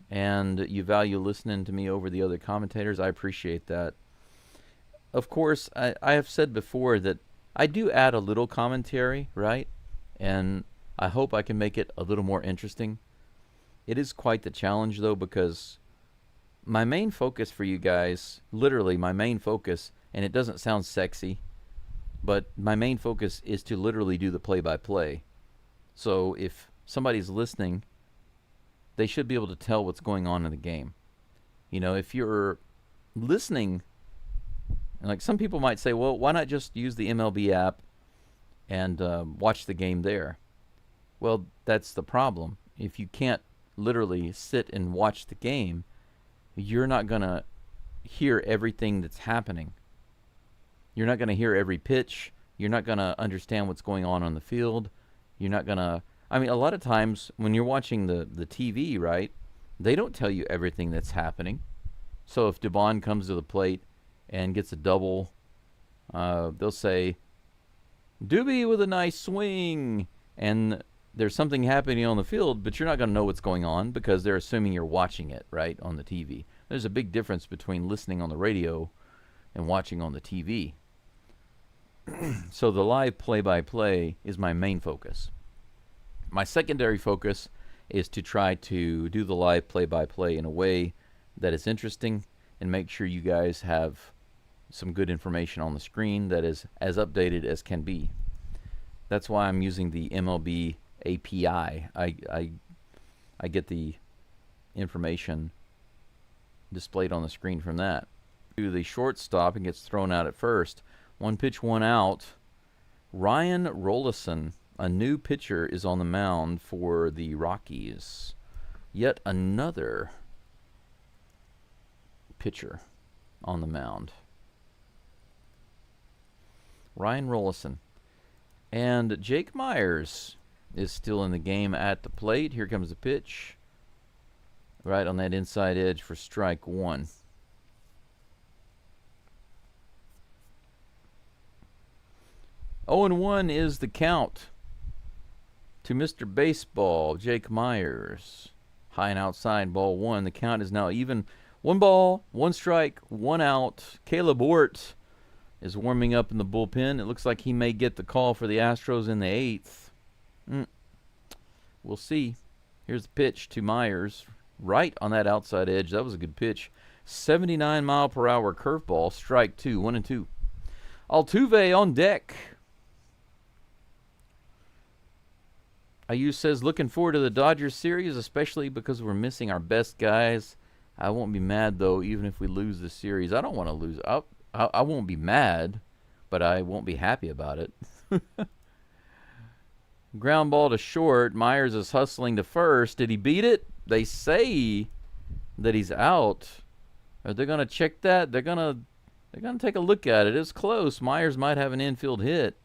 and you value listening to me over the other commentators. I appreciate that. Of course, I have said before that I do add a little commentary, right? And I hope I can make it a little more interesting. It is quite the challenge, though, because my main focus for you guys, literally my main focus, and it doesn't sound sexy, but my main focus is to literally do the play-by-play. So if somebody's listening, they should be able to tell what's going on in the game. You know, if you're listening, like some people might say, well, why not just use the MLB app and watch the game there? Well, that's the problem. If you can't literally sit and watch the game, you're not going to hear everything that's happening. You're not going to hear every pitch. You're not going to understand what's going on the field. You're not going to... I mean, a lot of times when you're watching the TV, right, they don't tell you everything that's happening. So if Dubon comes to the plate and gets a double, they'll say, Doobie with a nice swing, and there's something happening on the field, but you're not going to know what's going on because they're assuming you're watching it, right, on the TV. There's a big difference between listening on the radio and watching on the TV. So the live play-by-play is my main focus. My secondary focus is to try to do the live play-by-play in a way that is interesting and make sure you guys have some good information on the screen that is as updated as can be. That's why I'm using the MLB API. I get the information displayed on the screen from that. To the shortstop and gets thrown out at first. 1 pitch, 1 out. Ryan Rollison, a new pitcher, is on the mound for the Rockies. Yet another pitcher on the mound. Ryan Rollison. And Jake Meyers is still in the game at the plate. Here comes the pitch. Right on that inside edge for strike 1. Oh, and 1 is the count to Mr. Baseball, Jake Meyers. High and outside, ball 1. The count is now even. 1 ball, 1 strike, 1 out. Caleb Ort is warming up in the bullpen. It looks like he may get the call for the Astros in the 8th. We'll see. Here's the pitch to Meyers. Right on that outside edge. That was a good pitch. 79-mile-per-hour curveball. Strike 2. 1-2. Altuve on deck. Ayu says, looking forward to the Dodgers series, especially because we're missing our best guys. I won't be mad, though, even if we lose the series. I don't want to lose. I won't be mad, but I won't be happy about it. Ground ball to short. Meyers is hustling to first. Did he beat it? They say that he's out. Are they going to check that? They're going to take a look at it. It's close. Meyers might have an infield hit.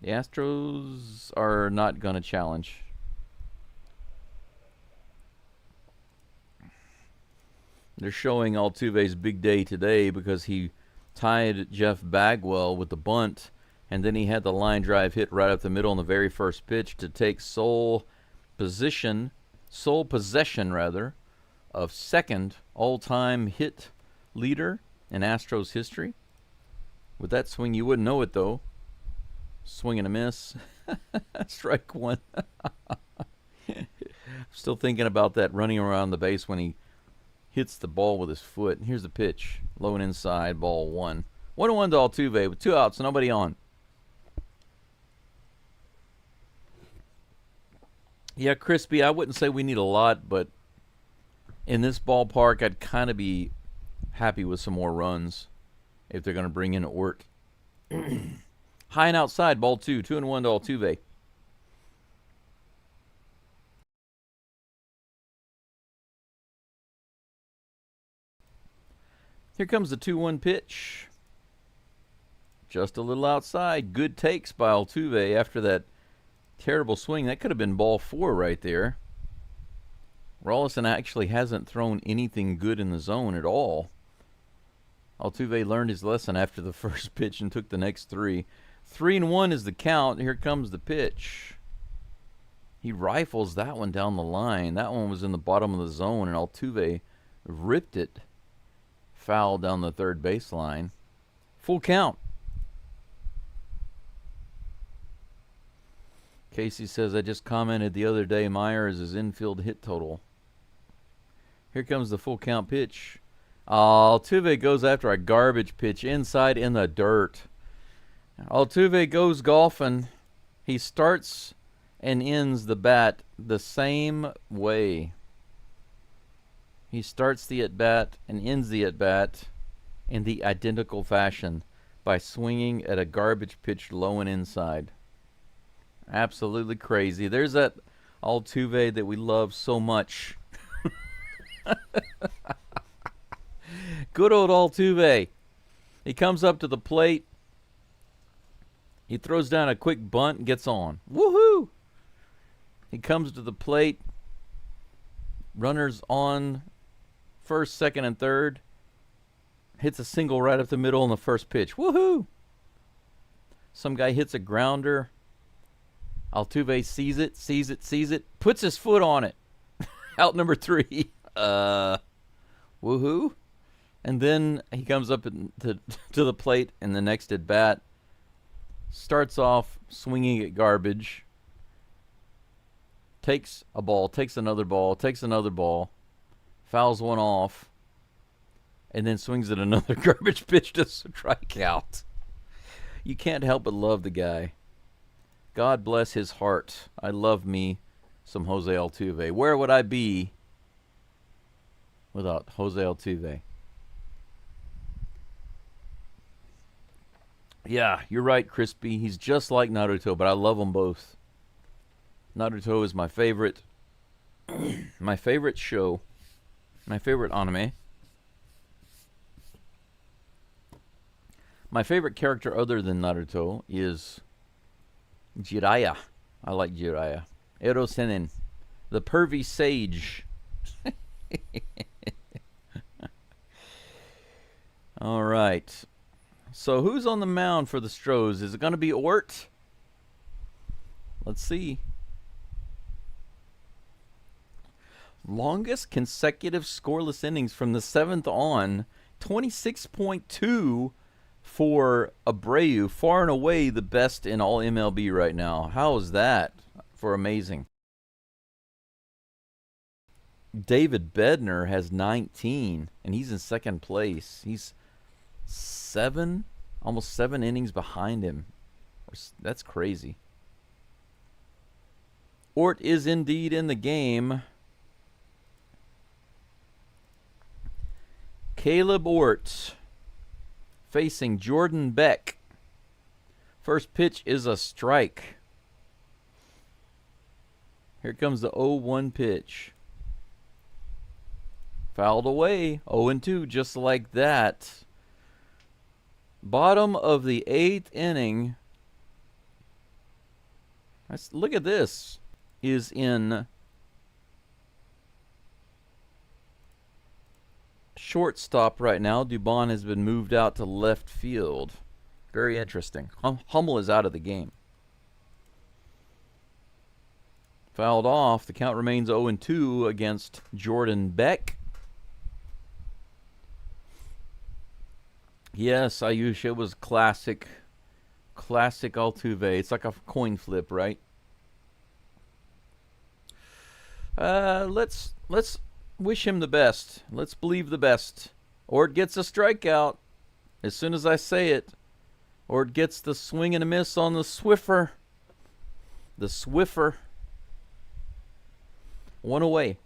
The Astros are not going to challenge. They're showing Altuve's big day today because he tied Jeff Bagwell with the bunt, and then he had the line drive hit right up the middle on the very first pitch to take sole possession of second all-time hit leader in Astros history. With that swing, you wouldn't know it, though. Swing and a miss. Strike 1. Still thinking about that running around the base when he hits the ball with his foot. Here's the pitch. Low and inside, ball 1. 1-1 to Altuve with 2 outs, nobody on. Yeah, Crispy, I wouldn't say we need a lot, but in this ballpark, I'd kind of be happy with some more runs if they're going to bring in Ort. High and outside, ball 2. 2-1 to Altuve. Here comes the 2-1 pitch. Just a little outside. Good takes by Altuve after that terrible swing. That could have been ball 4 right there. Rollison actually hasn't thrown anything good in the zone at all. Altuve learned his lesson after the first pitch and took the next 3. 3-1 is the count. Here comes the pitch. He rifles that one down the line. That one was in the bottom of the zone, and Altuve ripped it foul down the third baseline. Full count. Casey says, I just commented the other day Meyers' infield hit total. Here comes the full count pitch. Altuve goes after a garbage pitch inside in the dirt. Altuve goes golfing. He starts and ends the bat the same way. He starts the at-bat and ends the at-bat in the identical fashion by swinging at a garbage pitch low and inside. Absolutely crazy. There's that Altuve that we love so much. Good old Altuve. He comes up to the plate. He throws down a quick bunt and gets on. Woohoo! He comes to the plate. Runners on first, second, and third. Hits a single right up the middle on the first pitch. Woohoo! Some guy hits a grounder. Altuve sees it, puts his foot on it. Out number 3. Woohoo. And then he comes up to the plate in the next at bat. Starts off swinging at garbage. Takes a ball, takes another ball, takes another ball. Fouls one off. And then swings at another garbage pitch to strike out. You can't help but love the guy. God bless his heart. I love me some Jose Altuve. Where would I be without Jose Altuve? Yeah, you're right, Crispy. He's just like Naruto, but I love them both. Naruto is my favorite. My favorite show. My favorite anime. My favorite character other than Naruto is Jiraiya. I like Jiraiya. Ero Senin. The pervy sage. All right. So who's on the mound for the Stros? Is it going to be Ort? Let's see. Longest consecutive scoreless innings from the 7th on. 26.2 for Abreu. Far and away the best in all MLB right now. How is that for amazing? David Bednar has 19, and he's in second place. He's almost 7 innings behind him. That's crazy. Ort is indeed in the game. Caleb Ort facing Jordan Beck. First pitch is a strike. Here comes the 0-1 pitch. Fouled away. 0-2, just like that. Bottom of the 8th inning. Look at this. Is in shortstop right now. Dubon has been moved out to left field. Very interesting. Hummel is out of the game. Fouled off. The count remains 0-2 against Jordan Beck. Yes, Ayush, it was classic Altuve. It's like a coin flip, right? Let's wish him the best. Let's believe the best. Ort gets a strikeout as soon as I say it. Ort gets the swing and a miss on the Swiffer. The Swiffer. 1 away.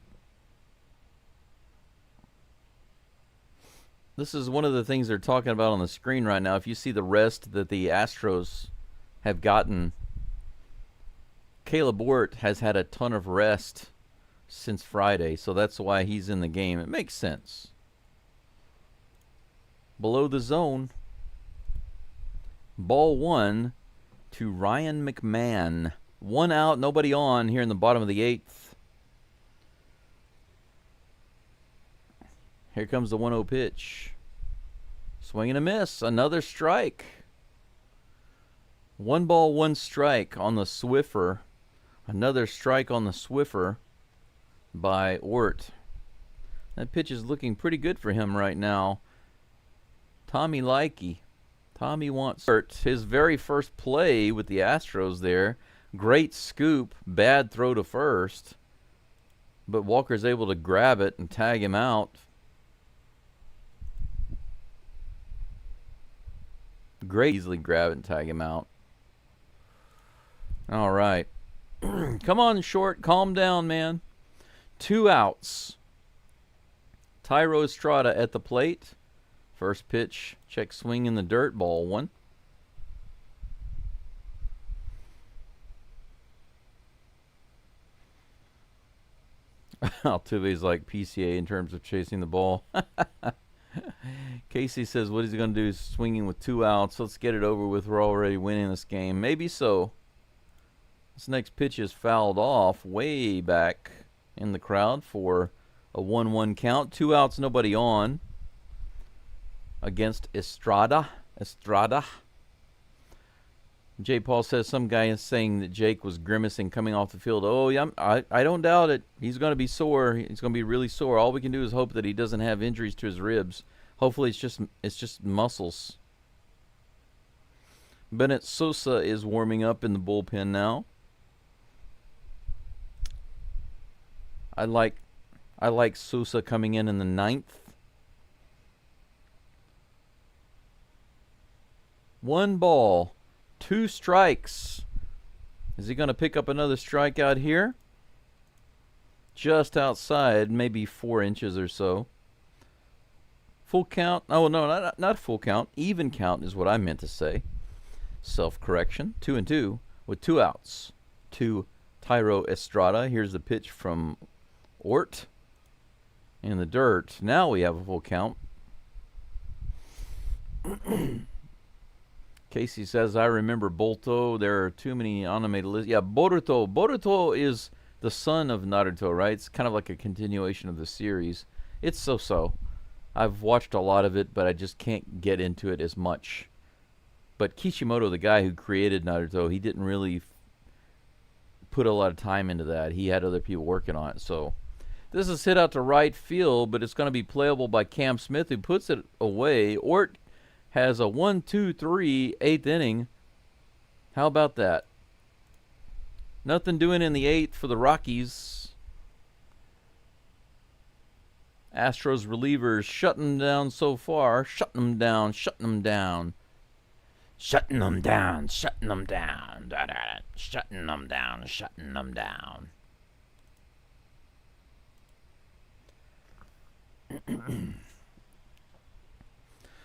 This is one of the things they're talking about on the screen right now. If you see the rest that the Astros have gotten, Caleb Ort has had a ton of rest since Friday, so that's why he's in the game. It makes sense. below the zone. Ball 1 to Ryan McMahon. 1 out, nobody on here in the bottom of the 8th. Here comes the 1-0 pitch. Swing and a miss. Another strike. 1 ball, 1 strike on the Swiffer. Another strike on the Swiffer by Ort. That pitch is looking pretty good for him right now. Tommy Likey. Tommy wants his very first play with the Astros there. Great scoop. Bad throw to first. But Walker's able to grab it and tag him out. Great. Easily grab it and tag him out. All right. Come on, Short. Calm down, man. 2 outs. Thairo Estrada at the plate. First pitch. Check swing in the dirt. Ball 1. Altuve's like PCA in terms of chasing the ball. Casey says, what is he going to do? Swinging with 2 outs. Let's get it over with. We're already winning this game. Maybe so. This next pitch is fouled off way back in the crowd for a 1-1 count. 2 outs, nobody on. Against Estrada. J. Paul says some guy is saying that Jake was grimacing coming off the field. Oh, yeah, I don't doubt it. He's going to be sore. He's going to be really sore. All we can do is hope that he doesn't have injuries to his ribs. Hopefully it's just muscles. Bennett Sosa is warming up in the bullpen now. I like Sosa coming in the 9th. 1 ball. 2 strikes. Is he going to pick up another strikeout here? Just outside, maybe 4 inches or so. Full count. Oh, no, not full count. Even count is what I meant to say. Self-correction. 2-2 with 2 outs to Thairo Estrada. Here's the pitch from Ort in the dirt. Now we have a full count. Casey says, I remember Bolto. There are too many animated lists. Yeah, Boruto. Boruto is the son of Naruto, right? It's kind of like a continuation of the series. It's so-so. I've watched a lot of it, but I just can't get into it as much. But Kishimoto, the guy who created Naruto, he didn't really put a lot of time into that. He had other people working on it. So this is hit out to right field, but it's going to be playable by Cam Smith, who puts it away. Ort has a 1-2-3 8th inning. How about that? Nothing doing in the 8th for the Rockies. Astros relievers shutting them down so far. Shutting them down. Shutting them down. Shutting them down. Shutting them down. Shutting them down. Shutting them down.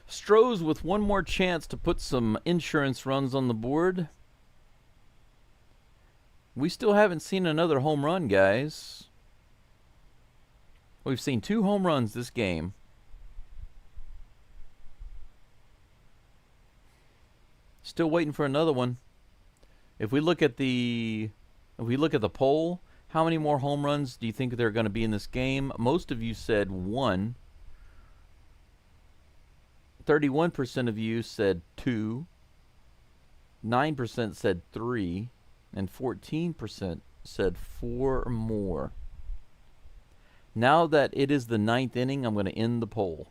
STROS with 1 more chance to put some insurance runs on the board. We still haven't seen another home run, guys. We've seen 2 home runs this game. Still waiting for another one. If we look at the poll, how many more home runs do you think there are going to be in this game? Most of you said 1. 31% of you said 2, 9% said 3, and 14% said 4 or more. Now that it is the 9th inning, I'm going to end the poll.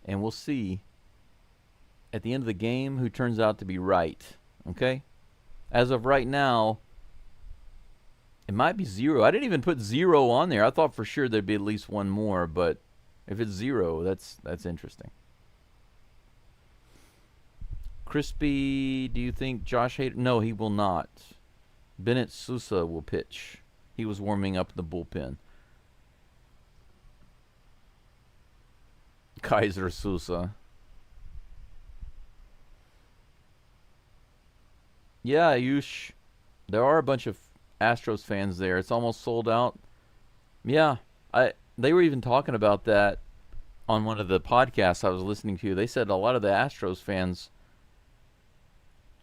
And we'll see at the end of the game who turns out to be right. Okay? As of right now, it might be 0. I didn't even put 0 on there. I thought for sure there'd be at least 1 more, but if it's 0, that's interesting. Crispy, do you think Josh Hader? No, he will not. Bennett Sousa will pitch. He was warming up the bullpen. Kaiser Sousa. Yeah, Yush. There are a bunch of Astros fans there. It's almost sold out. Yeah, they were even talking about that on one of the podcasts I was listening to, they said a lot of the Astros fans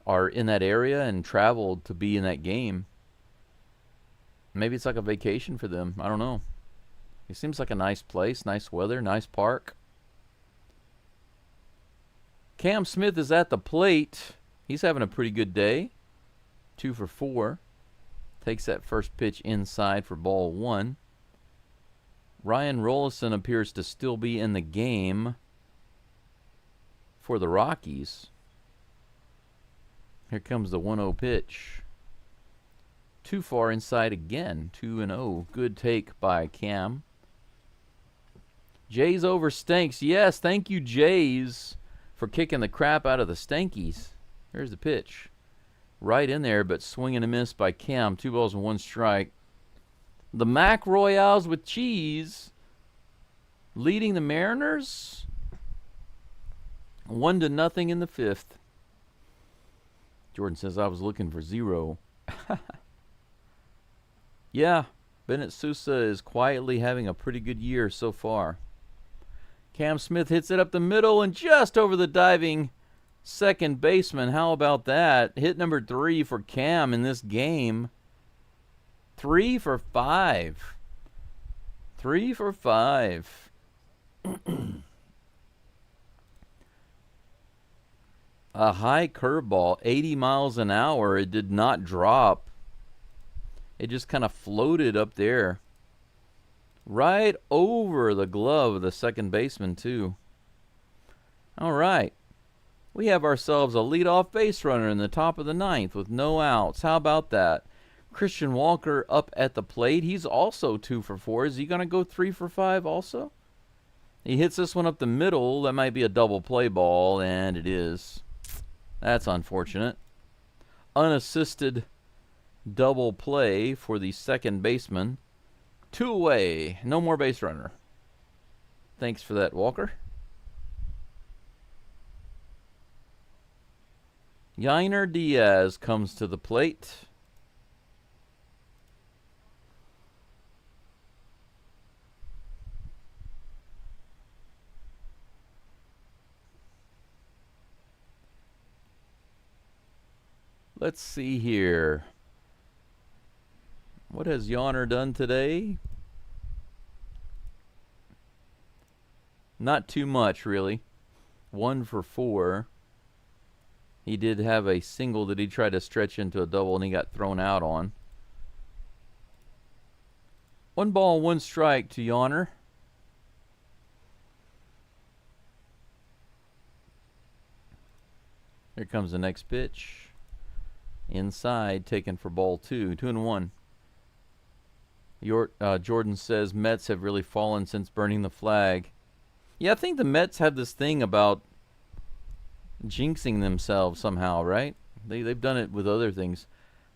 are in that area and traveled to be in that game. Maybe it's like a vacation for them. I don't know. It seems like a nice place, nice weather, nice park. Cam Smith is at the plate. He's having a pretty good day. 2 for 4. Takes that first pitch inside for ball 1. Ryan Rollison appears to still be in the game for the Rockies. Here comes the 1-0 pitch. Too far inside again. 2-0. Good take by Cam. Jays over Stanks. Yes, thank you, Jays, for kicking the crap out of the Stankies. Here's the pitch. Right in there, but swing and a miss by Cam. 2 balls and 1 strike. The Mac Royales with cheese leading the Mariners 1-0 in the 5th. Jordan says I was looking for 0. Yeah, Bennett Sousa is quietly having a pretty good year so far. Cam Smith hits it up the middle and just over the diving second baseman. How about that? Hit number 3 for Cam in this game. 3 for 5. 3 for 5. A high curveball, 80 miles an hour. It did not drop. It just kind of floated up there. Right over the glove of the second baseman, too. All right. We have ourselves a leadoff base runner in the top of the 9th with no outs. How about that? Christian Walker up at the plate. He's also 2 for 4. Is he going to go 3 for 5 also? He hits this one up the middle. That might be a double play ball, and it is. That's unfortunate. Unassisted double play for the second baseman. 2 away. No more base runner. Thanks for that, Walker. Yainer Diaz comes to the plate. Let's see here. What has Yainer done today? Not too much, really. 1 for 4. He did have a single that he tried to stretch into a double and he got thrown out on. 1 ball, 1 strike to Yainer. Here comes the next pitch. Inside, taken for ball 2. 2-1. Jordan says Mets have really fallen since burning the flag. Yeah, I think the Mets have this thing about jinxing themselves somehow, right? They've done it with other things.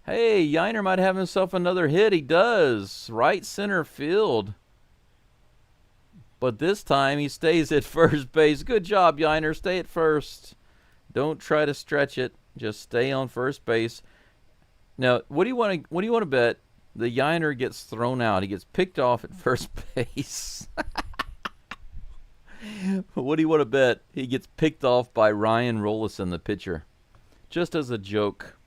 Hey, Yainer might have himself another hit. He does. Right center field. But this time he stays at first base. Good job, Yainer. Stay at first. Don't try to stretch it. Just stay on first base. Now, what do you want to bet? The Yainer gets thrown out. He gets picked off at first base. What do you want to bet? He gets picked off by Ryan Rollison, the pitcher. Just as a joke.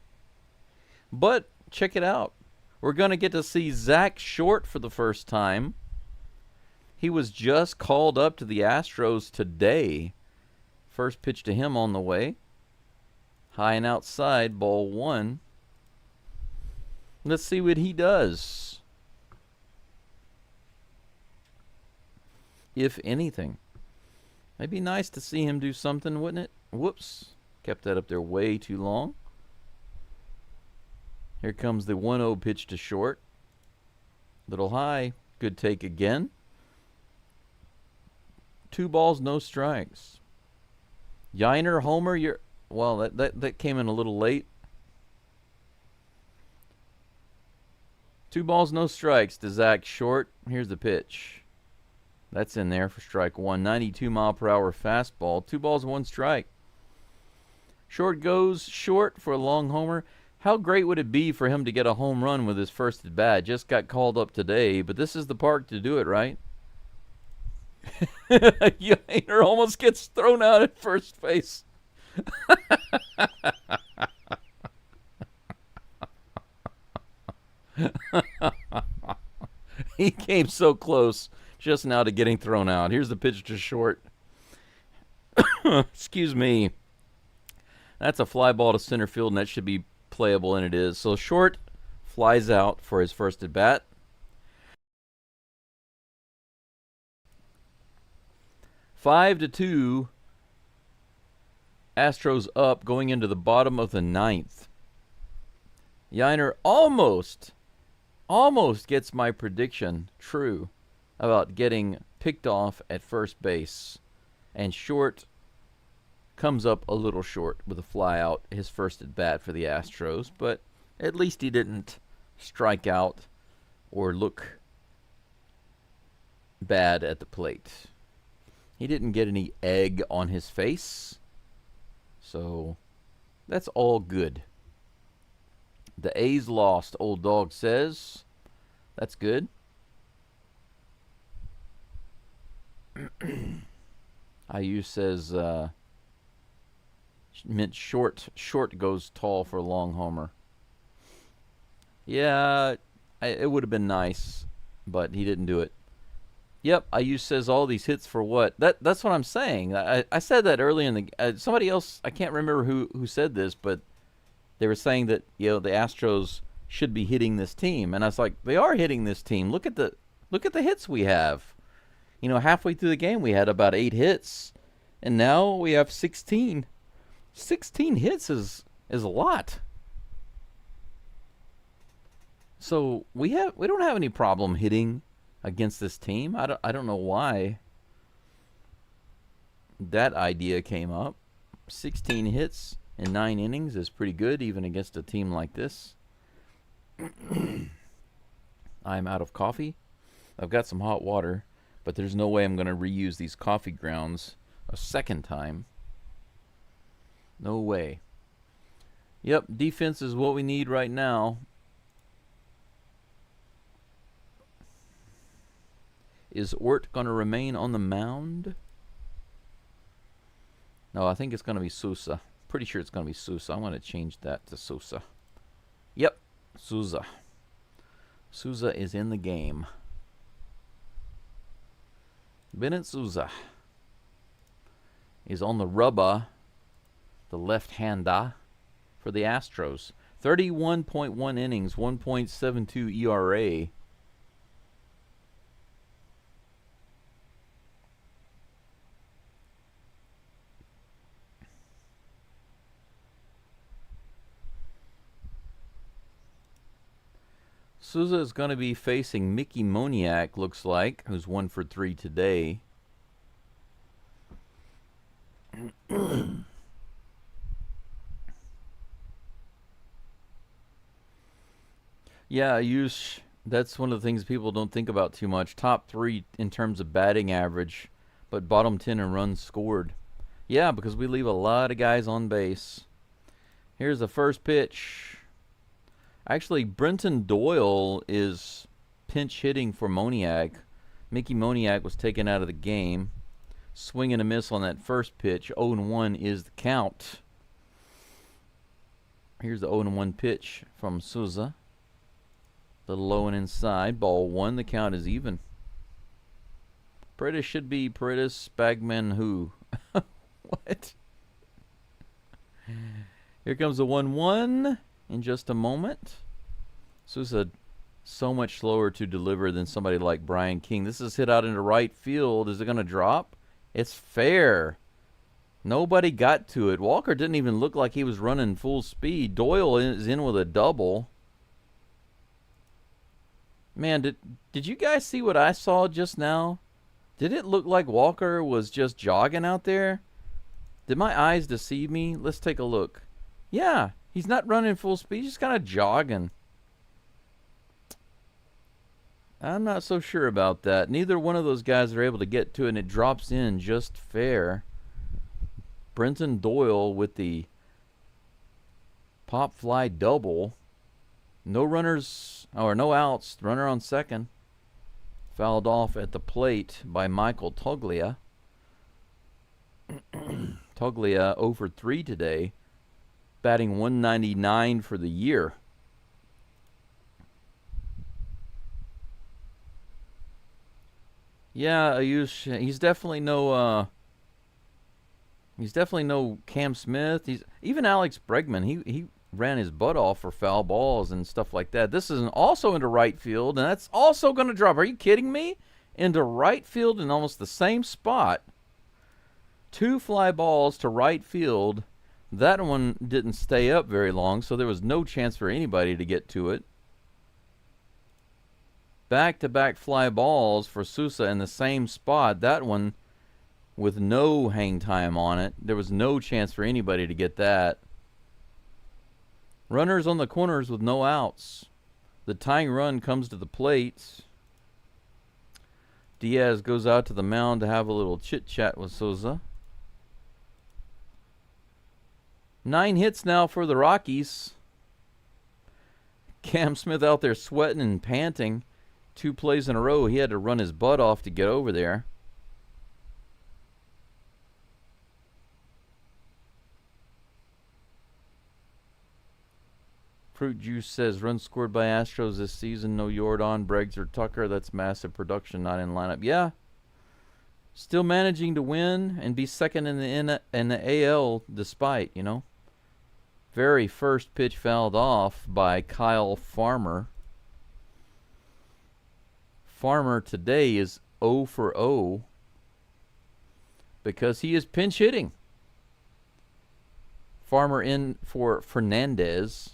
But check it out. We're going to get to see Zach Short for the first time. He was just called up to the Astros today. First pitch to him on the way. High and outside, ball 1. Let's see what he does. If anything. It'd be nice to see him do something, wouldn't it? Whoops. Kept that up there way too long. Here comes the 1-0 pitch to Short. Little high. Good take again. 2 balls, no strikes. Yainer, homer, well, that came in a little late. 2 balls, no strikes to Zach Short. Here's the pitch. That's in there for strike 1. 92-mile-per-hour fastball. 2 balls, 1 strike. Short goes short for a long homer. How great would it be for him to get a home run with his first at bat? Just got called up today, but this is the park to do it, right? Yainer almost gets thrown out at first base. He came so close just now to getting thrown out. Here's the pitch to short. Excuse me. That's a fly ball to center field, and that should be playable, and it is. So short flies out for his first at bat. Five to 2. Astros up going into the bottom of the ninth. Yainer almost gets my prediction true about getting picked off at first base. And short comes up a little short with a fly out, his first at bat for the Astros. But at least he didn't strike out or look bad at the plate. He didn't get any egg on his face. So that's all good. The A's lost, old dog says. That's good. IU says meant short goes tall for a long homer. Yeah, it would have been nice, but he didn't do it. Yep, IU says all these hits for what? That's what I'm saying. I said that early in the somebody else, I can't remember who said this, but they were saying that, you know, the Astros should be hitting this team, and I was like, they are hitting this team. Look at the hits we have. You know, halfway through the game we had about 8 hits, and now we have 16. 16 hits is a lot. So we don't have any problem hitting against this team. I don't know why that idea came up. 16 hits in 9 innings is pretty good, even against a team like this. I'm out of coffee. I've got some hot water, but there's no way I'm going to reuse these coffee grounds a second time. No way. Yep, defense is what we need right now. Is Ort going to remain on the mound? No, I think it's going to be Sousa. Pretty sure it's going to be Sousa. I'm going to change that to Sousa. Yep, Sousa. Sousa is in the game. Bennett Sousa is on the rubber, the left-hander, for the Astros. 31.1 innings, 1.72 ERA. Sousa is going to be facing Mickey Moniak, looks like, who's 1 for 3 today. Yeah, that's one of the things people don't think about too much. Top 3 in terms of batting average, but bottom 10 in runs scored. Yeah, because we leave a lot of guys on base. Here's the first pitch. Actually, Brenton Doyle is pinch hitting for Moniak. Mickey Moniak was taken out of the game. Swing and a miss on that first pitch. 0-1 is the count. Here's the 0-1 pitch from Sousa. Little low and inside. Ball 1. The count is even. Paredes should be Paredes Spagman who? What? Here comes the 1-1 in just a moment. Sousa so much slower to deliver than somebody like Brian King. This is hit out into right field. Is it going to drop? It's fair. Nobody got to it. Walker didn't even look like he was running full speed. Doyle is in with a double. Man, did you guys see what I saw just now? Did it look like Walker was just jogging out there? Did my eyes deceive me? Let's take a look. Yeah, he's not running full speed. He's just kind of jogging. I'm not so sure about that. Neither one of those guys are able to get to it, and it drops in just fair. Brenton Doyle with the pop fly double. No runners, or no outs. Runner on second. Fouled off at the plate by Michael Toglia. Toglia 0 for 3 today, batting 199 for the year. Yeah, Ayush, he's definitely no Cam Smith. He's even Alex Bregman. He ran his butt off for foul balls and stuff like that. This is also into right field, and that's also going to drop. Are you kidding me? Into right field in almost the same spot. 2 fly balls to right field. That one didn't stay up very long, so there was no chance for anybody to get to it. Back-to-back fly balls for Sousa in the same spot. That one with no hang time on it. There was no chance for anybody to get that. Runners on the corners with no outs. The tying run comes to the plate. Diaz goes out to the mound to have a little chit-chat with Sousa. 9 hits now for the Rockies. Cam Smith out there sweating and panting. 2 plays in a row. He had to run his butt off to get over there. Fruit Juice says, runs scored by Astros this season. No Jordan, Breggs, or Tucker. That's massive production, not in lineup. Yeah. Still managing to win and be second in the AL despite, you know. Very first pitch fouled off by Kyle Farmer. Farmer today is 0 for 0 because he is pinch hitting. Farmer in for Fernandez.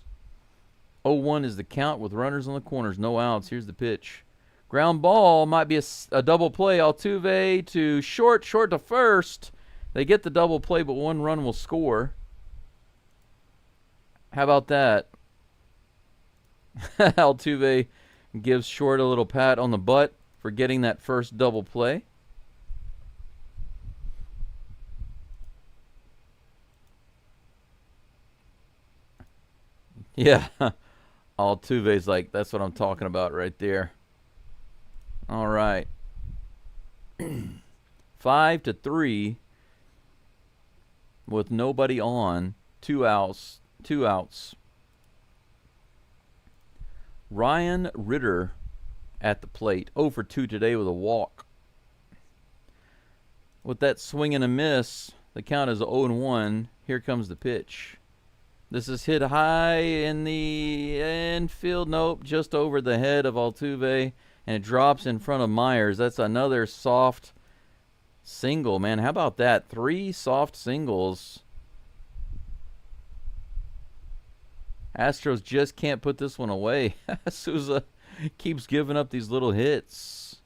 0-1 is the count with runners on the corners, no outs. Here's the pitch. Ground ball might be a double play. Altuve to short to first. They get the double play, but 1 run will score. How about that? Altuve gives Short a little pat on the butt for getting that first double play. Yeah. Altuve's like, that's what I'm talking about right there. All right. 5-3 with nobody on. 2 outs. 2 outs. Ryan Ritter at the plate. 0 for 2 today with a walk. With that swing and a miss, the count is 0-1. Here comes the pitch. This is hit high in the infield. Nope, just over the head of Altuve. And it drops in front of Meyers. That's another soft single, man. How about that? 3 soft singles. Astros just can't put this one away. Sousa keeps giving up these little hits.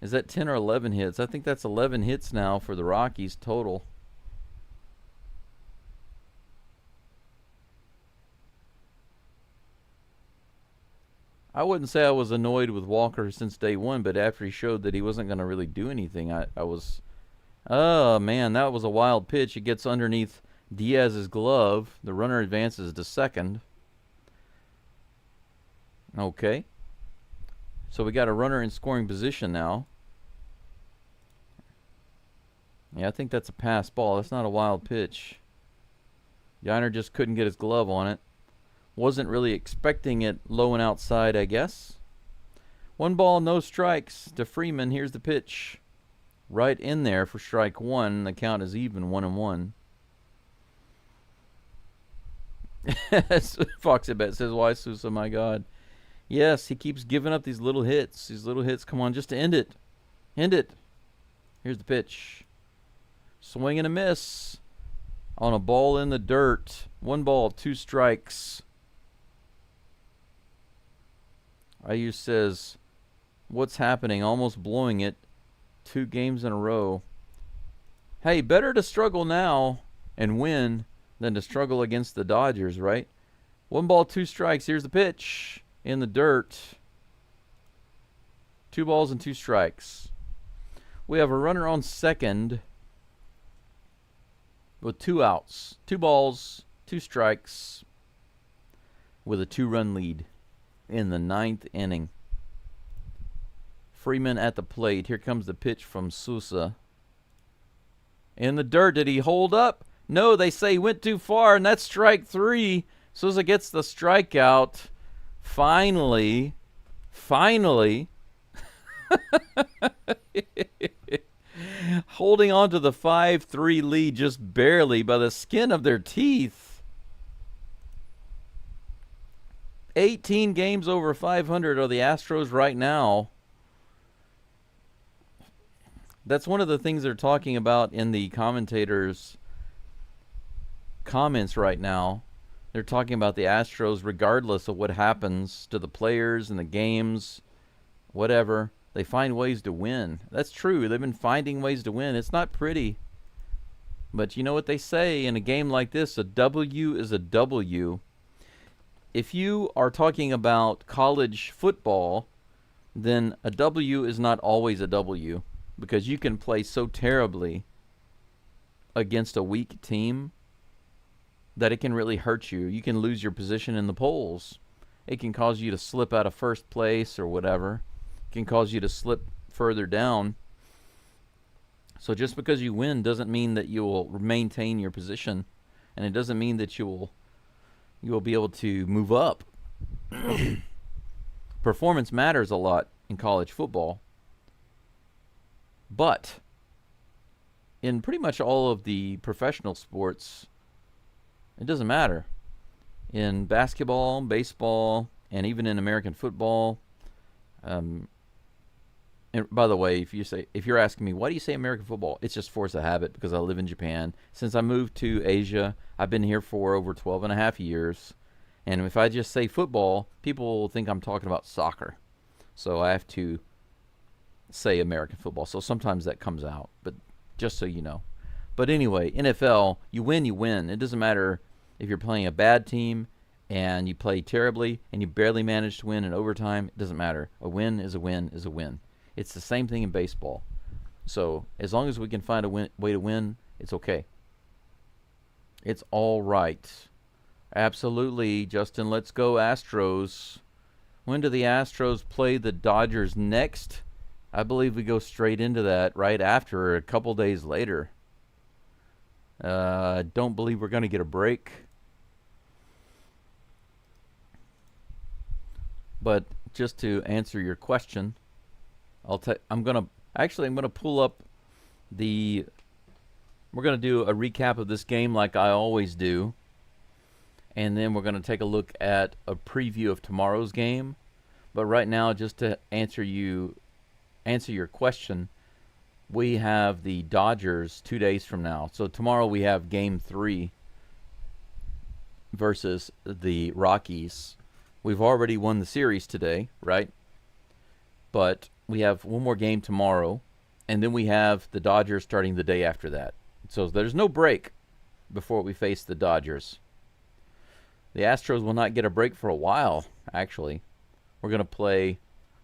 Is that 10 or 11 hits? I think that's 11 hits now for the Rockies total. I wouldn't say I was annoyed with Walker since day one, but after he showed that he wasn't going to really do anything, I was... Oh, man, that was a wild pitch. It gets underneath Diaz's glove. The runner advances to second. Okay. So we got a runner in scoring position now. Yeah, I think that's a pass ball. That's not a wild pitch. Yiner just couldn't get his glove on it. Wasn't really expecting it low and outside, I guess. 1 ball, no strikes to Freeman. Here's the pitch. Right in there for strike 1. The count is even, 1-1. Foxy Bet says, why Sousa, my God. Yes, he keeps giving up these little hits. These little hits, come on, just to end it. End it. Here's the pitch. Swing and a miss on a ball in the dirt. 1 ball, 2 strikes. IU says, what's happening? Almost blowing it. 2 games in a row. Hey, better to struggle now and win than to struggle against the Dodgers, right? 1 ball, 2 strikes. Here's the pitch. In the dirt. 2 balls and 2 strikes. We have a runner on second with 2 outs. 2 balls, 2 strikes with a 2-run lead in the 9th inning. Freeman at the plate. Here comes the pitch from Sousa. In the dirt. Did he hold up? No, they say he went too far, and that's strike 3. Sousa gets the strikeout. Finally. Holding on to the 5-3 lead just barely by the skin of their teeth. 18 games over 500 are the Astros right now. That's one of the things they're talking about in the commentators' comments right now. They're talking about the Astros regardless of what happens to the players and the games, whatever. They find ways to win. That's true. They've been finding ways to win. It's not pretty. But you know what they say in a game like this, a W is a W. If you are talking about college football, then a W is not always a W, because you can play so terribly against a weak team that it can really hurt you. You can lose your position in the polls. It can cause you to slip out of first place or whatever. It can cause you to slip further down. So just because you win doesn't mean that you will maintain your position, and it doesn't mean that you will be able to move up. Performance matters a lot in college football. But in pretty much all of the professional sports, it doesn't matter. In basketball, baseball, and even in American football. And by the way, if you're asking me, why do you say American football? It's just force of habit because I live in Japan. Since I moved to Asia, I've been here for over 12 and a half years. And if I just say football, people will think I'm talking about soccer. So I have to say American football. So sometimes that comes out, but just so you know. But anyway, NFL, you win, you win. It doesn't matter if you're playing a bad team and you play terribly and you barely manage to win in overtime. It doesn't matter. A win is a win is a win. It's the same thing in baseball. So as long as we can find a way to win, it's okay. It's all right. Absolutely, Justin. Let's go Astros. When do the Astros play the Dodgers next? I believe we go straight into that right after, a couple days later. I don't believe we're going to get a break. But just to answer your question, I'm going to pull up we're going to do a recap of this game like I always do. And then we're going to take a look at a preview of tomorrow's game. But right now, just to answer your question, we have the Dodgers 2 days from now. So tomorrow we have Game 3 versus the Rockies. We've already won the series today, right? But we have one more game tomorrow, and then we have the Dodgers starting the day after that. So there's no break before we face the Dodgers. The Astros will not get a break for a while, actually. We're going to play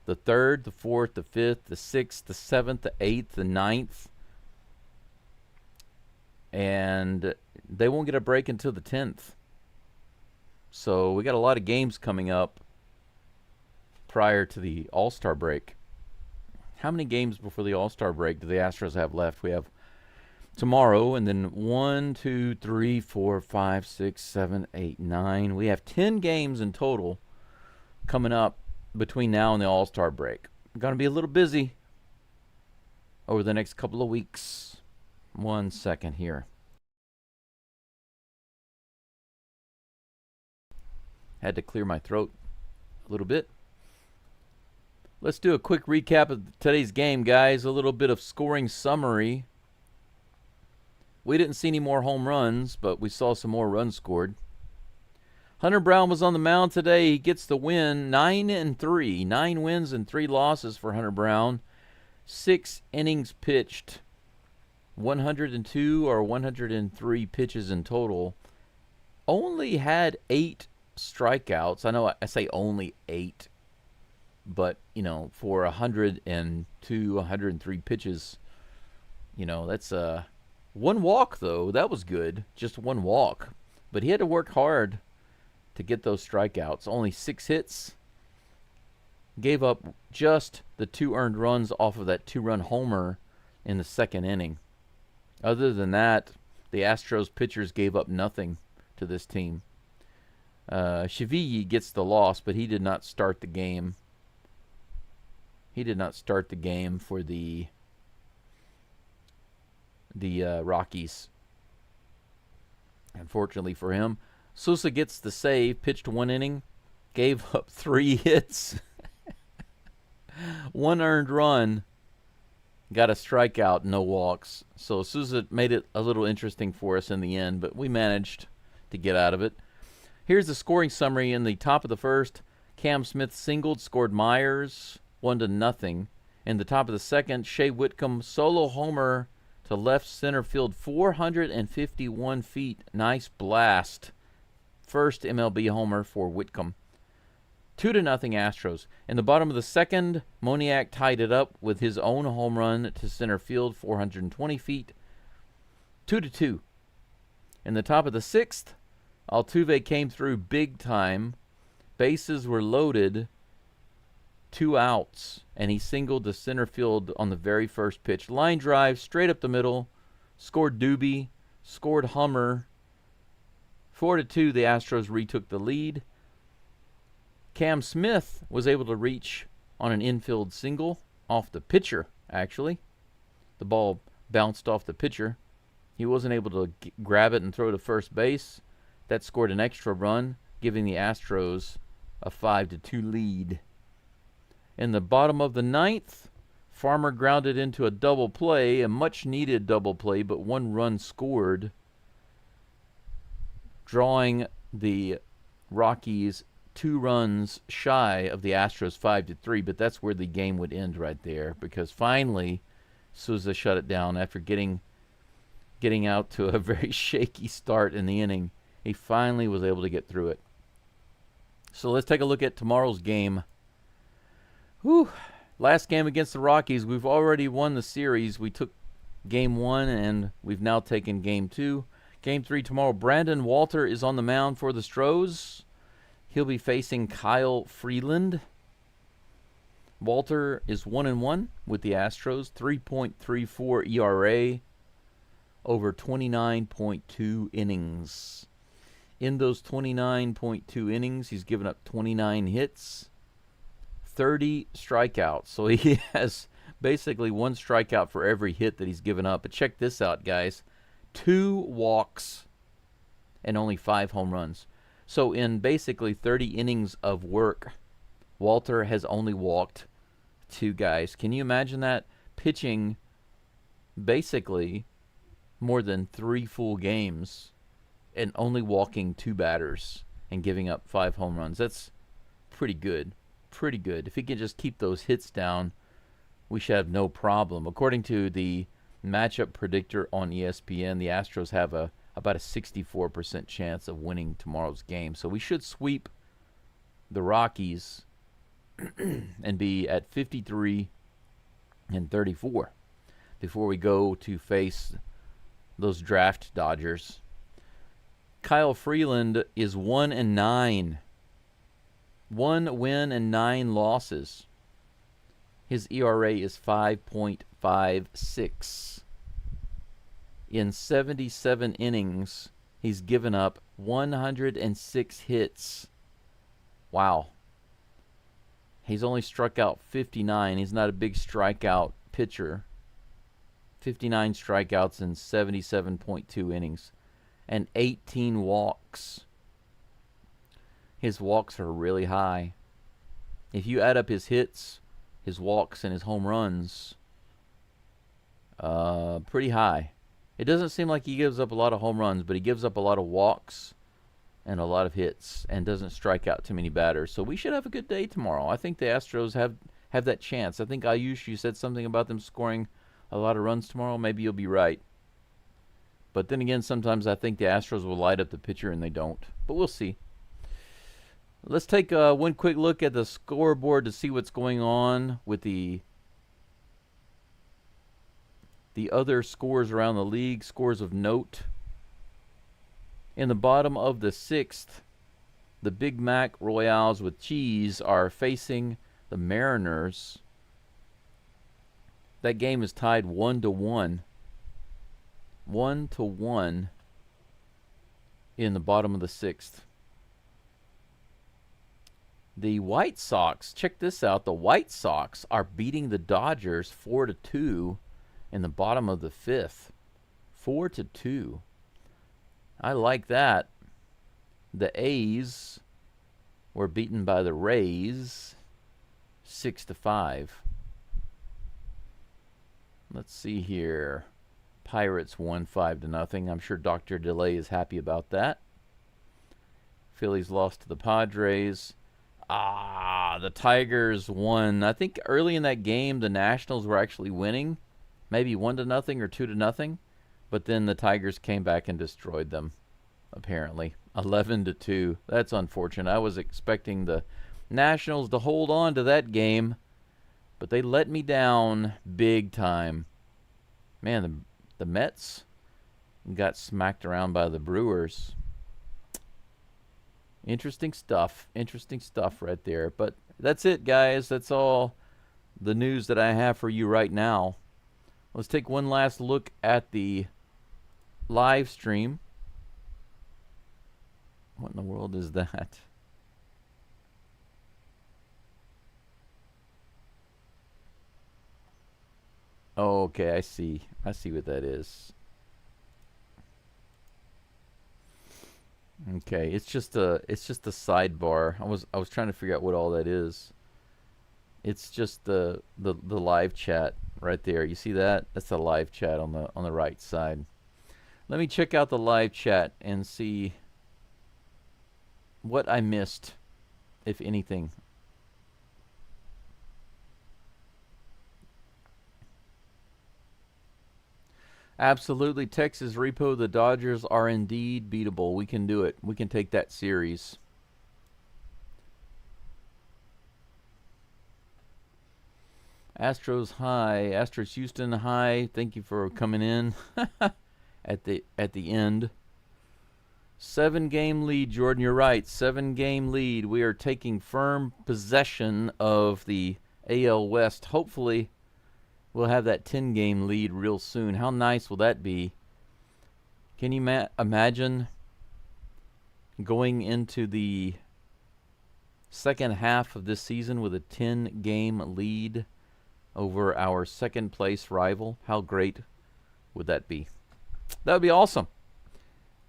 the 3rd, the 4th, the 5th, the 6th, the 7th, the 8th, the 9th. And they won't get a break until the 10th. So we got a lot of games coming up prior to the All-Star break. How many games before the All-Star break do the Astros have left? We have tomorrow, and then 1, 2, 3, 4, 5, 6, 7, 8, 9. We have 10 games in total coming up between now and the All-Star break. I'm going to be a little busy over the next couple of weeks. 1 second here. Had to clear my throat a little bit. Let's do a quick recap of today's game, guys. A little bit of scoring summary. We didn't see any more home runs, but we saw some more runs scored. Hunter Brown was on the mound today. He gets the win, 9-3. 9 wins and 3 losses for Hunter Brown. 6 innings pitched. 102 or 103 pitches in total. Only had 8 strikeouts. I know I say only 8, but, for 102, 103 pitches, that's one walk, though. That was good. Just one walk. But he had to work hard to get those strikeouts. Only 6 hits. Gave up just the 2 earned runs off of that 2-run homer in the 2nd inning. Other than that, the Astros pitchers gave up nothing to this team. Shaviyi gets the loss, but he did not start the game. He did not start the game for the Rockies. Unfortunately for him, Sousa gets the save, pitched 1 inning, gave up 3 hits, 1 earned run, got a strikeout, no walks. So Sousa made it a little interesting for us in the end, but we managed to get out of it. Here's the scoring summary. In the top of the 1st, Cam Smith singled, scored Meyers 1-0. In the top of the 2nd, Shay Whitcomb solo homer to left center field, 451 feet. Nice blast. First MLB homer for Whitcomb. 2-0 Astros. In the bottom of the 2nd, Moniak tied it up with his own home run to center field, 420 feet. 2-2. In the top of the 6th, Altuve came through big time. Bases were loaded. 2 outs, and he singled to center field on the very first pitch. Line drive, straight up the middle. Scored Doobie. Scored Hummer. 4-2, the Astros retook the lead. Cam Smith was able to reach on an infield single off the pitcher, actually. The ball bounced off the pitcher. He wasn't able to grab it and throw to first base. That scored an extra run, giving the Astros a 5-2 lead. In the bottom of the 9th, Farmer grounded into a double play, a much-needed double play, but 1 run scored, drawing the Rockies 2 runs shy of the Astros 5-3, but that's where the game would end right there, because finally Sousa shut it down after getting out to a very shaky start in the inning. He finally was able to get through it. So let's take a look at tomorrow's game. Whew. Last game against the Rockies, we've already won the series. We took Game 1, and we've now taken Game 2. Game 3 tomorrow, Brandon Walter is on the mound for the STROS. He'll be facing Kyle Freeland. Walter is 1-1 with the Astros, 3.34 ERA over 29.2 innings. In those 29.2 innings, he's given up 29 hits, 30 strikeouts. So he has basically 1 strikeout for every hit that he's given up. But check this out, guys. 2 walks and only 5 home runs. So in basically 30 innings of work, Walter has only walked 2 guys. Can you imagine that? Pitching basically more than 3 full games and only walking 2 batters and giving up 5 home runs. That's pretty good. Pretty good. If he can just keep those hits down, we should have no problem. According to the matchup predictor on ESPN, the Astros have about a 64% chance of winning tomorrow's game. So we should sweep the Rockies and be at 53-34 before we go to face those draft Dodgers. Kyle Freeland is 1-9. 1 win and 9 losses. His ERA is 5.56. In 77 innings, he's given up 106 hits. Wow. He's only struck out 59. He's not a big strikeout pitcher. 59 strikeouts in 77.2 innings. And 18 walks. His walks are really high. If you add up his hits, his walks, and his home runs, pretty high. It doesn't seem like he gives up a lot of home runs, but he gives up a lot of walks and a lot of hits and doesn't strike out too many batters. So we should have a good day tomorrow. I think the Astros have that chance. I think Ayush, you said something about them scoring a lot of runs tomorrow. Maybe you'll be right. But then again, sometimes I think the Astros will light up the pitcher and they don't. But we'll see. Let's take one quick look at the scoreboard to see what's going on with the other scores around the league, scores of note. In the bottom of the 6th, the Big Mac Royales with cheese are facing the Mariners. That game is tied 1-1. 1-1 in the bottom of the 6th. The White Sox, check this out. The White Sox are beating the Dodgers 4-2 in the bottom of the 5th. 4-2. I like that. The A's were beaten by the Rays 6-5. Let's see here. Pirates won 5-0. I'm sure Dr. DeLay is happy about that. Phillies lost to the Padres. The Tigers won. I think early in that game, the Nationals were actually winning. Maybe 1-0 or 2-0. But then the Tigers came back and destroyed them, apparently. 11-2. That's unfortunate. I was expecting the Nationals to hold on to that game, but they let me down big time. Man, the Mets got smacked around by the Brewers. Interesting stuff. Interesting stuff right there. But that's it, guys. That's all the news that I have for you right now. Let's take one last look at the live stream. What in the world is that? Oh, okay, I see. I see what that is. Okay, it's just a sidebar. I was trying to figure out what all that is. It's just the live chat right there. You see that? That's the live chat on the right side. Let me check out the live chat and see what I missed, if anything. Absolutely, Texas Repo. The Dodgers are indeed beatable. We can do it. We can take that series. Astros high. Astros Houston high. Thank you for coming in at the end. 7-game lead, Jordan. You're right. 7-game lead. We are taking firm possession of the AL West. Hopefully, we'll have that 10-game lead real soon. How nice will that be? Can you imagine going into the second half of this season with a 10-game lead over our second-place rival? How great would that be? That would be awesome.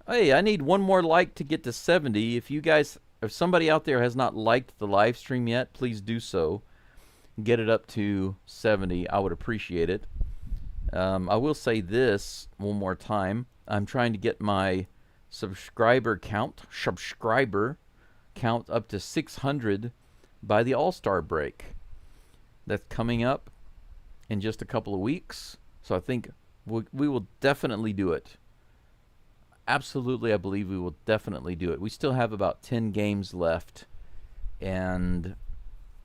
Hey, I need one more like to get to 70. If somebody out there has not liked the live stream yet, please do so. Get it up to 70. I would appreciate it. I will say this one more time. I'm trying to get my subscriber count up to 600 by the All-Star break. That's coming up in just a couple of weeks. So I think we will definitely do it. Absolutely, I believe we will definitely do it. We still have about 10 games left. And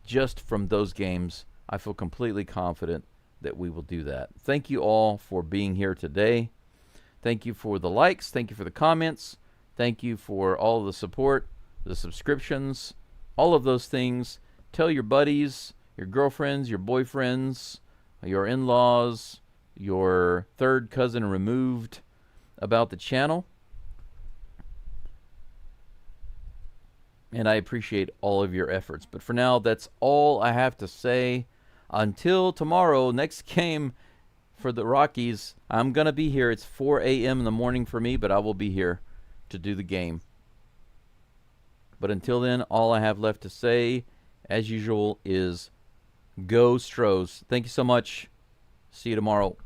just from those games, I feel completely confident that we will do that. Thank you all for being here today. Thank you for the likes. Thank you for the comments. Thank you for all the support, the subscriptions, all of those things. Tell your buddies, your girlfriends, your boyfriends, your in-laws, your third cousin removed about the channel. And I appreciate all of your efforts. But for now, that's all I have to say. Until tomorrow, next game for the Rockies, I'm going to be here. It's 4 a.m. in the morning for me, but I will be here to do the game. But until then, all I have left to say, as usual, is go STROS. Thank you so much. See you tomorrow.